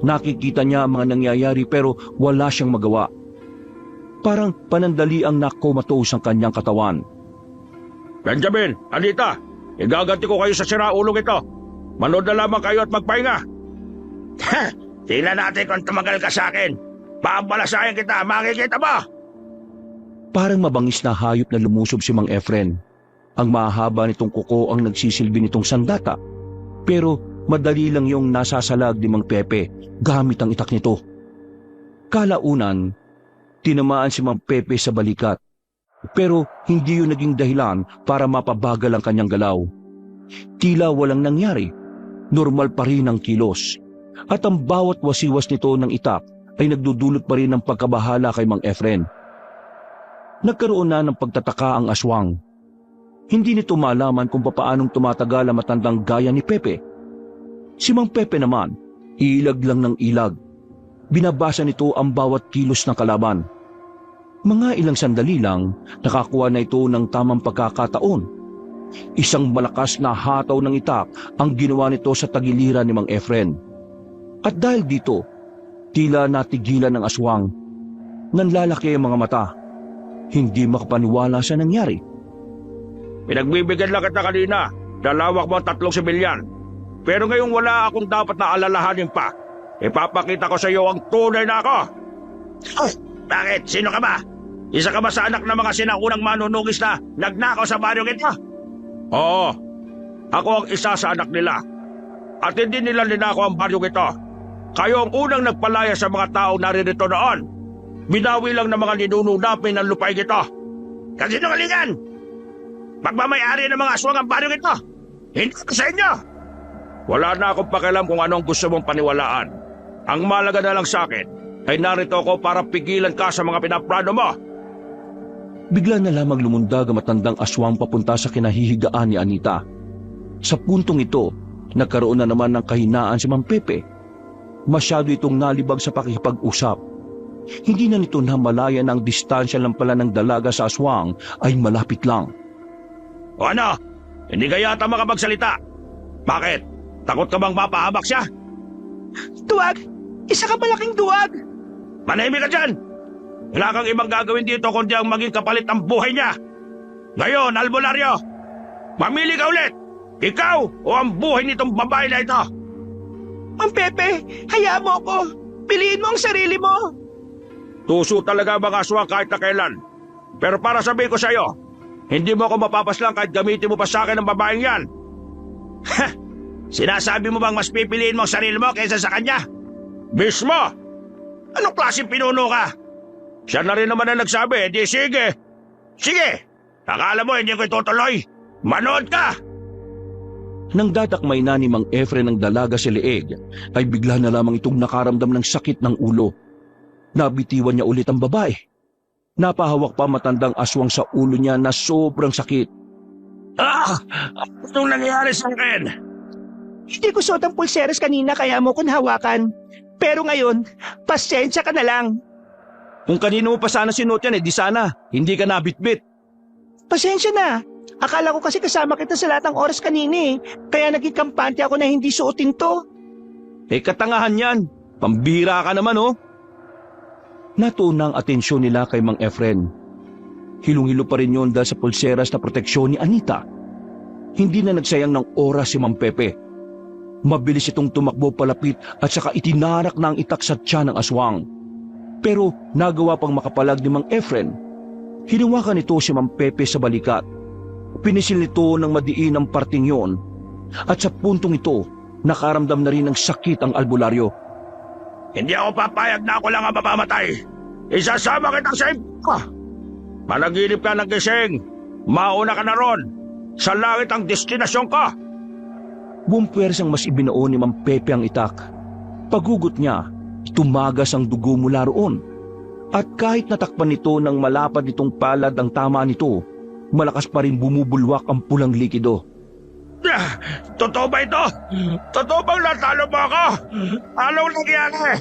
Nakikita niya ang mga nangyayari pero wala siyang magawa. Parang panandali ang nakomatos ang kanyang katawan. Benjamin, Anita, igaganti ko kayo sa siraulong ito. Manood na lamang kayo at magpahinga. Tingnan natin kung tumagal ka sa akin. Babalasayan kita, makikita mo! Parang mabangis na hayop na lumusob si Mang Efren. Ang mahaba nitong kuko ang nagsisilbi nitong sandata. Pero madali lang yung nasasalag ni Mang Pepe gamit ang itak nito. Kalaunan, tinamaan si Mang Pepe sa balikat. Pero hindi yun naging dahilan para mapabagal ang kanyang galaw. Tila walang nangyari. Normal pa rin ang kilos. At ang bawat wasiwas nito ng itak ay nagdudulot pa rin ng pagkabahala kay Mang Efren. Nagkaroon na ng pagtataka ang aswang. Hindi nito malaman kung papaanong tumatagal ang matandang gaya ni Pepe. Si Mang Pepe naman, ilag lang ng ilag. Binabasa nito ang bawat kilos ng kalaban. Mga ilang sandali lang, nakakuha na ito ng tamang pagkakataon. Isang malakas na hataw ng itak ang ginawa nito sa tagiliran ni Mang Efren. At dahil dito, tila natigilan ng aswang. Nanlalaki ang mga mata. Hindi makapaniwala sa nangyari. Pinagbibigyan lang kita kanina. Dalawak mo ang 3 sibilyan. Pero ngayong wala akong dapat na alalahanin pa. Ipapakita ko sa iyo ang tunay na ako. Bakit? Sino ka ba? Isa ka ba sa anak ng mga sinaunang manunugis na nagnakaw sa baryong ito? Oo. Ako ang isa sa anak nila. At hindi nila ninakaw ang baryong ito. Kayo ang unang nagpalaya sa mga tao naririto noon. Binawi lang ng mga ninuno namin ng lupain ito. Kasinungalingan! Magmamayari ng mga aswang ang baryong ito. Hindi ko sa inyo. Wala na akong pakialam kung anong gusto mong paniwalaan. Ang malaga na lang sa akin ay narito ako para pigilan ka sa mga pinaplano mo. Bigla na lamang lumundag ang matandang aswang papunta sa kinahihigaan ni Anita. Sa puntong ito, nagkaroon na naman ng kahinaan si Mang Pepe. Masyado itong nalibag sa pakikipag-usap. Hindi na nito namalaya na ang distansya lang pala ng dalaga sa aswang ay malapit lang. O ano? Hindi ka yata makapagsalita. Bakit? Takot ka bang mapahamak siya? Duwag! Isa ka malaking duwag! Manahimik ka dyan! Wala kang ibang gagawin dito kundi ang maging kapalit ng buhay niya. Ngayon, albularyo, mamili ka ulit! Ikaw o ang buhay nitong babae na ito! Mang Pepe, hayaan mo ako! Piliin mo ang sarili mo! Tuso talaga mga aswang kahit na kailan. Pero para sabihin ko sa iyo, hindi mo ako mapapaslang kahit gamitin mo pa sa akin ang babaeng yan. Ha! Sinasabi mo bang mas pipiliin mo ang sarili mo kaysa sa kanya? Mismo! Anong klaseng pinuno ka? Siya na rin naman ang nagsabi, di sige. Sige! Akala mo hindi ko itutuloy? Manood ka! Nang datakmay na ni Mang Efren ng dalaga sa leeg, ay bigla na lamang itong nakaramdam ng sakit ng ulo. Nabitiwan niya ulit ang babae. Napahawak pa matandang aswang sa ulo niya na sobrang sakit. Anong nangyari sa akin? Hindi ko suot ang pulseras kanina kaya mo kong hawakan. Pero ngayon, pasensya ka na lang. Kung kanino mo pa sana sinuot yan, di sana. Hindi ka nabitbit. Pasensya na. Akala ko kasi kasama kita sa lahat ng oras kanina kaya naging kampante ako na hindi suotin to. Katangahan yan. Pambira ka naman Natuna ang atensyon nila kay Mang Efren. Hilong-hilo pa rin yun dahil sa pulseras na proteksyon ni Anita. Hindi na nagsayang ng oras si Mang Pepe. Mabilis itong tumakbo palapit at saka itinarak na ang itak sa tiyan ng aswang. Pero nagawa pang makapalag ni Mang Efren. Hinawakan nito si Mang Pepe sa balikat. Pinisil nito ng madiin ang parting yon at sa puntong ito, nakaramdam na rin ng sakit ang albularyo. Hindi ako papayag na ako lang ang mamamatay. Isasama kita sa iba. Panaginip ka ng gising. Mauna ka na ron. Sa langit ang destinasyon ka. Buong puwersang mas ibinao ni Mang Pepe ang itak. Paghugot niya, tumagas ang dugo mula roon. At kahit natakpan nito ng malapad nitong palad ang tama nito, malakas pa rin bumubulwak ang pulang likido. Totoo ba ito? Totoo bang natalo mo ako? Anong nangyari?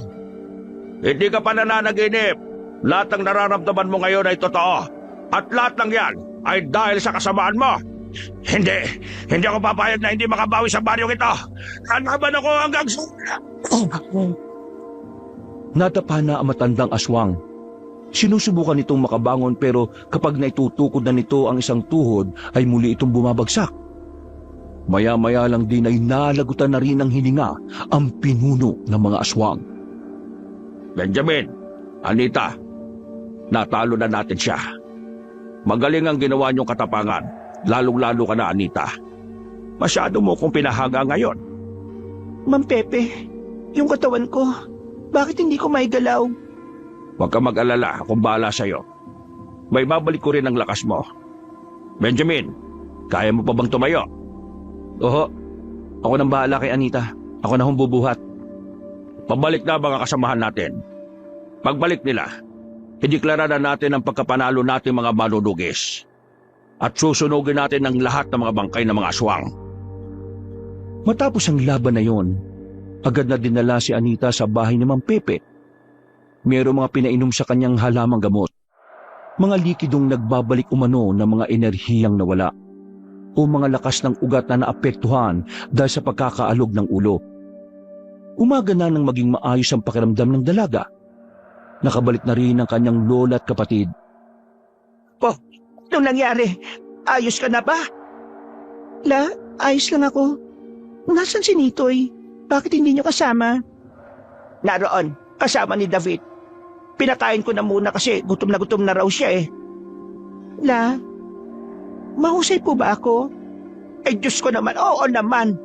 Hindi ka pa nananaginip. Lahat ng nararamdaman mo ngayon ay totoo. At lahat ng yan ay dahil sa kasamaan mo. Hindi ako papayag na hindi makabawi sa baryong ito. Hanaban ako hanggang sa... Nadapa na ang matandang aswang. Sinusubukan nitong makabangon pero kapag naitutukod na nito ang isang tuhod ay muli itong bumabagsak. Maya-maya lang din ay nalagutan na rin ng hininga ang pinuno ng mga aswang. Benjamin, Anita, natalo na natin siya. Magaling ang ginawa niyong katapangan, lalong-lalo ka na, Anita. Masyado mo kong pinahaga ngayon. Mang Pepe, yung katawan ko, bakit hindi ko maigalaw? Huwag ka mag-alala, akong bahala sa'yo. May babalik ko rin ang lakas mo. Benjamin, kaya mo pa bang tumayo? Oho, ako nang bahala kay Anita. Ako na bubuhat. Pabalik na mga kasamahan natin. Pagbalik nila, ideklara na natin ang pagkapanalo natin mga manunugis. At susunugin natin ang lahat ng mga bangkay ng mga aswang. Matapos ang laban na yon, agad na dinala si Anita sa bahay ni Mang Pepe. Mayroong mga pinainom sa kanyang halamang gamot. Mga likidong nagbabalik umano ng mga enerhiyang nawala. O mga lakas ng ugat na naapektuhan dahil sa pagkakaalog ng ulo. Umaga na nang maging maayos ang pakiramdam ng dalaga. Nakabalik na rin ang kanyang lola at kapatid. Po, anong nangyari? Ayos ka na ba? La, ayos lang ako. Nasaan si Nitoy? Bakit hindi niyo kasama? Naroon, kasama ni David. Pinakain ko na muna kasi gutom na raw siya eh. La, mahusay po ba ako? Ay Diyos ko naman, oo naman.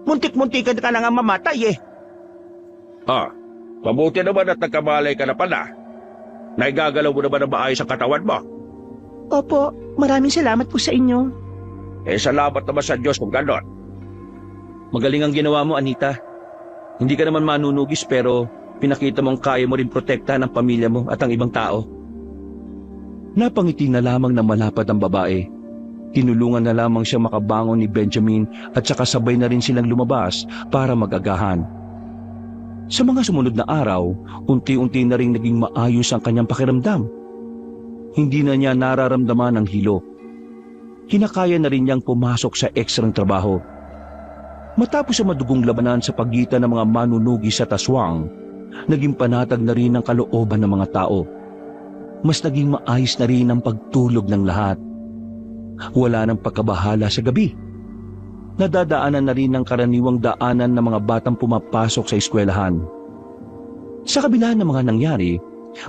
Muntik-muntikan ka na nga mamatay eh. Mabuti naman at nagkamalay ka na pala. Naigagalaw mo naman ang maayos ang katawan mo. Opo, maraming salamat po sa inyo. Salamat naman sa Diyos kung gano'n. Magaling ang ginawa mo, Anita. Hindi ka naman manunugis pero pinakita mong kaya mo rin protektahan ang pamilya mo at ang ibang tao. Napangiti na lamang na malapad ang babae. Tinulungan na lamang siya makabangon ni Benjamin at saka sabay na rin silang lumabas para mag-agahan. Sa mga sumunod na araw, unti-unti na rin naging maayos ang kanyang pakiramdam. Hindi na niya nararamdaman ang hilo. Kinakaya na rin niyang pumasok sa ekstrang trabaho. Matapos ang madugong labanan sa pagitan ng mga manunugis at aswang, naging panatag na rin ang kalooban ng mga tao. Mas naging maayos na rin ang pagtulog ng lahat. Wala nang pagkabahala sa gabi. Nadadaanan na rin ang karaniwang daanan ng mga batang pumapasok sa eskwelahan. Sa kabila ng mga nangyari,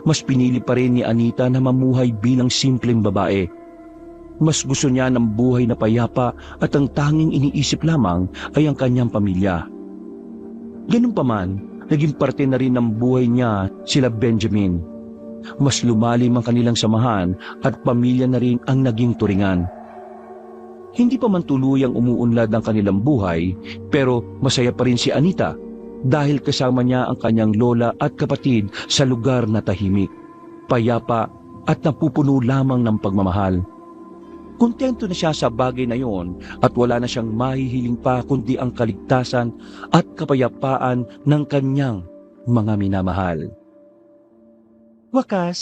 mas pinili pa rin ni Anita na mamuhay bilang simpleng babae. Mas gusto niya ng buhay na payapa at ang tanging iniisip lamang ay ang kanyang pamilya. Ganun pa man, naging parte na rin ng buhay niya sila Benjamin. Mas lumalim ang kanilang samahan at pamilya na rin ang naging turingan. Hindi pa man tuluyang umuunlad ang kanilang buhay, pero masaya pa rin si Anita dahil kasama niya ang kanyang lola at kapatid sa lugar na tahimik, payapa at napupuno lamang ng pagmamahal. Kontento na siya sa bagay na yon at wala na siyang mahihiling pa kundi ang kaligtasan at kapayapaan ng kanyang mga minamahal. Wakas.